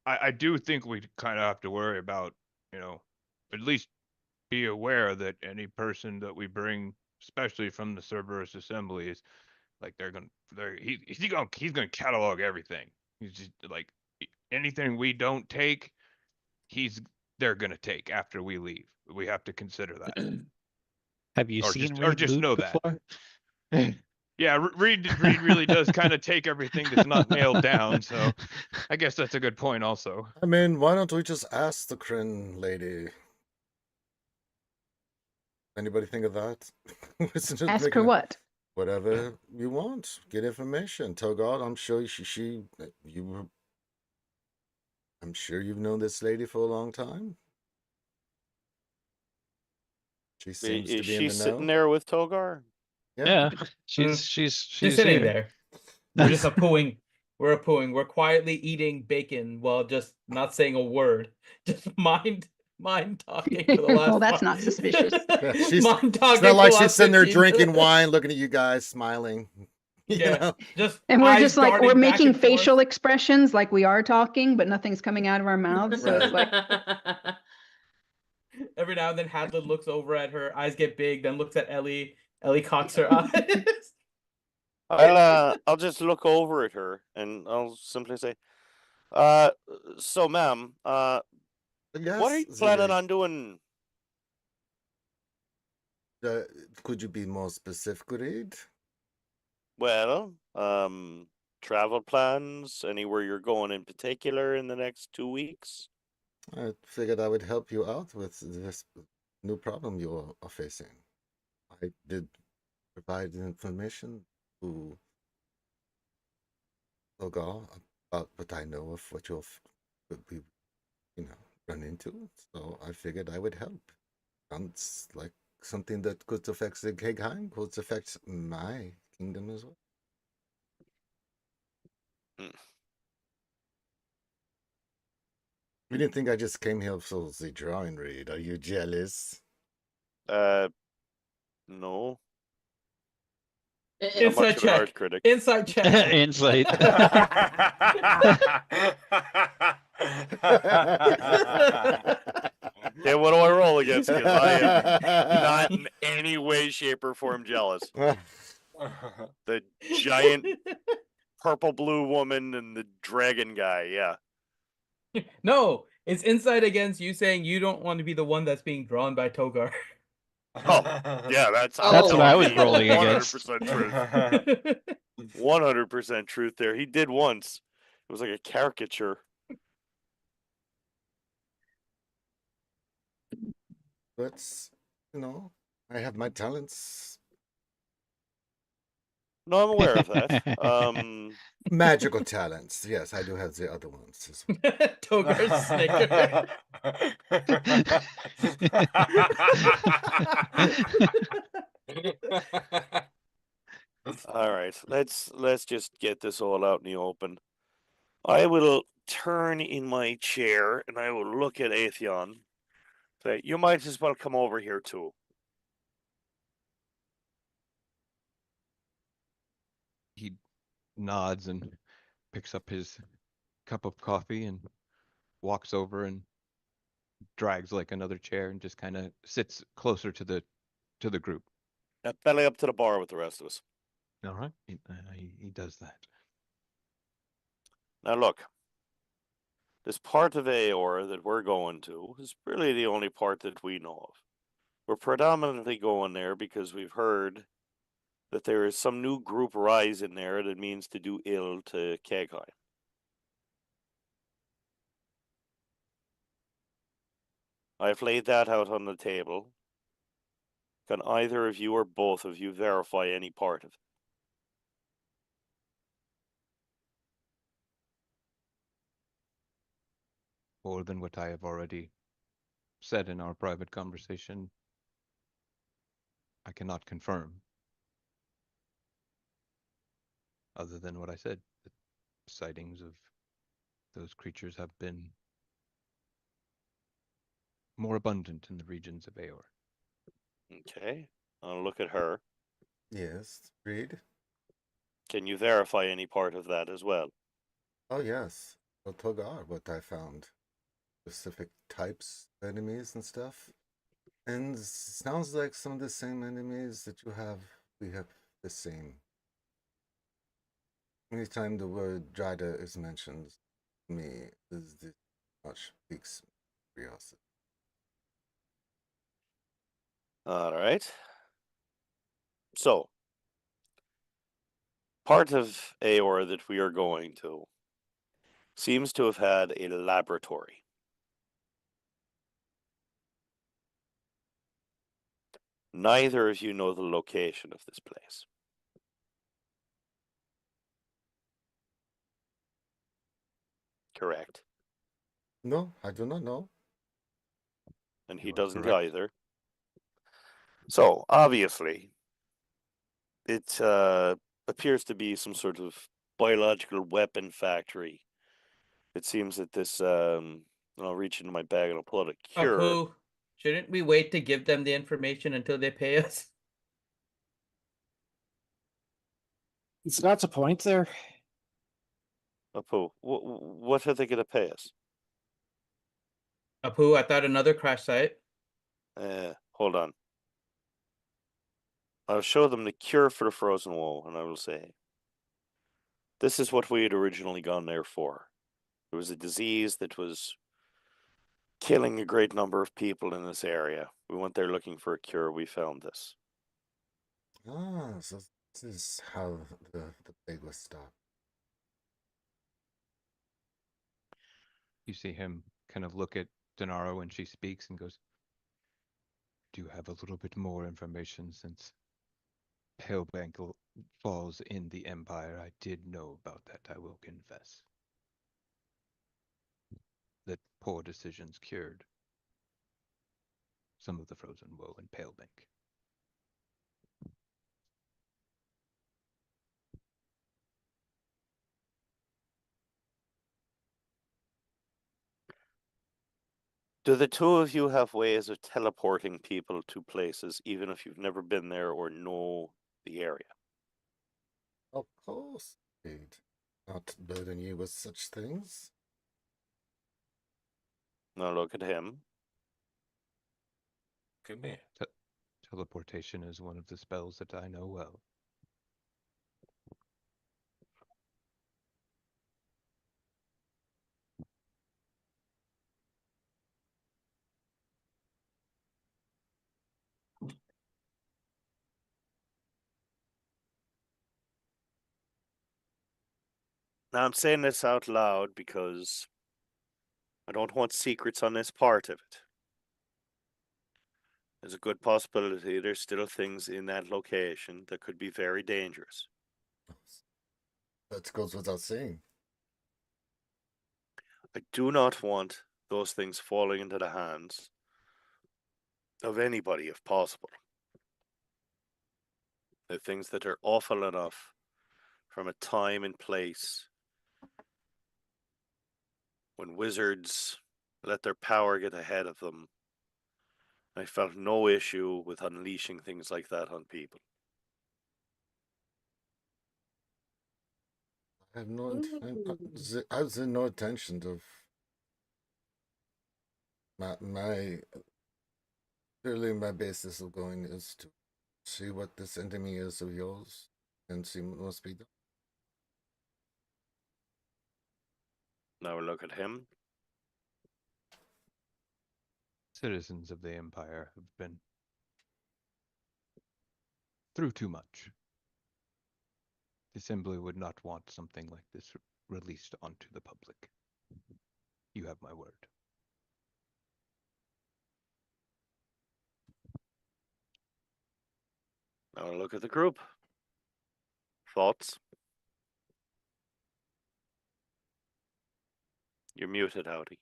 I do think we kind of have to worry about, at least be aware that any person that we bring, especially from the Cerberus assemblies, like he's gonna catalog everything. He's just like anything we don't take, they're gonna take after we leave. We have to consider that, Have you or seen just Reed loot know that. before? Yeah, Reed really does kind of take everything that's not nailed down. So I guess that's a good point also. I mean, why don't we just ask the Kryn lady? Anybody think of that? Just Ask making her a- what? Whatever you want. Get information. Togard, I'm sure I'm sure you've known this lady for a long time. She seems to Is be in she the sitting know. there with Togar? Yeah, Just she's sitting here. there. We're just pooing. We're pooing. We're quietly eating bacon while just not saying a word. Just mind talking for the last. Well, that's not suspicious. Yeah, mind it's talking not like for the she's last sitting there 15 drinking minutes. wine, looking at you guys, smiling. You Yeah, know? just And we're eyes just like, we're darting back making and forth. facial expressions like we are talking, but nothing's coming out of our mouths. So it's like, Every now and then Hadlin looks over at her, eyes get big, then looks at Ellie. Ellie cocks her eyes. I'll just look over at her and I'll simply say, so ma'am, Yes, what are you Ziggy. planning on doing? Could you be more specific, Reed? Well, travel plans, anywhere you're going in particular in the next 2 weeks? I figured I would help you out with this new problem you are facing. I did provide information to Logar about what I know of what you'll be, run into. So I figured I would help. Sounds like something that could affect the Kegheim, could affect my kingdom as well. You didn't think I just came here for the drawing read? Are you jealous? No. Not much Inside of an art check. critic. Inside check. Insight. Okay, what do I roll against? Because I am not in any way, shape, or form jealous. The giant purple blue woman and the dragon guy, yeah. No, it's inside against you saying you don't want to be the one that's being drawn by Togar. Oh, yeah, that's That's what I was absolutely rolling against. 100% truth. 100% truth there. He did once. It was like a caricature. But, I have my talents. No, I'm aware of that. Magical talents. Yes, I do have the other ones as well. Togar's snicker. All right, let's just get this all out in the open. I will turn in my chair and I will look at Atheon. Say, you might as well come over here too. He nods and picks up his cup of coffee and walks over and drags like another chair and just kind of sits closer to the group. Now belly up to the bar with the rest of us. All right, he does that. Now look, this part of Aor that we're going to is really the only part that we know of. We're predominantly going there because we've heard that there is some new group rise in there that means to do ill to Kegai. I've laid that out on the table. Can either of you or both of you verify any part of it? more than what I have already said in our private conversation, I cannot confirm. Other than what I said, the sightings of those creatures have been more abundant in the regions of Aor. Okay. I'll look at her. Yes, read. Can you verify any part of that as well? Oh yes, well, Togar, what I found. Specific types of enemies and stuff. And sounds like some of the same enemies that you have, we have the same. Anytime the word Jada is mentioned, me is this much piques curiosity. All right. So, part of Aor that we are going to seems to have had a laboratory. Neither of you know the location of this place. Correct. No, I do not know. And he You are doesn't correct. either. So, obviously, it appears to be some sort of biological weapon factory. It seems that this, I'll reach into my bag and I'll pull out a cure. Apu, shouldn't we wait to give them the information until they pay us? It's not a point there. Apu, what are they going to pay us? Apu, I thought another crash site. Hold on. I'll show them the cure for the frozen woe, and I will say, this is what we had originally gone there for. It was a disease that was killing a great number of people in this area. We went there looking for a cure. We found this. Ah, so this is how the plague was stopped. You see him kind of look at Denaro when she speaks and goes, do you have a little bit more information since Palebank falls in the Empire? I did know about that, I will confess. That poor decisions cured some of the frozen woe in Palebank. Do the two of you have ways of teleporting people to places, even if you've never been there or know the area? Of course, indeed. Not burden you with such things. Now look at him. Could be. Teleportation is one of the spells that I know well. Now I'm saying this out loud because I don't want secrets on this part of it. There's a good possibility there's still things in that location that could be very dangerous. That goes without saying. I do not want those things falling into the hands of anybody if possible. The things that are awful enough from a time and place when wizards let their power get ahead of them. I felt no issue with unleashing things like that on people. I have I was in no intention of my clearly my basis of going is to see what this enemy is of yours and see what must be done. Now look at him. Citizens of the Empire have been through too much. The Assembly would not want something like this released onto the public. You have my word. Now look at the group. Thoughts? You're muted, Howdy.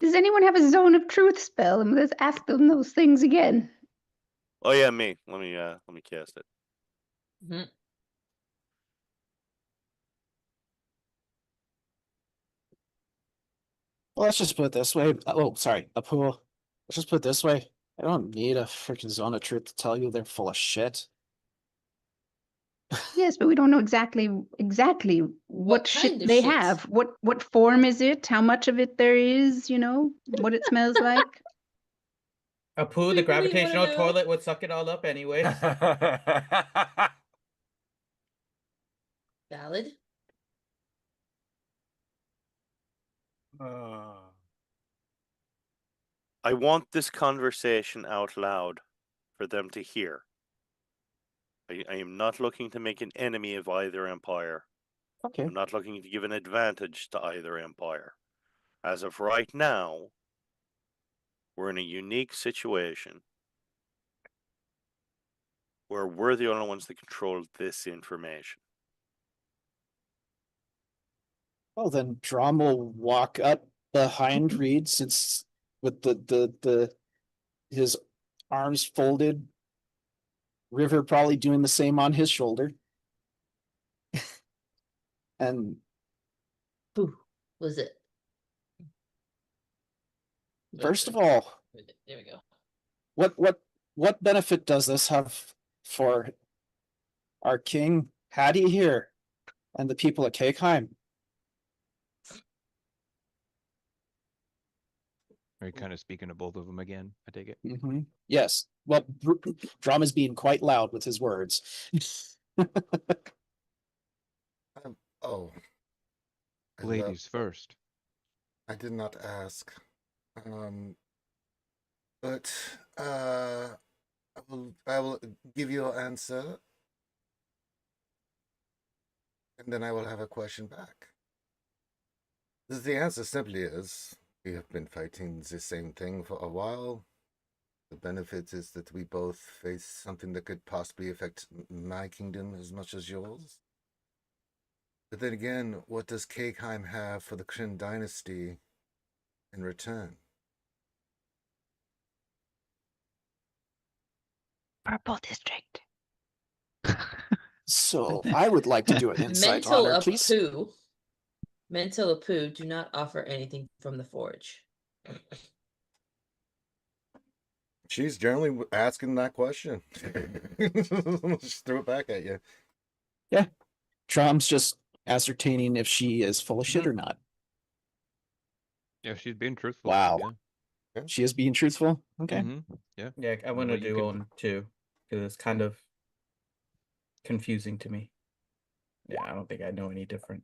Does anyone have a zone of truth spell? And let's ask them those things again. Oh yeah, me. Let me cast it. Mhm. Well, let's just put it this way. Oh, sorry, a pool. Let's just put it this way. I don't need a freaking zone of truth to tell you they're full of shit. Yes, but we don't know exactly what shit kind of they shit? have. What form is it? How much of it there is? What it smells like. A poo, the We really wanna gravitational know. toilet would suck it all up anyways. Valid. I want this conversation out loud for them to hear. I am not looking to make an enemy of either empire. Okay. I'm not looking to give an advantage to either empire. As of right now, we're in a unique situation where we're the only ones that control this information. Well, then Drum will walk up behind Reed since with his arms folded. River probably doing the same on his shoulder. And Boo. Was it? first of all, There we go. what benefit does this have for our king Hattie here and the people at Cakeheim? Are you kind of speaking to both of them again? I take it. Mm-hmm. Yes. Well, Drum is being quite loud with his words. Oh. Ladies first. I did not ask. But I will give you an answer. And then I will have a question back. The answer simply is we have been fighting the same thing for a while. The benefit is that we both face something that could possibly affect my kingdom as much as yours. But then again, what does Cakeheim have for the Kryn dynasty in return? Purple District. So I would like to do an insight on her, please. Mental Apu do not offer anything from the forge. She's generally asking that question. Just throw it back at you. Yeah. Drum's just ascertaining if she is full of shit or not. Yeah, she's being truthful. Wow. Yeah. She is being truthful? Okay. Yeah. Yeah, I want to Well, you do can- one too, because it's kind of confusing to me. Yeah, I don't think I know any different.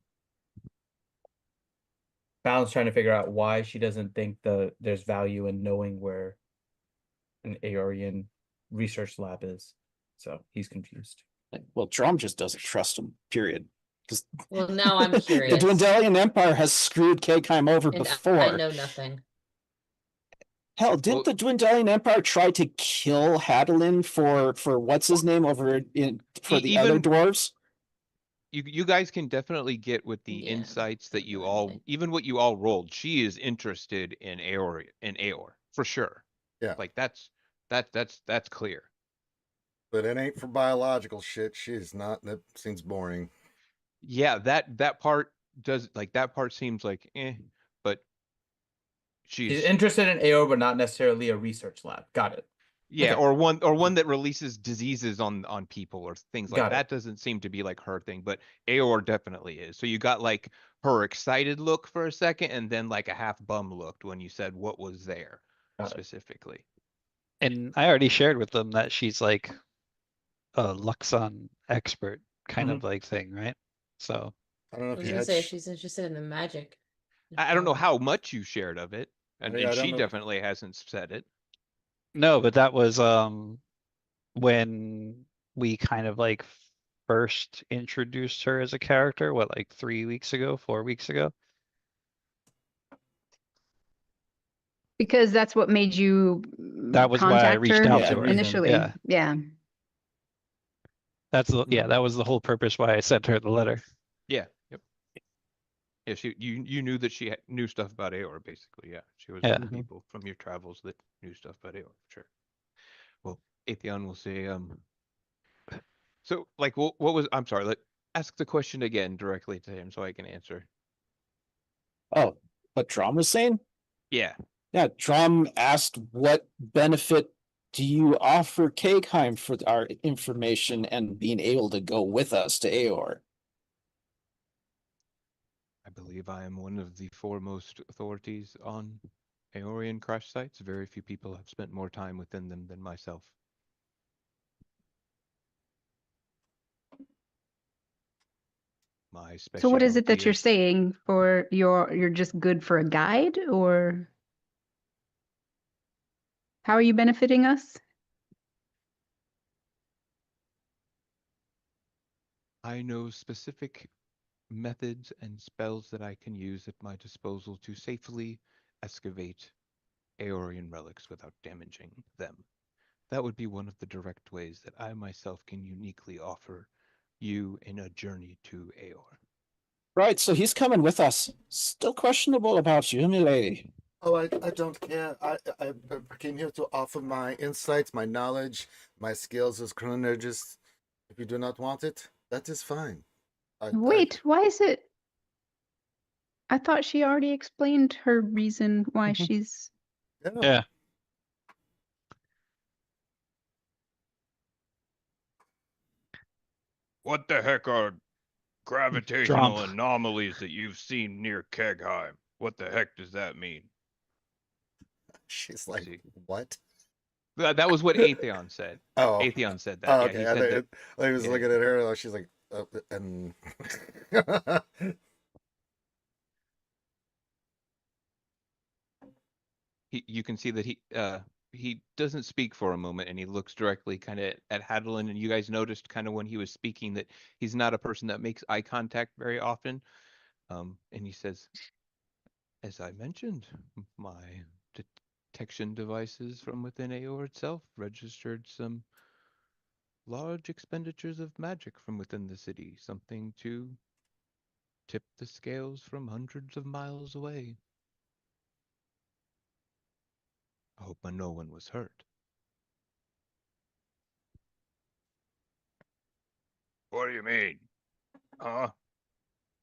Bal's trying to figure out why she doesn't think there's value in knowing where an Aeorian research lab is. So he's confused. Well, Drum just doesn't trust him, period. Well, now I'm The curious. Dwendalian Empire has screwed Cakeheim over And before. I know nothing. Hell, didn't the Dwendalian Empire try to kill Hadalin for what's his name over for the other dwarves? You guys can definitely get with the Yeah, insights that you definitely. all, even what you all rolled. She is interested in Aeor for sure. Yeah. Like that's clear. But it ain't for biological shit. She's not. That seems boring. Yeah, that part does, like, that part seems like but She's interested in Aeor, but not necessarily a research lab. Got it. yeah, Okay. or one that releases diseases on people or things like Got it. that. Doesn't seem to be like her thing, but Aeor definitely is. So you got like her excited look for a second, and then like a half bum looked when you said what was there Got it. specifically. And I already shared with them that she's like a Luxon expert kind of like thing, right? So I don't know I if was you gonna had. say if she's interested in the magic. I don't know how much you shared of it, and Yeah, I don't she know. definitely hasn't said it. no, but that was when we kind of like first introduced her as a character, what, like 3 weeks ago, 4 weeks ago? Because that's what made you That was why I contact reached her out Yeah, to her. initially. Yeah. Yeah. That's yeah, that was the whole purpose why I sent her the letter. Yeah. Yep. Yeah, you knew that she knew stuff about Aor, basically. Yeah, she was Yeah. one of the people from your travels that knew stuff about Aor. Sure. Well, Atheon will say, so like, what was? I'm sorry. Ask the question again directly to him so I can answer. Oh, what Drum was saying? Yeah. Yeah, Drum asked what benefit do you offer Kegheim for our information and being able to go with us to Aor? I believe I am one of the foremost authorities on Aorian crash sites. Very few people have spent more time within them than myself. My So what is it that specialty you're is saying for you're just good for a guide, or how are you benefiting us? I know specific methods and spells that I can use at my disposal to safely excavate Aeorian relics without damaging them. That would be one of the direct ways that I myself can uniquely offer you in a journey to Aeor. Right, so he's coming with us. Still questionable about you, milady. Oh, I don't care. I came here to offer my insights, my knowledge, my skills as chronologist. If you do not want it, that is fine. Wait, why is it? I thought she already explained her reason why she's. Yeah. What the heck are gravitational anomalies that you've seen near Kegheim? What the heck does that mean? She's like, what? That was what Atheon said. Oh, Atheon said that. Oh, Yeah, okay. he said that. I was yeah. looking at her. She's like, and You can see that he doesn't speak for a moment, and he looks directly kind of at Hadlin, and you guys noticed kind of when he was speaking that he's not a person that makes eye contact very often. And he says, as I mentioned, my detection devices from within Aor itself registered some large expenditures of magic from within the city, something to tip the scales from hundreds of miles away. I hope no one was hurt. What do you mean? Huh?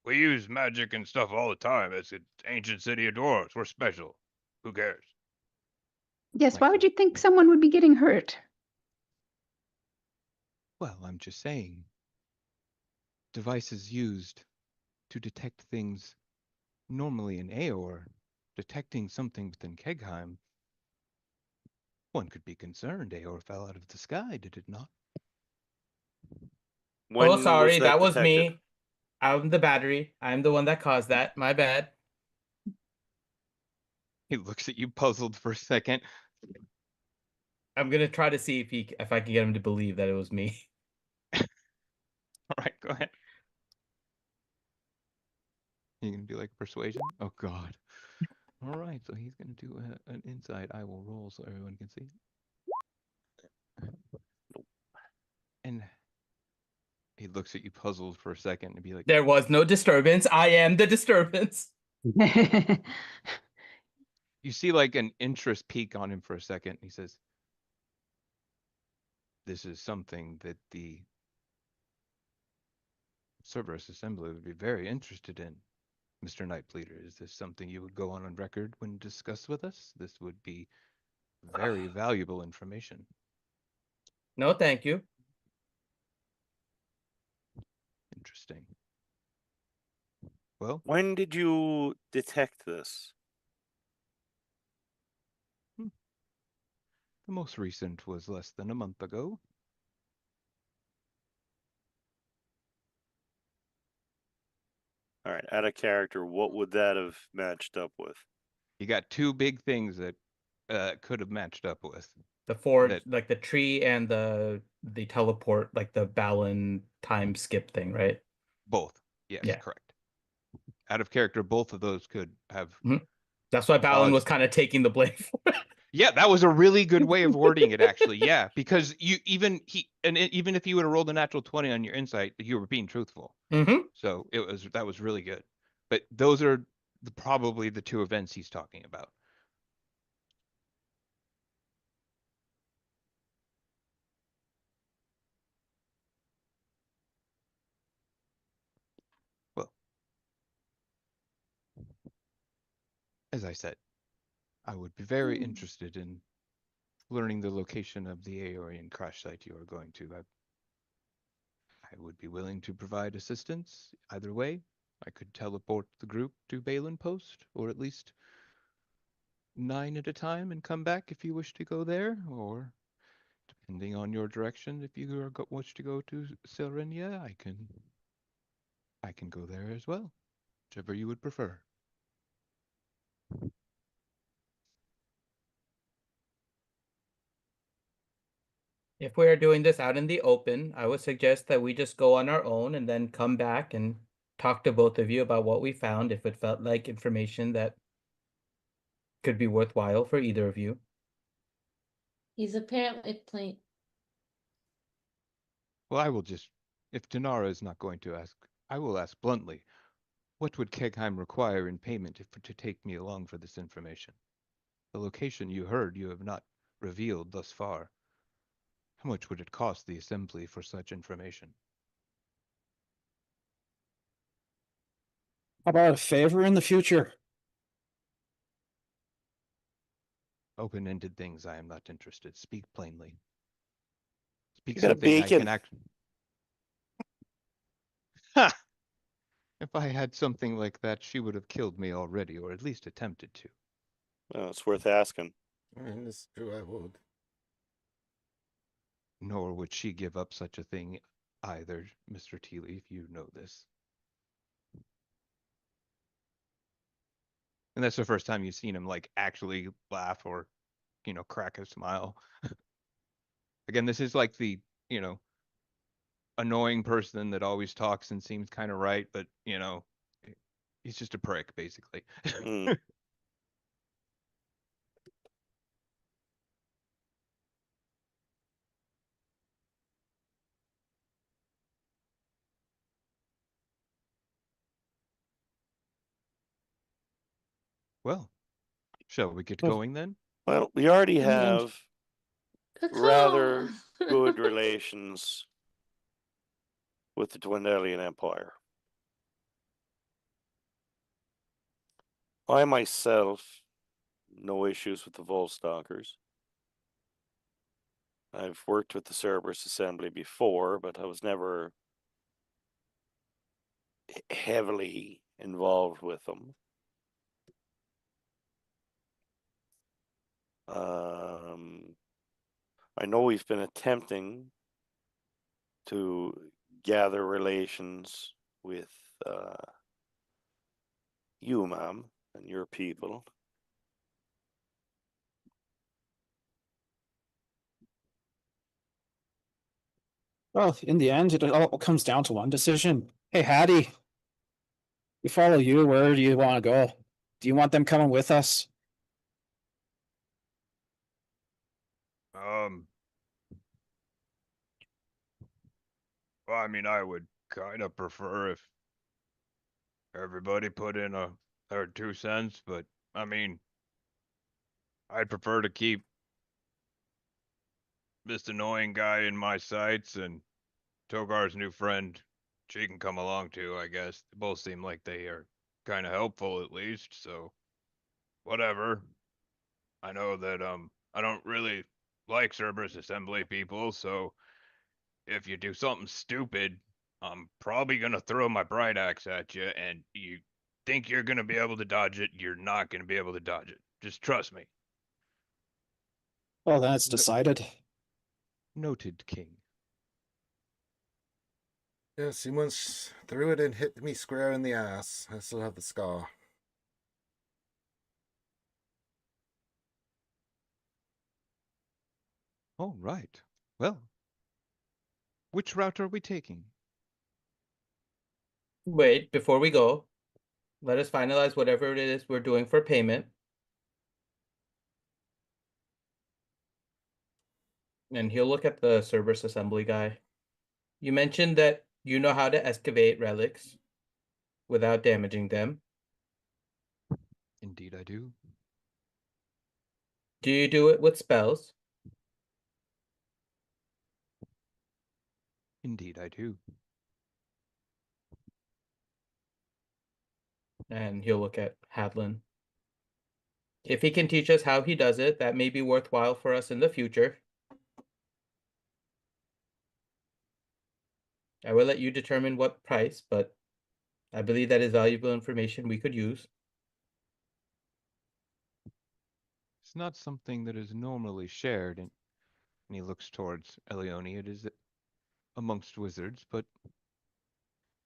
We use magic and stuff all the time. It's an ancient city of dwarves. We're special. Who cares? Yes, why would you think someone would be getting hurt? Well, I'm just saying. Devices used to detect things normally in Aor, detecting something within Kegheim, one could be concerned Aor fell out of the sky, did it not? Oh, sorry, that was me. I'm the battery. I'm the one that caused that. My bad. He looks at you puzzled for a second. I'm gonna try to see if I can get him to believe that it was me. All right, go ahead. You gonna do like persuasion? Oh God. All right, so he's gonna do an insight. I will roll so everyone can see. And he looks at you puzzled for a second and be like, There was no disturbance. I am the disturbance. you see like an interest peak on him for a second. He says, this is something that the Cerberus Assembly would be very interested in. Mr. Nightbleeder, is this something you would go on record when discussed with us? This would be very valuable information. No, thank you. Interesting. Well, when did you detect this? The most recent was less than a month ago. All right, out of character, what would that have matched up with? You got two big things that could have matched up with. The forge, like the tree and the teleport, like the Balin time skip thing, right? Both. Yes, Yeah. correct. Out of character, both of those could have. That's why Balin was kind of taking the blame for it. Yeah, that was a really good way of wording it, actually. Yeah, because even if you would have rolled a natural 20 on your insight, you were being truthful. Mm-hmm. So that was really good. But those are probably the two events he's talking about. Well, as I said, I would be very interested in learning the location of the Aeorian crash site you are going to. I would be willing to provide assistance either way. I could teleport the group to Balin Post, or at least 9 at a time, and come back if you wish to go there, or depending on your direction, if you wish to go to Silrenia, I can go there as well, whichever you would prefer. If we are doing this out in the open, I would suggest that we just go on our own and then come back and talk to both of you about what we found, if it felt like information that could be worthwhile for either of you. He's apparently playing. Well, I will just, if Dinara is not going to ask, I will ask bluntly, what would Kegheim require in payment to take me along for this information? The location you heard you have not revealed thus far. How much would it cost the Assembly for such information? How about a favor in the future? Open-ended things I am not interested. Speak plainly. Speak You got a something I bacon. can act. Ha! If I had something like that, she would have killed me already, or at least attempted to. Well, it's worth asking. And it's true, I would. Nor would she give up such a thing either, Mr. Teely, if you know this. And that's the first time you've seen him like actually laugh or, crack a smile. Again, this is like the, annoying person that always talks and seems kind of right, but, he's just a prick, basically. Mm. Well, shall we get Well- going then? Well, we already I mean, have rather good relations with the Dwendalian Empire. I myself, no issues with the Volstalkers. I've worked with the Cerberus Assembly before, but I was never heavily involved with them. I know we've been attempting to gather relations with you, ma'am, and your people. Well, in the end, it all comes down to one decision. Hey, Hattie, we follow you. Where do you want to go? Do you want them coming with us? Well, I mean, I would kind of prefer if everybody put in their 2 cents, but I mean, I'd prefer to keep this annoying guy in my sights, and Togar's new friend, she can come along too, I guess. They both seem like they are kind of helpful at least, so whatever. I know that I don't really like Cerberus Assembly people, so if you do something stupid, I'm probably gonna throw my bright axe at you, and you think you're gonna be able to dodge it, you're not gonna be able to dodge it. Just trust me. Well, then it's decided. Noted, King. Yes, he once threw it and hit me square in the ass. I still have the scar. All right. Well, which route are we taking? Wait, before we go, let us finalize whatever it is we're doing for payment. And he'll look at the Cerberus Assembly guy. You mentioned that you know how to excavate relics without damaging them. Indeed, I do. Do you do it with spells? Indeed, I do. And he'll look at Hadlin. If he can teach us how he does it, that may be worthwhile for us in the future. I will let you determine what price, but I believe that is valuable information we could use. It's not something that is normally shared, and he looks towards Elione. It is amongst wizards, but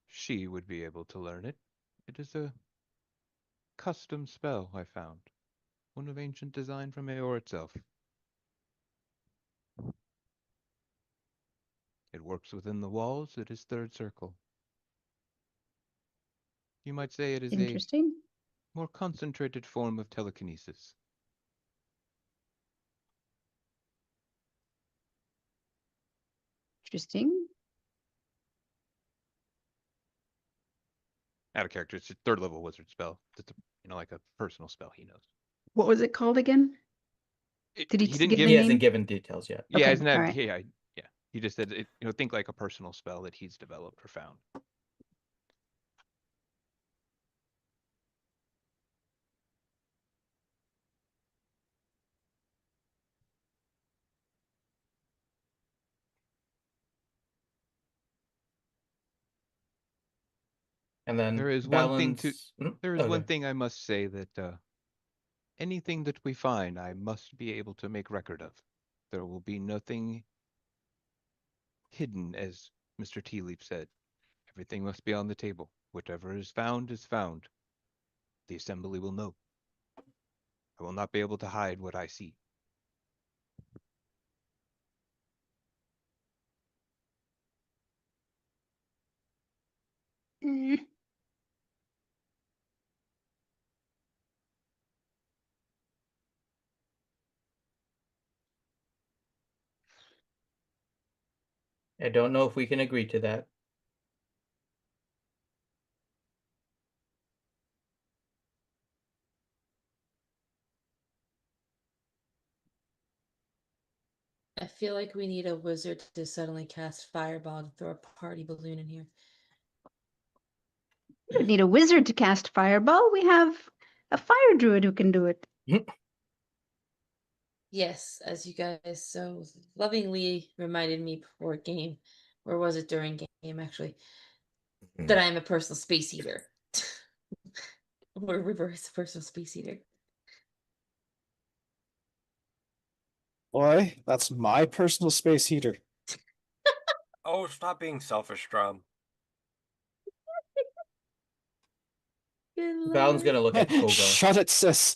she would be able to learn it. It is a custom spell I found, one of ancient design from Aor itself. It works within the walls. It is third circle. You might say it is a Interesting. more concentrated form of telekinesis. Interesting. Out of character, it's a third level wizard spell. It's like a personal spell he knows. What was it called again? Did he didn't give give the He name? hasn't given details yet. Yeah, Okay, isn't that all right. yeah. He just said it, think like a personal spell that he's developed or found. And then There is one thing Okay. thing I must say that anything that we find, I must be able to make record of. There will be nothing hidden, as Mr. Tea Leaf said. Everything must be on the table. Whatever is found is found. The assembly will know. I will not be able to hide what I see. Mm, I don't know if we can agree to that. I feel like we need a wizard to suddenly cast Fireball and throw a party balloon in here. we need a wizard to cast fireball. We have a fire druid who can do it. Yes, as you guys so lovingly reminded me before game, or was it during game actually, that I am a personal space eater. Or River is a personal space eater. Boy, that's my personal space heater. Oh, stop being selfish, Strum. Good Valen's lord. gonna look at Togar. Shut it, sis.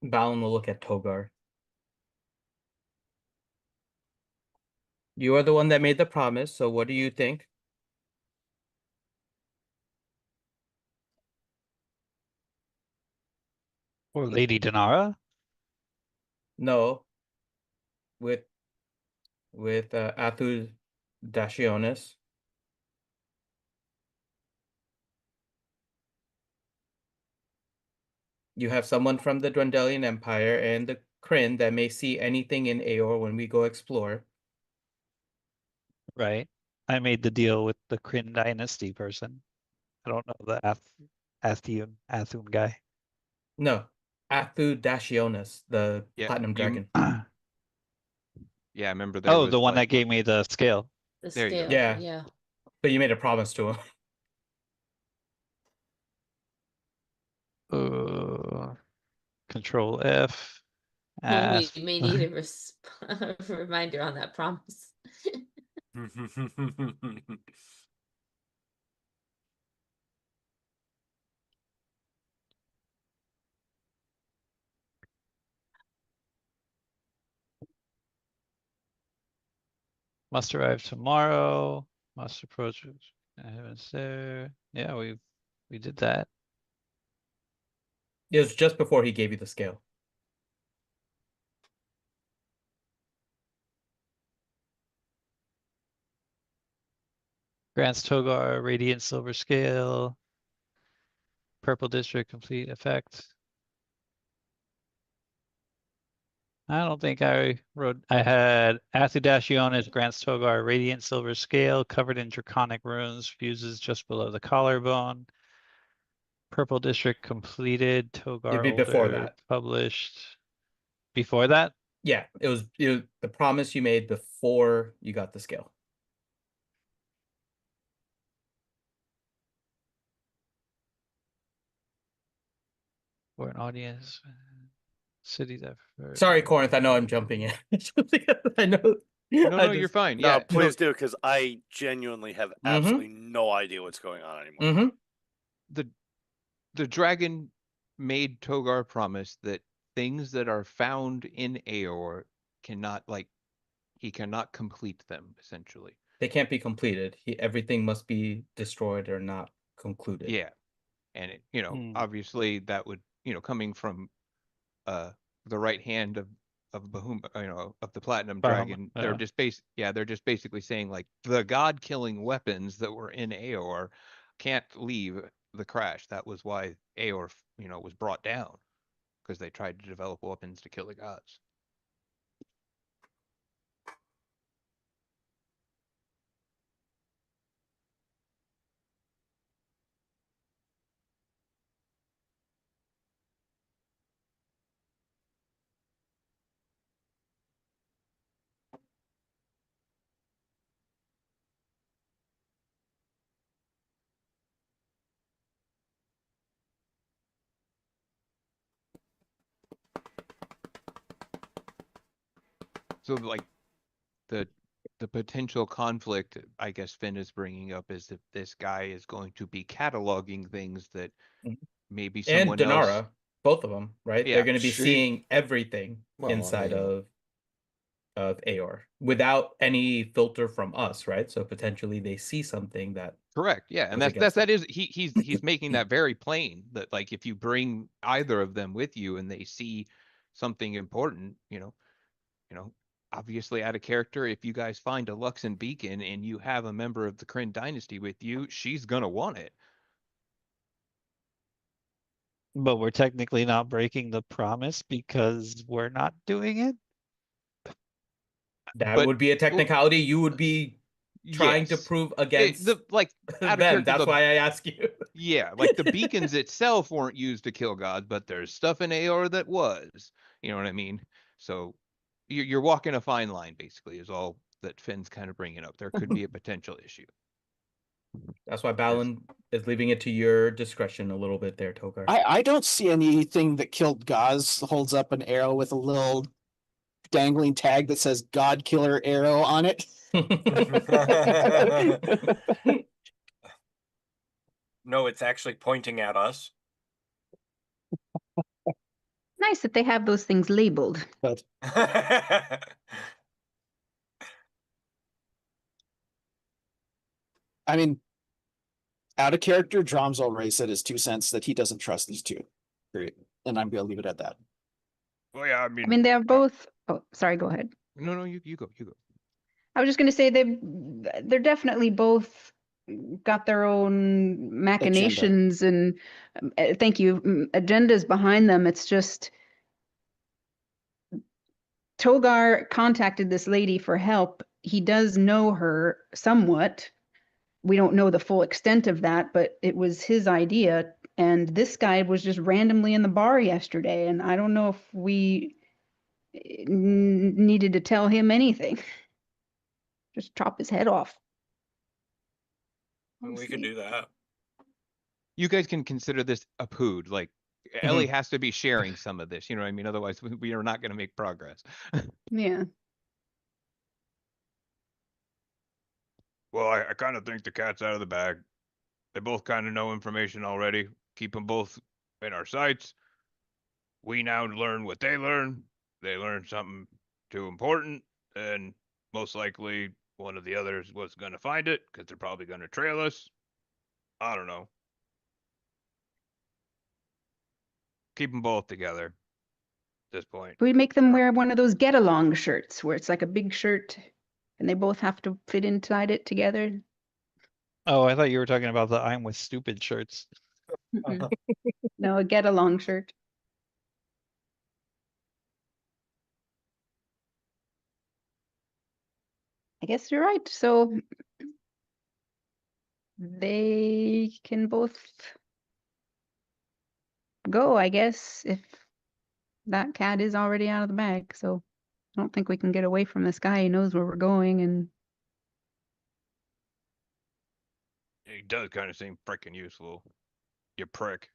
Valen will look at Togar. You are the one that made the promise, so what do you think? Or Lady Dinara? No. With Athu Dashionis. You have someone from the Dwendalian Empire and the Kryn that may see anything in Aor when we go explore. Right. I made the deal with the Kryn Dynasty person. I don't know the Athun guy. No. Athu Dashionis, the Yeah, Platinum Dragon. Yeah, I remember there Oh, was the one like, that gave me the scale. The There you go. scale, Yeah. yeah. But you made a promise to him. Control F. Well, we Ask. may need a reminder on that promise. Must arrive tomorrow. Must approach. I haven't there. Yeah, we did that. It was just before he gave you the scale. Grants Togar, Radiant Silver Scale. Purple District complete effect. I don't think I wrote. I had Athudashionis grants Togar Radiant Silver Scale covered in draconic runes, fuses just below the collarbone. Purple District completed. Togar It'd be before older that. published. Before that? Yeah, it was the promise you made before you got the scale. For an audience. Cities I've heard. Sorry, Corinth. I know I'm jumping in. I know. No, you're fine. No, Yeah. please do, because I genuinely have Mm-hmm. absolutely no idea what's going on anymore. Mm-hmm. The dragon made Togar promise that things that are found in Aor cannot, like, he cannot complete them, essentially. They can't be completed. Everything must be destroyed or not concluded. Yeah. And it, obviously that would, coming from the right hand of Bahum, of the Platinum Dragon, they're just they're just basically saying, like, the god-killing weapons that were in Aor can't leave the crash. That was why Aor, was brought down, because they tried to develop weapons to kill the gods. So, like, the potential conflict, I guess Finn is bringing up, is that this guy is going to be cataloging things that maybe And someone else. Denara, both of them, right? Yeah, They're going to be seeing everything Well, I inside mean- of Aor without any filter from us, right? So potentially they see something that. Correct. Yeah, and goes against them. he's making that very plain, that, like, if you bring either of them with you and they see something important, obviously out of character, if you guys find a Luxon beacon and you have a member of the Kryn dynasty with you, she's gonna want it. But we're technically not breaking the promise because we're not doing it. That would be a technicality you would be trying to Yes. prove against out of them. character, That's why I ask you. Yeah, like, the beacons itself weren't used to kill gods, but there's stuff in Aor that was. You know what I mean? So you're walking a fine line, basically, is all that Finn's kind of bringing up. There could be a potential issue. That's why Balin is leaving it to your discretion a little bit there, Togar. I don't see anything that killed Gaz holds up an arrow with a little dangling tag that says God Killer Arrow on it. No, it's actually pointing at us. Nice that they have those things labeled. But I mean, out of character, Drom's already said his 2 cents that he doesn't trust these two. Period. And I'm gonna leave it at that. Well, yeah, I I mean, mean, they're both. Oh, sorry. Go ahead. No, you go. I was just going to say they're definitely both got their own machinations and thank you, agendas behind them. It's just Togar contacted this lady for help. He does know her somewhat. We don't know the full extent of that, but it was his idea. And this guy was just randomly in the bar yesterday, and I don't know if we needed to tell him anything. Just chop his head off. We could do that. You guys can consider this a pood. Like, Ellie has to be sharing some of this. You know what I mean? Otherwise, we are not going to make progress. Yeah. well, I kind of think the cat's out of the bag. They both kind of know information already. Keep them both in our sights. We now learn what they learn. They learn something too important, and most likely one of the others was going to find it because they're probably going to trail us. I don't know. Keep them both together at this point. We make them wear one of those get along shirts where it's like a big shirt and they both have to fit inside it together. Oh, I thought you were talking about the I'm with stupid shirts. Mm-mm. No, a get along shirt. I guess you're right. So they can both go, I guess, if that cat is already out of the bag. So I don't think we can get away from this guy. He knows where we're going, and He does kind of seem freaking useful. You prick.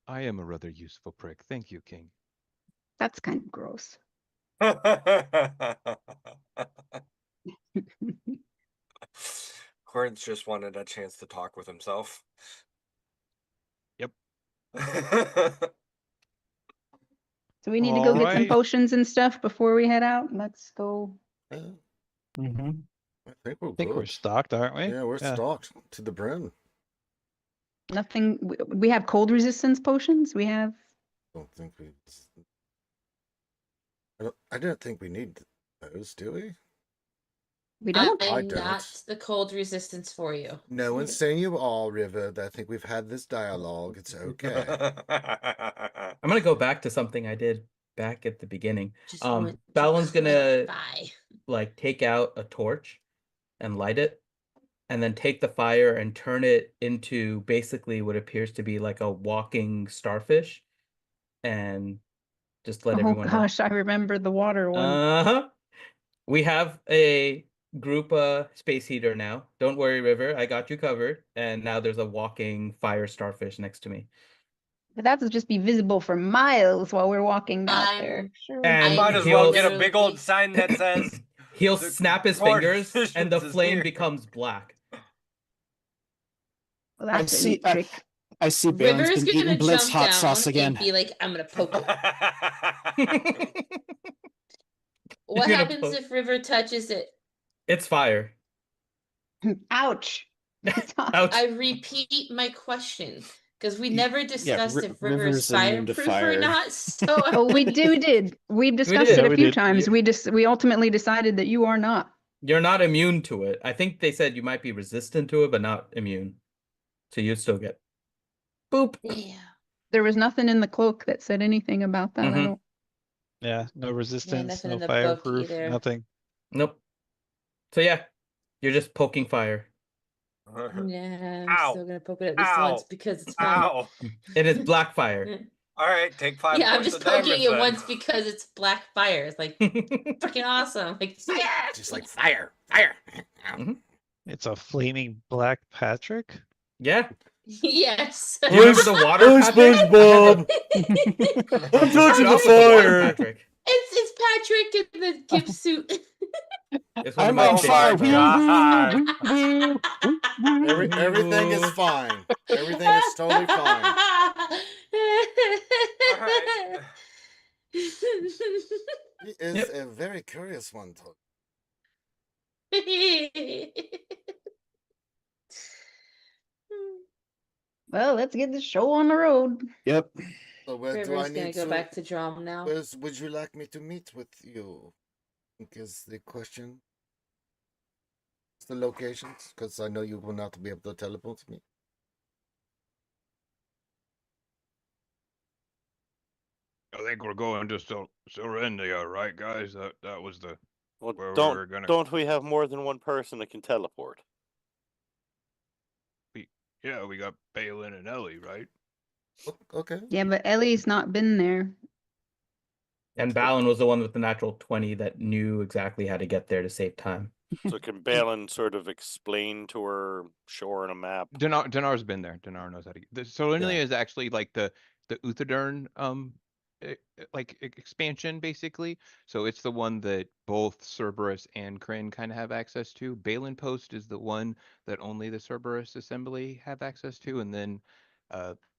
I am a rather useful prick. Thank you, King. that's kind of gross. Corinth just wanted a chance to talk with himself. Yep. So we need to go get some Alright. potions and stuff before we head out. Let's go. Yeah, Mm-hmm. I think we're I think we're good. stocked, aren't we? Yeah, we're Yeah. stocked to the brim. Nothing. We have cold resistance potions. We have. Don't think we. I don't think we need those, do we? We don't. I I'm don't. not the cold resistance for you. No one's saying you all, River. I think we've had this dialogue. It's okay. I'm gonna go back to something I did back at the beginning. Just want to Balon's gonna clarify. like take out a torch and light it, and then take the fire and turn it into basically what appears to be like a walking starfish, and just let Oh everyone know. gosh, I remember the water one. Uh-huh. We have a group space heater now. Don't worry, River. I got you covered. And now there's a walking fire starfish next to me. But that would just be visible for miles while we're walking out there. Sure. And Might as well get a big old sign that says he'll the snap his court fingers and the resistance is flame here. becomes black. Well, I that's a see. neat trick. I see. Balin's River's been gonna eating Blitz jump hot down sauce again. and be like, "I'm gonna poke it." What gonna happens poke. if River touches it? It's fire. Ouch. Ouch. I repeat my question because we never discussed if River's River's immune to fireproof or fire. not. So Oh, we did. We discussed did. it Yeah, a we few did. times. Yeah. We ultimately decided that you are not. You're not immune to it. I think they said you might be resistant to it, but not immune. So you still get boop. yeah, There was nothing in the cloak that said anything about that. I Mhm. don't. Yeah, no resistance, nothing no in the book fireproof, either. nothing. Nope. So yeah, you're just poking fire. Yeah, I'm Ow. still gonna poke it at least Ow. once because it's fun. Ow. It is black fire. All right, take 5 Yeah, I'm points just of poking damage it then. once because it's black fire. It's like freaking awesome. Like fire. Just like fire, fire. It's a flaming black Patrick? Yeah. Yes. You remember the water Hi, Patrick? SpongeBob. I'm It's touching the not the water fire. Patrick. It's Patrick in the gimp suit. It's one of I'm my on fire. favorite Woo, woo, woo, woo, woo. Everything is fine. Everything is totally fine. All right. He is Yep. a very curious one. Well, let's get the show on the road. Yep. So where do I River's gonna need go to? back to drum now. Where would you like me to meet with you? I think is the question. It's the locations, because I know you will not be able to teleport me. I think we're going to Serendia, right, guys? That was the Well, where we don't were gonna. don't we have more than one person that can teleport? Yeah, we got Balin and Ellie, right? Okay. Yeah, but Ellie's not been there. And Balin was the one with the natural 20 that knew exactly how to get there to save time. So can Balin sort of explain to her, show her on a map? Dinar's been there. Dinar knows how to. The Serenlia is actually like the Uthadern expansion basically. So it's the one that both Cerberus and Kryn kind of have access to. Balin Post is the one that only the Cerberus Assembly have access to, and then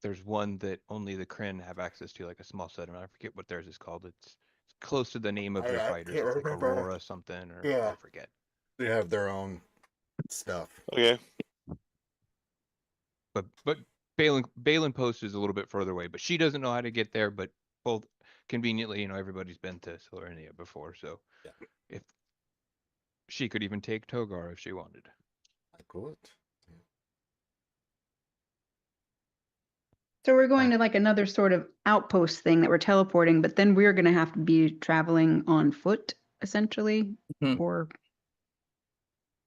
there's one that only the Kryn have access to, like a small settlement. I forget what theirs is called. It's close to the name of their fighters. can't It's like remember. Aurora something, or Yeah. I forget. They have their own stuff. Okay. But Balin Post is a little bit further away, but she doesn't know how to get there. But both conveniently, everybody's been to Serennia before, so Yeah. if she could even take Togar if she wanted. I could. So we're going to like another sort of outpost thing that we're teleporting, but then we're going to have to be traveling on foot, essentially, Mhm. or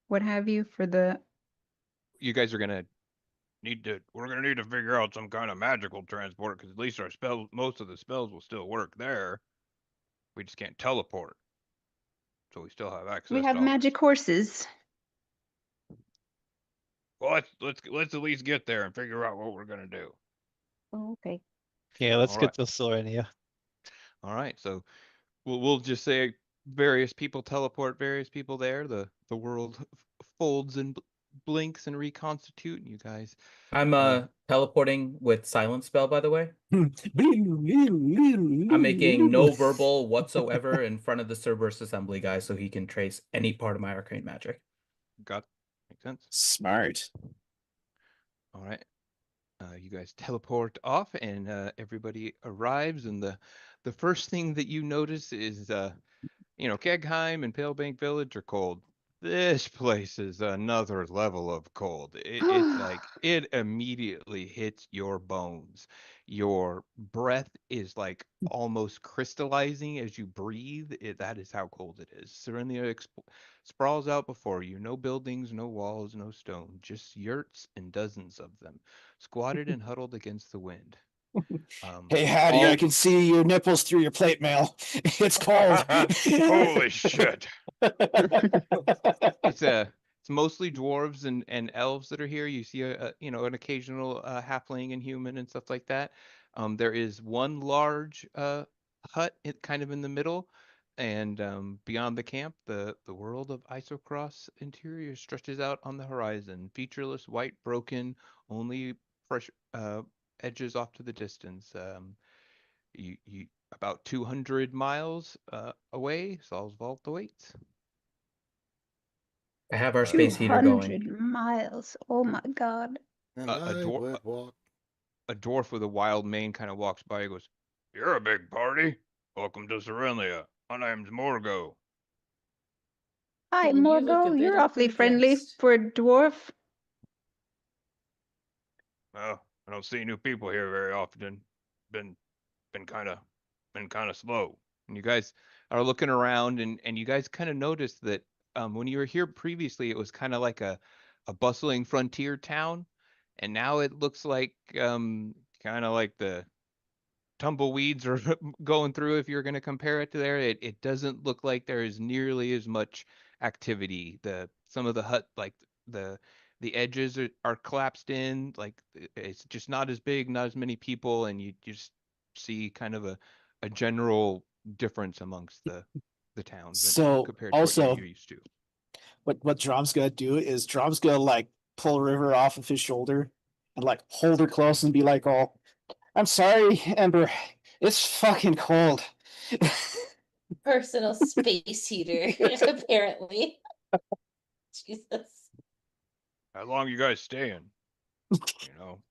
what have you for the. You guys are gonna we're gonna need to figure out some kind of magical transport, because at least most of the spells will still work there. We just can't teleport, so we still have access. We have to all magic horses. Well, let's at least get there and figure out what we're gonna do. Oh, okay. Yeah, let's All get right. to Solenia. All right, so we'll just say various people teleport various people there. The world folds and blinks and reconstitute, and you guys. I'm teleporting with silent spell, by the way. I'm I'm making no verbal whatsoever in front of the Cerberus Assembly guy, so he can trace any part of my arcane magic. Got makes sense. Smart. All right. You guys teleport off, and everybody arrives, and the first thing that you notice is Kegheim and Palebank Village are cold. This place is another level of cold. It immediately hits your bones. Your breath is like almost crystallizing as you breathe. That is how cold it is. Serenia sprawls out before you. No buildings, no walls, no stone. Just yurts and dozens of them, squatted and huddled against the wind. Hey, howdy, I all can see your nipples through your plate mail. It's cold. Holy shit. Uh, It's mostly dwarves and elves that are here. You see an occasional halfling and human and stuff like that. There is one large hut kind of in the middle, and beyond the camp, the world of Isocross interior stretches out on the horizon. Featureless, white, broken, only fresh edges off to the distance. You about 200 miles away, Salzwald awaits. I have our space heater going. 200 miles. Oh my God. And a I dwar- would walk. a dwarf with a wild mane kind of walks by and goes, "You're a big party. Welcome to Serelia. My name's Morgo." Hi, And you look a Morgo. bit You're of awfully a friendly guest. for a dwarf. Well, I don't see new people here very often. Been been kind of slow. And you guys are looking around, and you guys kind of notice that when you were here previously, it was kind of like a bustling frontier town, and now it looks like kind of like the tumbleweeds are going through. If you're going to compare it to there, it doesn't look like there is nearly as much activity. Some of the hut, like the the edges are collapsed in, like it's just not as big, not as many people, and you just see kind of a general difference amongst the towns So compared to what also, you're used to. what Drom's gonna do is Drom's gonna like pull River off of his shoulder and like hold her close and be like, "Oh, I'm sorry, Ember. It's fucking cold." Personal space heater, apparently. Jesus. How long you guys staying? You know,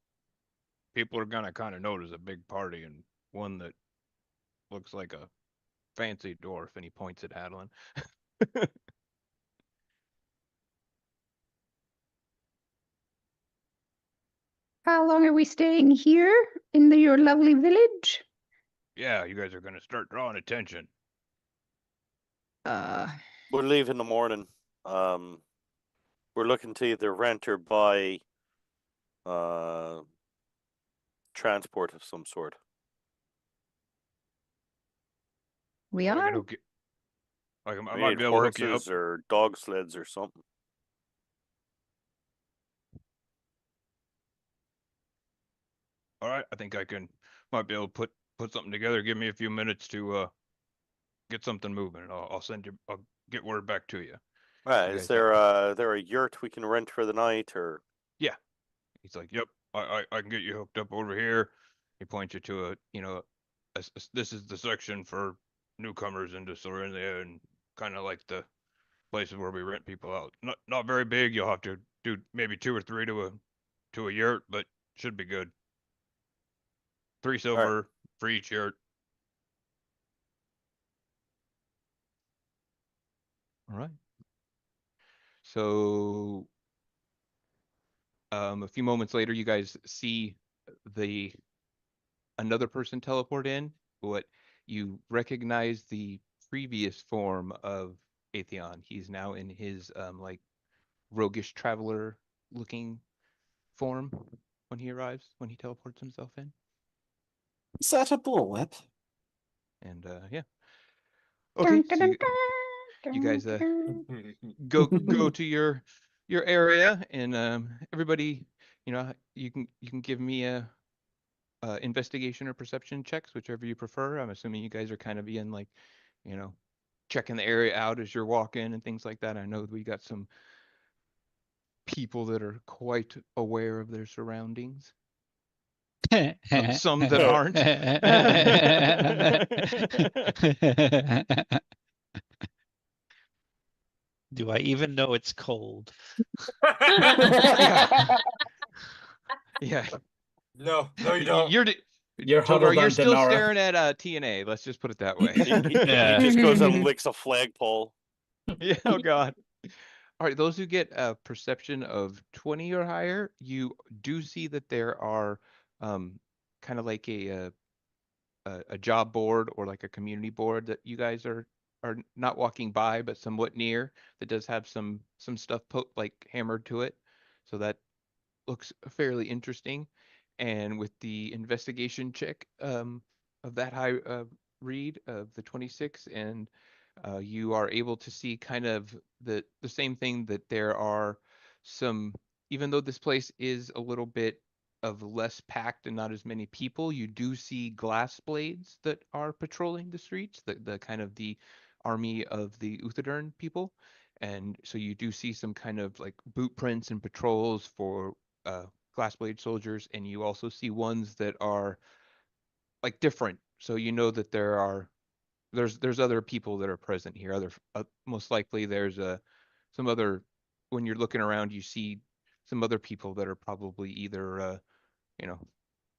people are gonna kind of notice a big party and one that looks like a fancy dwarf, and he points at Adeline. How long are we staying here in your lovely village? Yeah, you guys are gonna start drawing attention. We'll leave in the morning. We're looking to either rent or buy transport of some sort. We I are? can hook you. I We might need be able to hook you up. horses or dog sleds or something. All right, I think might be able to put something together. Give me a few minutes to get something moving, and I'll get word back to you. Right. You Is guys there a yurt we can rent for the night or? Yeah. He's like, "Yep, I can get you hooked up over here." He points you to this is the section for newcomers into Serendia, and kind of like the places where we rent people out. Not very big. You'll have to do maybe 2 or 3 to a yurt, but should be good. 3 silver for each yurt. All right. So, a few moments later, you guys see the another person teleport in, but you recognize the previous form of Atheon. He's now in his like roguish traveler looking form when he arrives, when he teleports himself in. Is that a bullwhip? And yeah. Okay, so you guys go to your area, and everybody, you can give me a investigation or perception checks, whichever you prefer. I'm assuming you guys are kind of being like, checking the area out as you're walking and things like that. I know we got some people that are quite aware of their surroundings. Some that aren't. Do I even know it's cold? Yeah. Yeah. No, you don't. You're Togar, huddled you're on still Denara. staring at TNA. Let's just put it that way. Yeah. He just goes and licks a flagpole. Yeah, oh god. All right, those who get a perception of 20 or higher, you do see that there are kind of like a job board or like a community board that you guys are not walking by but somewhat near, that does have some stuff like hammered to it. So that looks fairly interesting. And with the investigation check of that high read of the 26, and you are able to see kind of the same thing, that there are some, even though this place is a little bit of less packed and not as many people, you do see glass blades that are patrolling the streets, the kind of the army of the Uthadern people. And so you do see some kind of like boot prints and patrols for glassblade soldiers, and you also see ones that are like different. So you know that there's other people that are present here. Most likely there's some other, when you're looking around, you see some other people that are probably either you know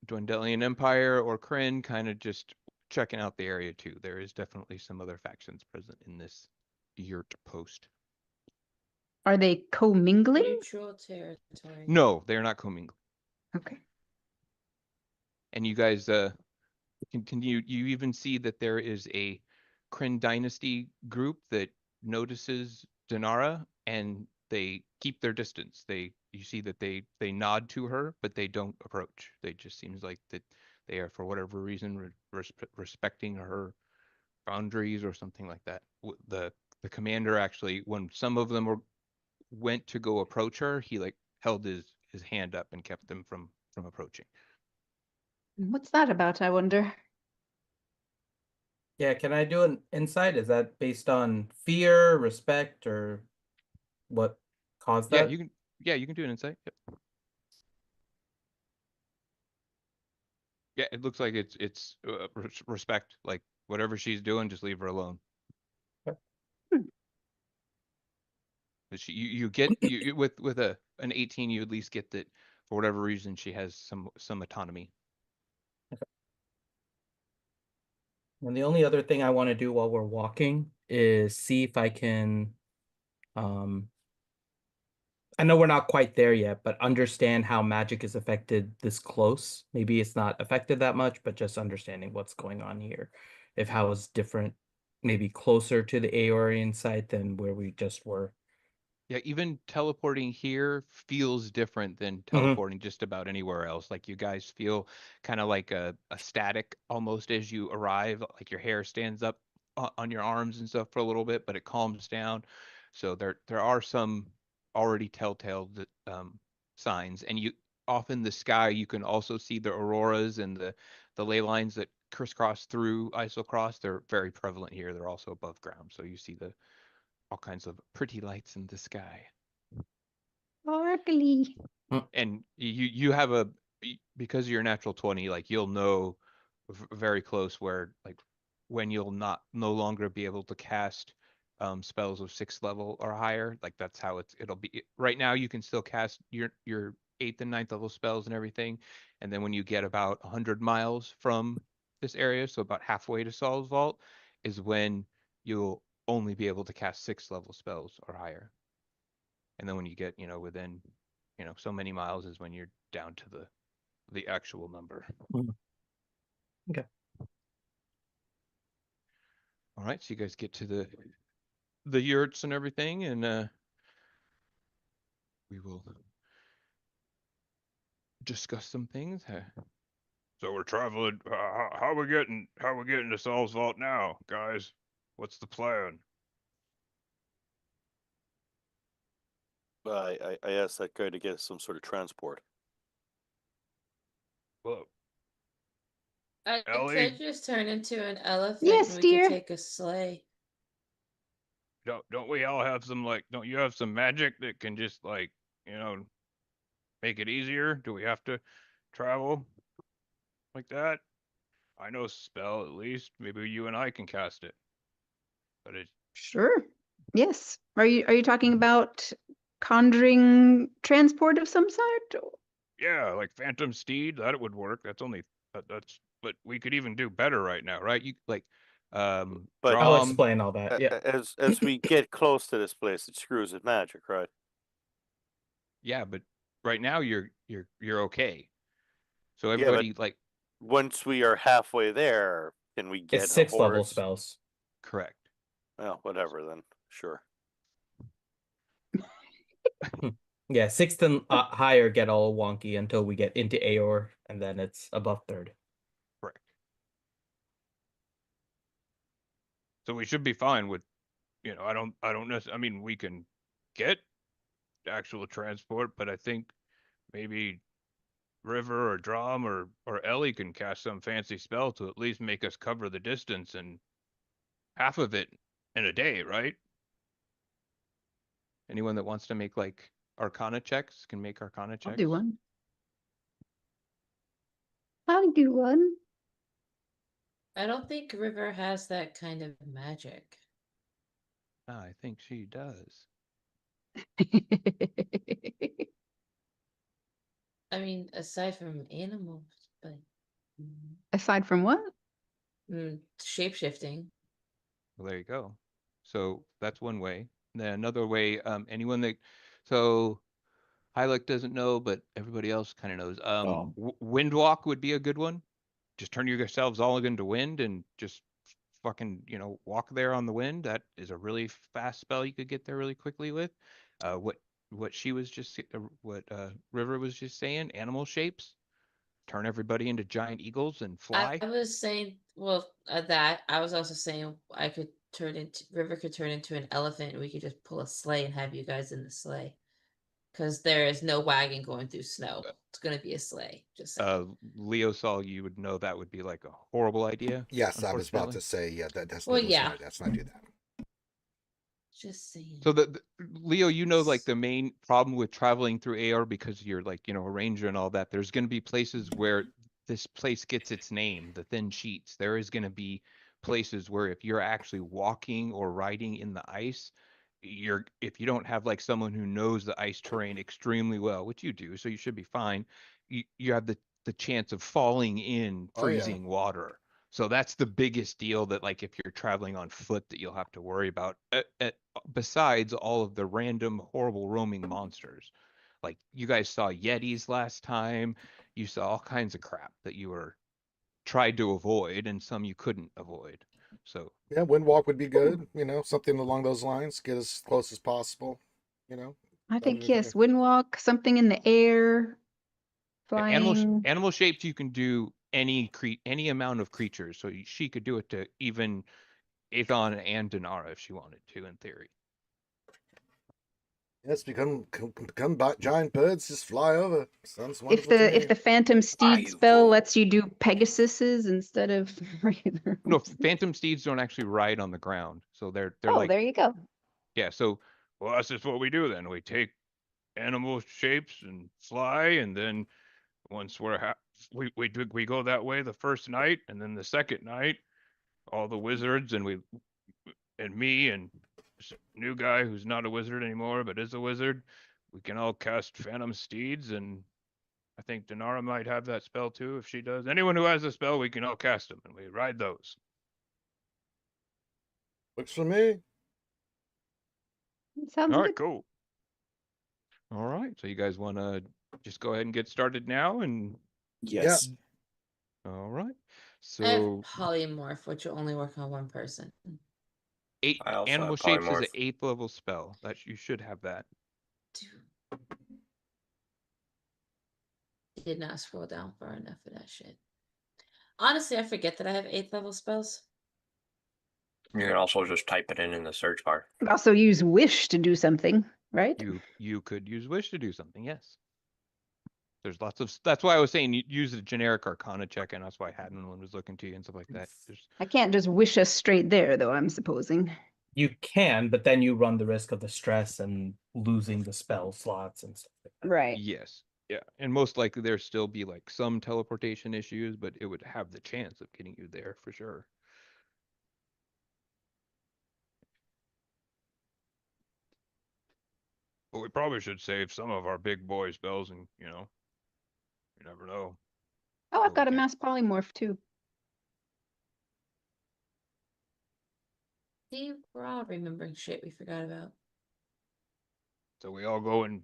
Dwendalian Empire or Kryn, kind of just checking out the area too. There is definitely some other factions present in this yurt post. Are they commingling? Neutral territory. No, they're not commingling. Okay. And you guys can you even see that there is a Kryn Dynasty group that notices Denara, and they keep their distance. You see that they nod to her, but they don't approach. They just seems like that they are, for whatever reason, respecting her boundaries or something like that. The commander actually, when some of them went to go approach her, he like held his hand up and kept them from approaching. What's that about, I wonder? Yeah, can I do an insight? Is that based on fear, respect, or what caused Yeah, that? you can do an insight. Yep. Yeah, it looks like it's respect. Like whatever she's doing, just leave her alone. You get with an 18, you at least get that for whatever reason she has some autonomy. And the only other thing I want to do while we're walking is see if I can, I know we're not quite there yet, but understand how magic is affected this close. Maybe it's not affected that much, but just understanding what's going on here. If how it's different, maybe closer to the Aeorian site than where we just were. Yeah, even teleporting here feels different than teleporting just about anywhere else. Like you guys feel kind of like a static almost as you arrive, like your hair stands up on your arms and stuff for a little bit, but it calms down. So there are some already telltale signs, and you often the sky, you can also see the auroras and the ley lines that crisscross through Isocross. They're very prevalent here. They're also above ground, so you see all kinds of pretty lights in the sky. Sparkly. And you have because of your natural 20, like you'll know very close where, like, when you'll no longer be able to cast spells of 6th level or higher. Like that's how it'll be. Right now you can still cast your 8th and 9th level spells and everything, and then when you get about 100 miles from this area, so about halfway to Saul's Vault, is when you'll only be able to cast 6th level spells or higher. And then when you get, within, so many miles is when you're down to the actual number. Okay. All right, so you guys get to the yurts and everything, and we will discuss some things. So we're traveling. How we getting to Saul's Vault now, guys? What's the plan? I asked that guy to get us some sort of transport. Well, I Ellie? could just turn into an elephant Yes, and we dear. could take a sleigh. Don't we all have some don't you have some magic that can just make it easier? Do we have to travel like that? I know spell at least. Maybe you and I can cast it. But it Sure. Yes. Are you talking about conjuring transport of some sort? yeah, like Phantom Steed, that would work. That's only that's but we could even do better right now, right? You like But- I'll Drum, explain all that. Yeah. As we get close to this place, it screws with magic, right? Yeah, but right now you're okay. So Yeah, but- everybody like Once we are halfway there, can we get It's a 6th level horse? spells. correct. Well, whatever then. Sure. Yeah, 6th and higher get all wonky until we get into Aor, and then it's above 3rd. Correct. So we should be fine with, I don't necessarily, I mean, we can get actual transport, but I think maybe River or Drum or Ellie can cast some fancy spell to at least make us cover the distance and half of it in a day, right? Anyone that wants to make like Arcana checks can make Arcana checks. I'll do one. I'll do one. I don't think River has that kind of magic. I think she does. I mean, aside from animals, but Aside from what? shape-shifting. Well, there you go. So that's one way. Then another way, anyone that, so Hylic doesn't know, but everybody else kind of knows. Wind walk would be a good one. Just turn yourselves all into wind and just fucking, walk there on the wind. That is a really fast spell you could get there really quickly with. What she was just, what River was just saying, animal shapes. Turn everybody into giant eagles and fly. I was saying, well, that I was also saying River could turn into an elephant and we could just pull a sleigh and have you guys in the sleigh. Because there is no wagon going through snow. It's going to be a sleigh. Just saying. Leo Saw, you would know that would be like a horrible idea. Yes, I was about unfortunately. to say, yeah, that's Well, let's yeah. not do that. Just saying. So Leo, like the main problem with traveling through AR, because you're like, a ranger and all that, there's going to be places where this place gets its name, the thin sheets. There is going to be places where if you're actually walking or riding in the ice, if you don't have like someone who knows the ice terrain extremely well, which you do, so you should be fine, you have the chance of falling in freezing water. So that's the biggest deal, that like if you're traveling on foot that you'll have to worry about, besides all of the random horrible roaming monsters. Like you guys saw Yetis last time, you saw all kinds of crap that you were tried to avoid and some you couldn't avoid. So Yeah, wind walk would be good. Something along those lines. Get as close as possible. I think yes, wind walk, something in the air, flying. Animal shapes you can do any amount of creatures. So she could do it to even Aegon and Denara if she wanted to, in theory. Yes, become giant birds, just fly over. Sounds If wonderful to me. the Phantom Steed spell lets you do Pegasuses instead of regular. No, Phantom Steeds don't actually ride on the ground, so they're Oh, like, there you go. yeah. So well, that's just what we do then. We take animal shapes and fly, and then once we go that way the first night, and then the second night, all the wizards and me and this new guy who's not a wizard anymore but is a wizard, we can all cast Phantom Steeds, and I think Denara might have that spell too if she does. Anyone who has a spell, we can all cast them, and we ride those. Works for me. Sounds All good. right, cool. all right. So you guys want to just go ahead and get started now, and Yes. all right. I have So polymorph, which will only work on one person. I also animal have shapes is an polymorph. 8th level spell. That you should have that. Did not scroll down far enough for that shit. Honestly, I forget that I have 8th level spells. You can also just type it in the search bar. Also use wish to do something, right? You could use wish to do something. Yes. There's lots of. That's why I was saying you use a generic Arcana check, and that's why Hadwin was looking to you and stuff like that. I can't just wish us straight there, though, I'm supposing. You can, but then you run the risk of the stress and losing the spell slots and stuff like that. Right. Yes. Yeah. And most likely there still be like some teleportation issues, but it would have the chance of getting you there for sure. But we probably should save some of our big boy spells, and you never know. Oh, I've Oh, got a yeah. mass polymorph too. See, we're all remembering shit we forgot about. So we all go in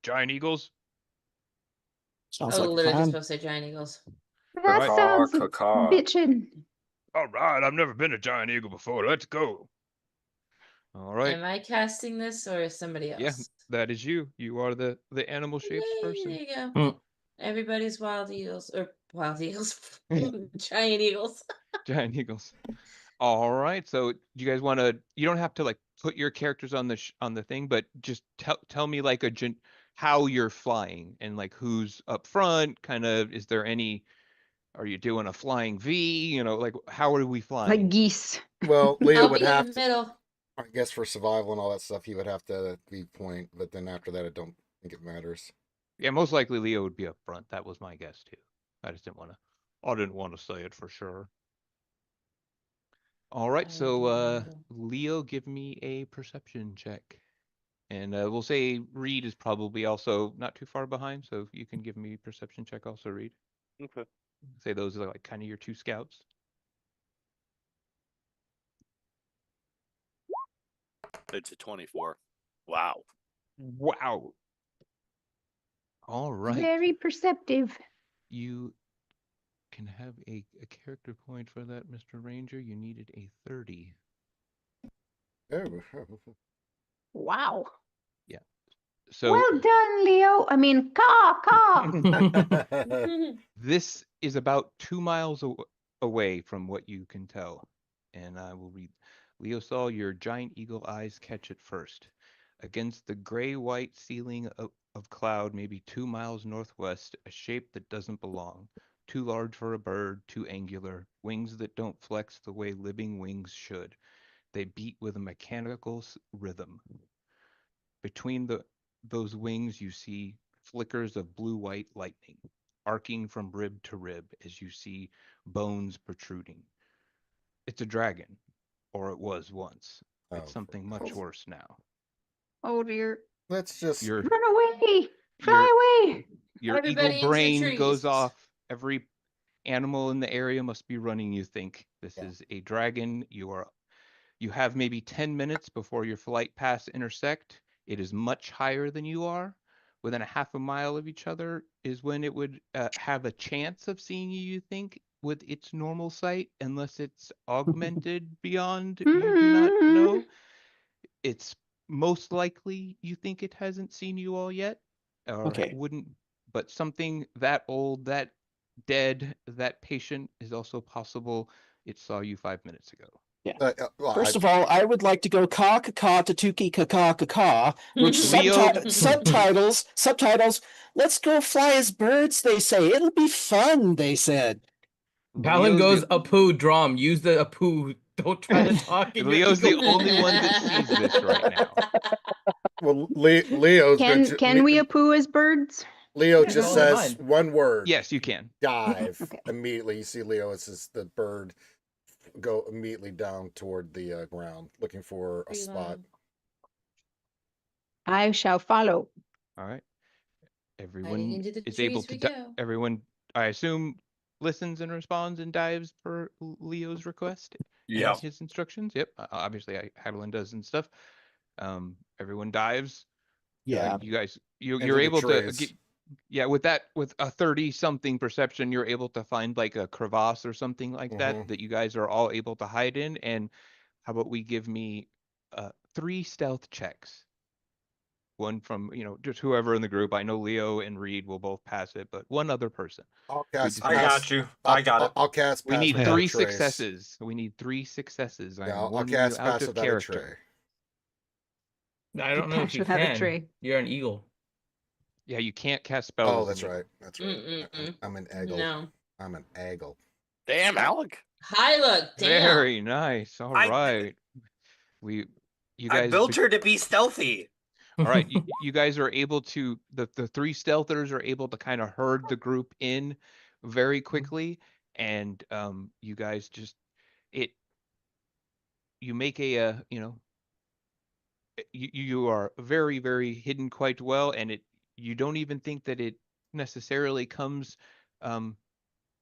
giant eagles. Sounds I like was a literally just plan. supposed to say giant eagles. That Right. sounds Caw. bitchin'. All right, I've never been a giant eagle before. Let's go. All right. Am I casting this or is somebody else? Yeah, that is you. You are the animal shapes Yay, person. there you go. Hmm. Everybody's wild eagles or wild eagles, giant eagles. Giant eagles. All right. So do you guys want to? You don't have to like put your characters on the thing, but just tell me like how you're flying and like who's up front. Kind of. Is there any? Are you doing a flying V? Like how are we flying? Like geese. Well, Leo I'll would be in have the to, middle. I guess for survival and all that stuff, he would have to be point, but then after that, I don't think it matters. Yeah, most likely Leo would be up front. That was my guess too. I just didn't want to. I didn't want to say it for sure. All right, I will so be in the middle. Leo, give me a perception check, and we'll say Reed is probably also not too far behind, so you can give me a perception check also, Reed. Okay. Say those are like kind of your two scouts. It's a 24. Wow. Wow. All right. Very perceptive. You can have a character point for that, Mr. Ranger. You needed a 30. Oh. Wow. Yeah. So Well done, Leo. I mean, caw. this is about 2 miles away from what you can tell. And I will read. Leo saw your giant eagle eyes catch it first. Against the gray-white ceiling of cloud, maybe 2 miles northwest, a shape that doesn't belong. Too large for a bird, too angular, wings that don't flex the way living wings should. They beat with a mechanical rhythm. Between those wings, you see flickers of blue-white lightning, arcing from rib to rib as you see bones protruding. It's a dragon, or it was once. It's something much worse now. Oh dear. Let's just Your Run away. Fly away. your Everybody eagle into the brain goes trees. off. Every animal in the area must be running, you think. This is a dragon. You have maybe 10 minutes before your flight paths intersect. It is much higher than you are. Within a half a mile of each other is when it would have a chance of seeing you think, with its normal sight, unless it's augmented beyond you do not know. It's most likely you think it hasn't seen you all yet, or Okay. wouldn't, but something that old, that dead, that patient is also possible. It saw you 5 minutes ago. Yeah. well, First of all, I would like to go caw caw tatuki caw caw, which Leo- subtitles. Let's go fly as birds. They say it'll be fun. They said. Balin Leo's goes Apu Drum. Use the Apu. Don't try to talk in your Leo's the eagle only one that sees this right now. well, Leo's going Can we apoo as birds? Leo Yeah, just go on says mine. one word. Yes, you can. Dive. Okay. Immediately, you see Leo. It's just the bird go immediately down toward the ground, looking for a spot. I shall follow. All right. Hiding Everyone into the is able trees to. we go. Everyone, I assume, listens and responds and dives per Leo's request. Yeah. And his instructions. Yep. Obviously, Hadwin does and stuff. Everyone dives. Yeah. You guys, you're Into the able to trees. Yeah, with a 30 something perception, you're able to find like a crevasse or something like that that you guys are all able to hide in. And how about we give me 3 stealth checks? One from, just whoever in the group. I know Leo and Reed will both pass it, but one other person. I'll cast. I got you. I got it. I'll cast. We Pass need without a 3 trace. successes. We need 3 successes. Yeah, I'm I'll warning you cast out pass of without a character. tray. I don't know if Pass you without a can. tray. You're an eagle. Yeah, you can't cast spells. Oh, as that's an right. That's right. Mm-mm-mm. I'm an eggle. No. I'm an eggle. Damn, Alec. High look, damn. Very nice. All I- right. You I guys built her to be stealthy. All right, you guys are able to the 3 stealthers are able to kind of herd the group in very quickly, and you guys just you make you are very, very hidden quite well, and you don't even think that it necessarily comes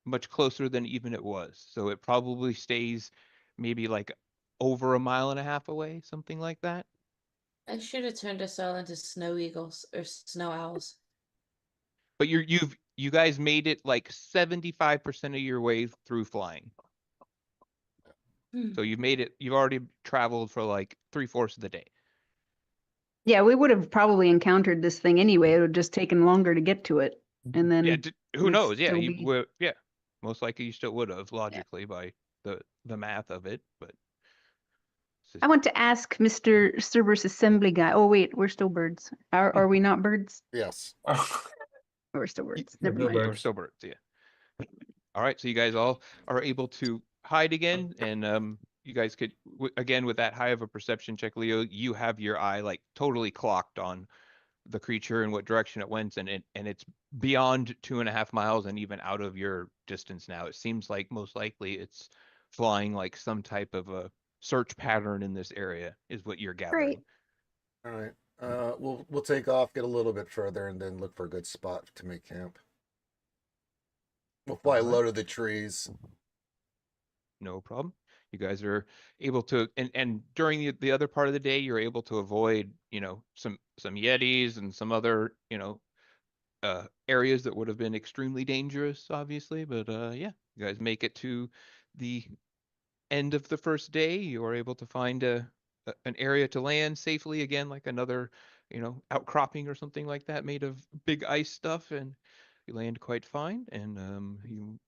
much closer than even it was. So it probably stays maybe like over 1.5 miles away, something like that. I should have turned us all into snow eagles or snow owls. But you guys made it like 75% of your way through flying. So you've already traveled for like 3/4 of the day. Yeah, we would have probably encountered this thing anyway. It would have just taken longer to get to it. And then Yeah, who we'd knows? Yeah, still you be- would. Yeah, most likely you still would have logically by the math of it. But I want to ask Mr. Cerberus assembly guy. Oh wait, we're still birds. Are we not birds? Yes. We're still birds. We're Never still mind. We're still birds. Yeah. All right, so you guys all are able to hide again, and you guys could again with that high of a perception check, Leo. You have your eye like totally clocked on the creature and what direction it went, and it's beyond 2.5 miles and even out of your distance now. It seems like most likely it's flying like some type of a search pattern in this area, is what you're gathering. Great. All right. We'll take off, get a little bit further, and then look for a good spot to make camp. We'll fly low to the trees. No problem. You guys are able to, and during the other part of the day, you're able to avoid, some Yetis and some other, areas that would have been extremely dangerous, obviously. But yeah, you guys make it to the end of the first day. You are able to find an area to land safely again, like another, outcropping or something like that, made of big ice stuff, and you land quite fine. And you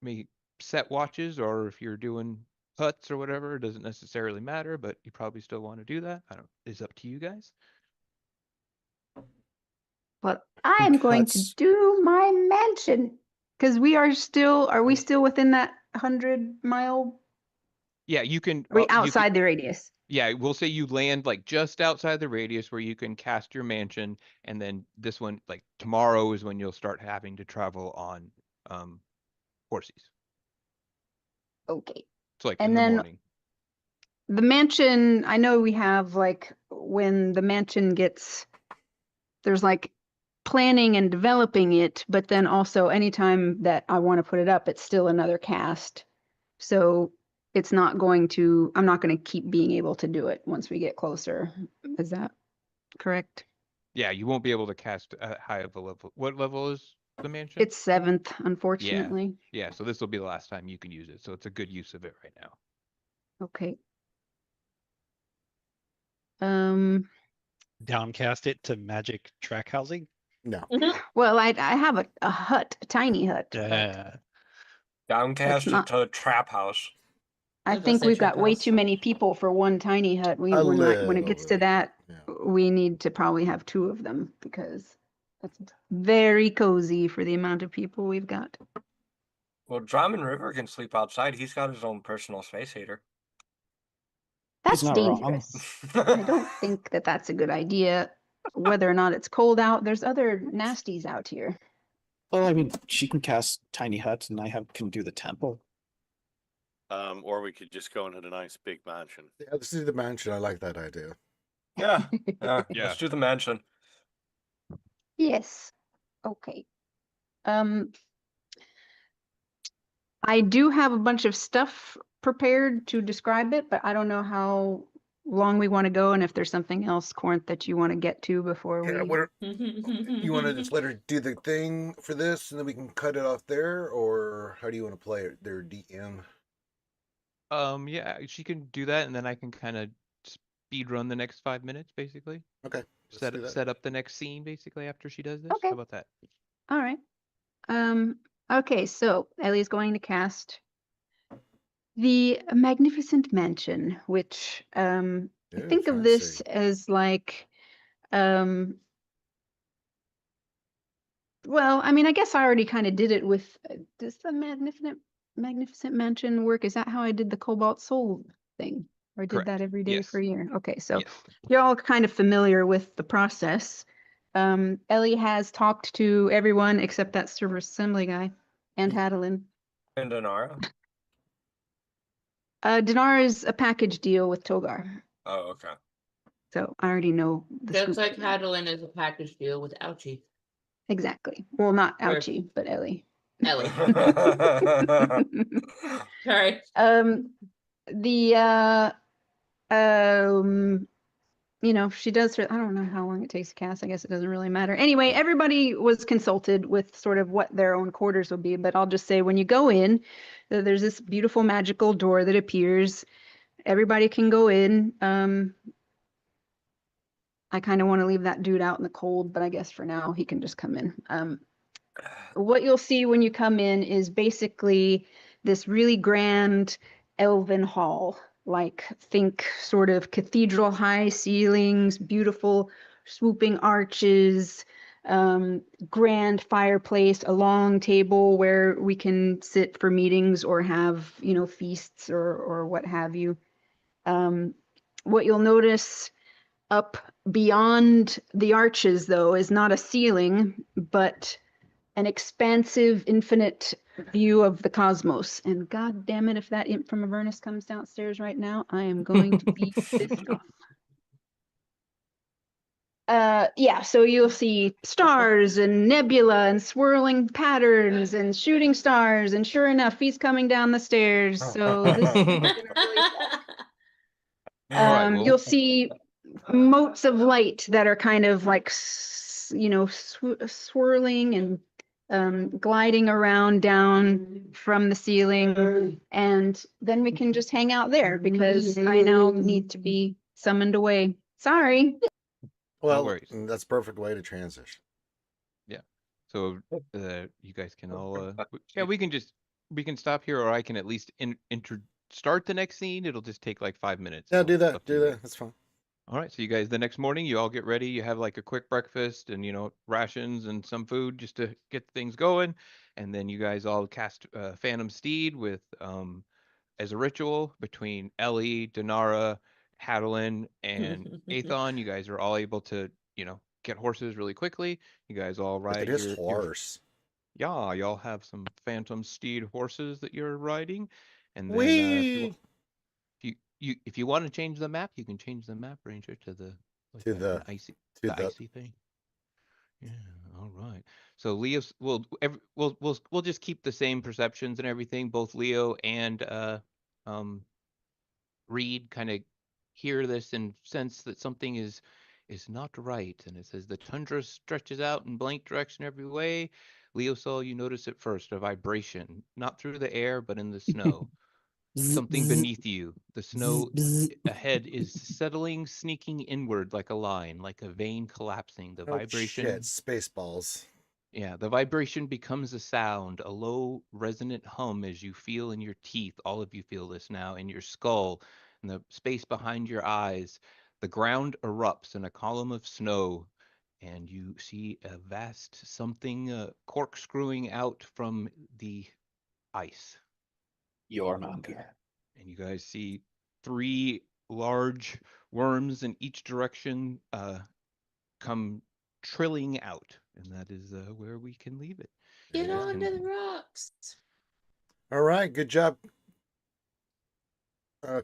may set watches, or if you're doing huts or whatever, it doesn't necessarily matter, but you probably still want to do that. It's up to you guys. Well, I am going to Cuts. do my mansion because are we still within that 100-mile? Yeah, you can. Are we you can- outside the radius? Yeah, we'll say you land like just outside the radius where you can cast your mansion, and then this one, like tomorrow, is when you'll start having to travel on horses. Okay. It's like And in the then morning. the mansion, I know we have like when the mansion there's like planning and developing it, but then also anytime that I want to put it up, it's still another cast. So I'm not going to keep being able to do it once we get closer. Is that correct? Yeah, you won't be able to cast high of a level. What level is the mansion? It's 7th, unfortunately. Yeah, so this will be the last time you can use it. So it's a good use of it right now. Okay. Downcast it to magic track housing. No. Well, I have a hut, a tiny hut. but Downcast That's not- to trap house. I I'll think say we've got trap way house. too many people for one tiny hut. We're not, when it gets to that, Yeah. we need to probably have 2 of them because that's very cozy for the amount of people we've got. Well, Drummond River can sleep outside. He's got his own personal space heater. That's not wrong. dangerous. I don't think that that's a good idea. Whether or not it's cold out, there's other nasties out here. Well, I mean, she can cast tiny huts, and can do the temple. Or we could just go into the nice big mansion. Yeah, let's do the mansion. I like that idea. Yeah, Yeah. Let's do the mansion. Yes. Okay. I do have a bunch of stuff prepared to describe it, but I don't know how long we want to go, and if there's something else, Corinth, that you want to get to before Yeah, we. you want to just let her do the thing for this, and then we can cut it off there, or how do you want to play it, their DM? Yeah, she can do that, and then I can kind of speed run the next 5 minutes, basically. Okay, let's do that. Set up the next scene, basically, after she does this. Okay. How about that? All right. Okay, so Ellie's going to cast the Magnificent Mansion, which I Ooh, think of this fancy. as like well, I mean, I guess I already kind of did it with does the Magnificent Mansion work? Is that how I did the Cobalt Soul thing? Or did Correct. that every day for a Yes. year? Okay, so Yes. you're all kind of familiar with the process. Ellie has talked to everyone except that server assembly guy and Hadelin. And Donara? Dinar is a package deal with Togar. Oh, okay. So I already know the Just scoop. like Hadelin is a package deal with Ouchie. Exactly. Well, not Where- Ouchie, but Ellie. Ellie. Sorry. You know, she does her, I don't know how long it takes to cast. I guess it doesn't really matter. Anyway, everybody was consulted with sort of what their own quarters would be, but I'll just say when you go in, there's this beautiful magical door that appears. Everybody can go in. I kind of want to leave that dude out in the cold, but I guess for now he can just come in. What you'll see when you come in is basically this really grand elven hall. Like, think sort of cathedral high ceilings, beautiful swooping arches, grand fireplace, a long table where we can sit for meetings or have, you know, feasts or what have you. What you'll notice up beyond the arches, though, is not a ceiling, but an expansive, infinite view of the cosmos. And god damn it, if that imp from Avernus comes downstairs right now, I am going to be pissed off. Yeah, so you'll see stars and nebula and swirling patterns and shooting stars, and sure enough, he's coming down the stairs. So this is gonna really suck. All right, well, You'll see motes of light that are kind of like, you know, swirling and gliding around down from the ceiling. And then we can just hang out there because I now need to be summoned away. Sorry. Well, worries. that's a perfect way to transition. Yeah. So you guys can all yeah, we can stop here, or I can at least start the next scene. It'll just take like 5 minutes. Yeah, so do it's that. up to Do you that. guys. That's fine. All right, so you guys, the next morning, you all get ready. You have like a quick breakfast and, you know, rations and some food just to get things going. And then you guys all cast Phantom Steed with as a ritual between Ellie, Donara, Hadelin, and Aethon. You guys are all able to, you know, get horses really quickly. You guys all Look at ride his your horse. yeah, y'all have some Phantom Steed horses that you're riding. And then Whee! if you want to change the map, you can change the map, Ranger, to the like To an the icy thing. Yeah, all right. So Leo's we'll just keep the same perceptions and everything. Both Leo and Reed kind of hear this and sense that something is not right. And it says the tundra stretches out in blank direction every way. Leo saw you notice it first, a vibration, not through the air, but in the snow. Something beneath you. The snow ahead is settling, sneaking inward like a line, like a vein collapsing. The Oh vibration. shit! Spaceballs. Yeah, the vibration becomes a sound, a low, resonant hum as you feel in your teeth. All of you feel this now in your skull, in the space behind your eyes. The ground erupts in a column of snow, and you see a vast something corkscrewing out from the ice. Yormonger. And you guys see 3 large worms in each direction come trilling out, and that is where we can leave it. Get You guys onto can- the rocks. All right, good job,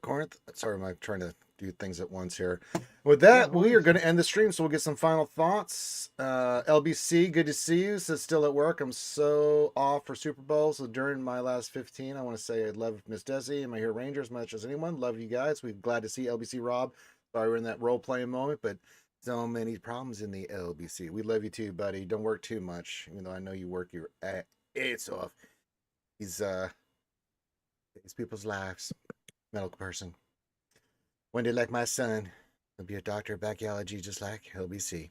Corinth. Sorry, I'm trying to do things at once here. With that, we are going to end the stream, so we'll get some final thoughts. LBC, good to see you. Says still at work. I'm so off for Super Bowl. So during my last 15, I want to say I love Miss Desi and my Hero Ranger as much as anyone. Love you guys. We're glad to see LBC Rob. Sorry we're in that role playing moment, but so many problems in the LBC. We love you too, buddy. Don't work too much, even though I know you work your ass off. He's people's lives. Medical person. One day, like my son, he'll be a doctor of backyology just like LBC.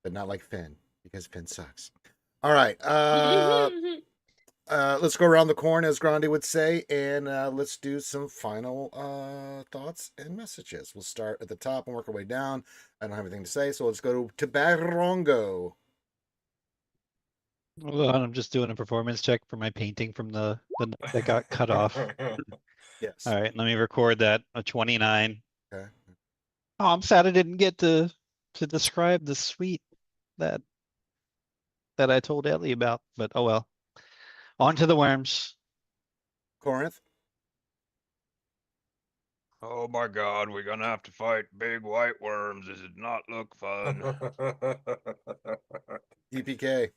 But not like Finn, because Finn sucks. All right. Let's go around the corn, as Grande would say, and let's do some final thoughts and messages. We'll start at the top and work our way down. I don't have anything to say, so let's go to Barongo. Well, I'm just doing a performance check for my painting from the that got cut off. Yes. All right, let me record that. A 29. Okay. Oh, I'm sad I didn't get to describe the suite that I told Ellie about, but oh well. On to the worms. Corinth. Oh my God, we're gonna have to fight big white worms. This does not look fun. DPK.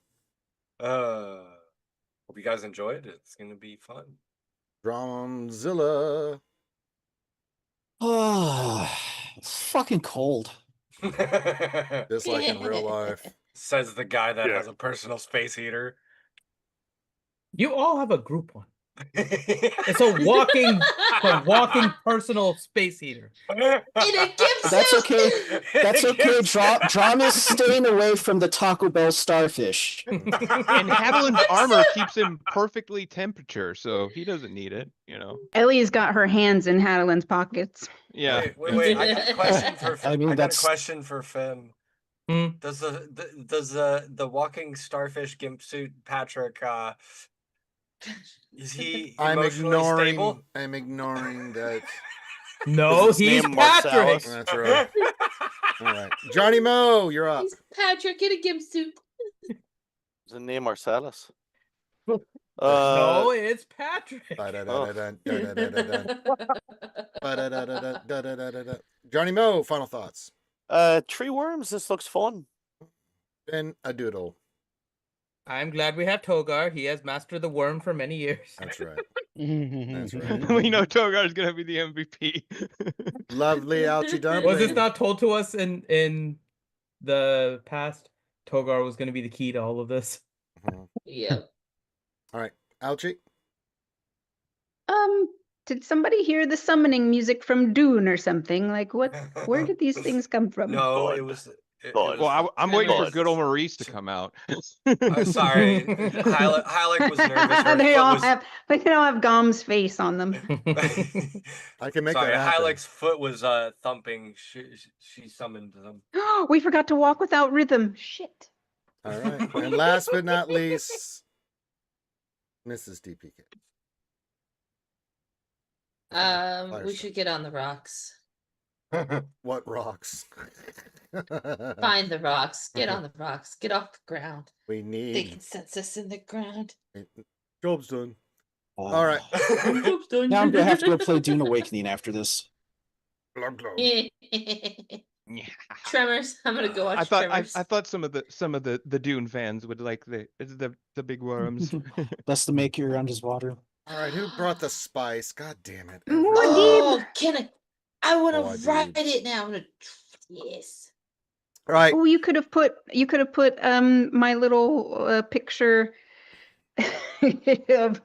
Hope you guys enjoyed it. It's gonna be fun. Drumzilla. Oh, it's fucking cold. Just like in real life. Says the guy that has a personal space heater. You all have a group one. It's a walking personal space heater. That's okay. That's okay. Drum is staying away from the Taco Bell starfish. And Haviland's armor keeps him perfectly temperature, so he doesn't need it, you know. Ellie's got her hands in Haviland's pockets. Yeah. Wait. I got a question for. I mean, got a question for Finn. Hmm? Does the walking starfish gimp suit Patrick? Is he emotionally stable? I'm ignoring that. No, he's Patrick. That's right. All right. Johnny Moe, you're up. He's Patrick in a gimp suit. Is the name Marcellus? No, it's Patrick. Johnny Moe, final thoughts. Tree worms. This looks fun. And a doodle. I'm glad we have Togar. He has mastered the worm for many years. That's right. That's right. We know Togar's gonna be the MVP. Lovely ouchie dumpling. Was this not told to us in the past? Togar was going to be the key to all of this. Yeah. All right, ouchie. Did somebody hear the summoning music from Dune or something? Like, what? Where did these things come from? No, it was. Well, I'm waiting for good old Maurice to come out. Sorry, Hylic was nervous. They all have Gom's face on them. I can make Sorry, that happen. Hylic's foot was thumping. She summoned them. We forgot to walk without rhythm. Shit. All right, and last but not least, Mrs. DPK. We should get on the rocks. What rocks? Find the rocks. Get on the rocks. Get off the ground. We need. They can sense us in the ground. Job's done. All right. Now I'm gonna have to go play Dune Awakening after this. Tremors. I'm gonna go watch Tremors. I thought some of the Dune fans would like the big worms. That's the maker around his water. All right, who brought the spice? God damn it. Oh, can I want Oh, to write it now. Yes. All right. Oh, you could have put my little picture of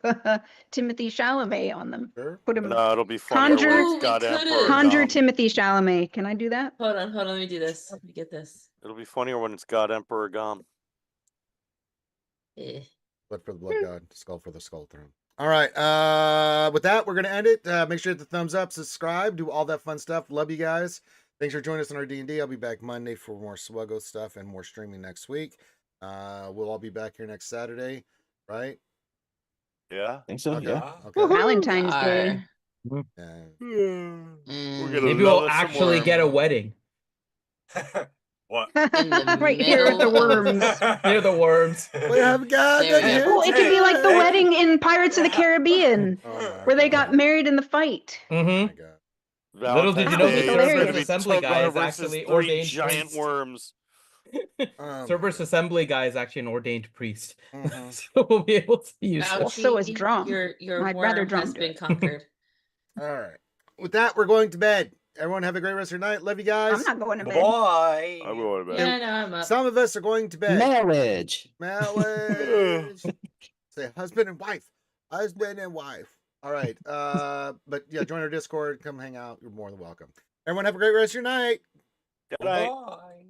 Timothy Chalamet on them. Sure. Put him. No, it'll be funny. Conjure Timothy Chalamet. Can I do that? Hold on. Let me do this. Let me get this. It'll be funnier when it's God Emperor Gom. Eh. Blood for the blood god, skull for the skull throne. All right. With that, we're gonna end it. Make sure to hit the thumbs up, subscribe, do all that fun stuff. Love you guys. Thanks for joining us on our D&D. I'll be back Monday for more Swuggo stuff and more streaming next week. We'll all be back here next Saturday, right? Yeah. I think so. Okay. Yeah. Okay. Valentine's Day. Maybe we'll actually get a wedding. What? Right here at the worms. Near the worms. We have got Oh, it could be like the wedding in Pirates of the Caribbean, Oh my where they God. got married in the fight. Oh my God. Little did you Valentine's know Day the is Cerberus gonna be Assembly guy Toggar is versus actually 3 ordained giant priest. worms. Cerberus Assembly guy is actually an ordained priest, Mhm. so we'll be able to use Ouchie, it. Also is Drum. Your I'd rather worm Drum has do been it. conquered. All right. With that, we're going to bed. Everyone have a great rest of your night. Love you guys. I'm not going to bed. Boy. I'm going to bed. Yeah, no, I'm up. Some of us are going to bed. Marriage. Marriage. Say husband and wife. Husband and wife. All right. But yeah, join our Discord. Come hang out. You're more than welcome. Everyone have a great rest of your night. Good night. Bye.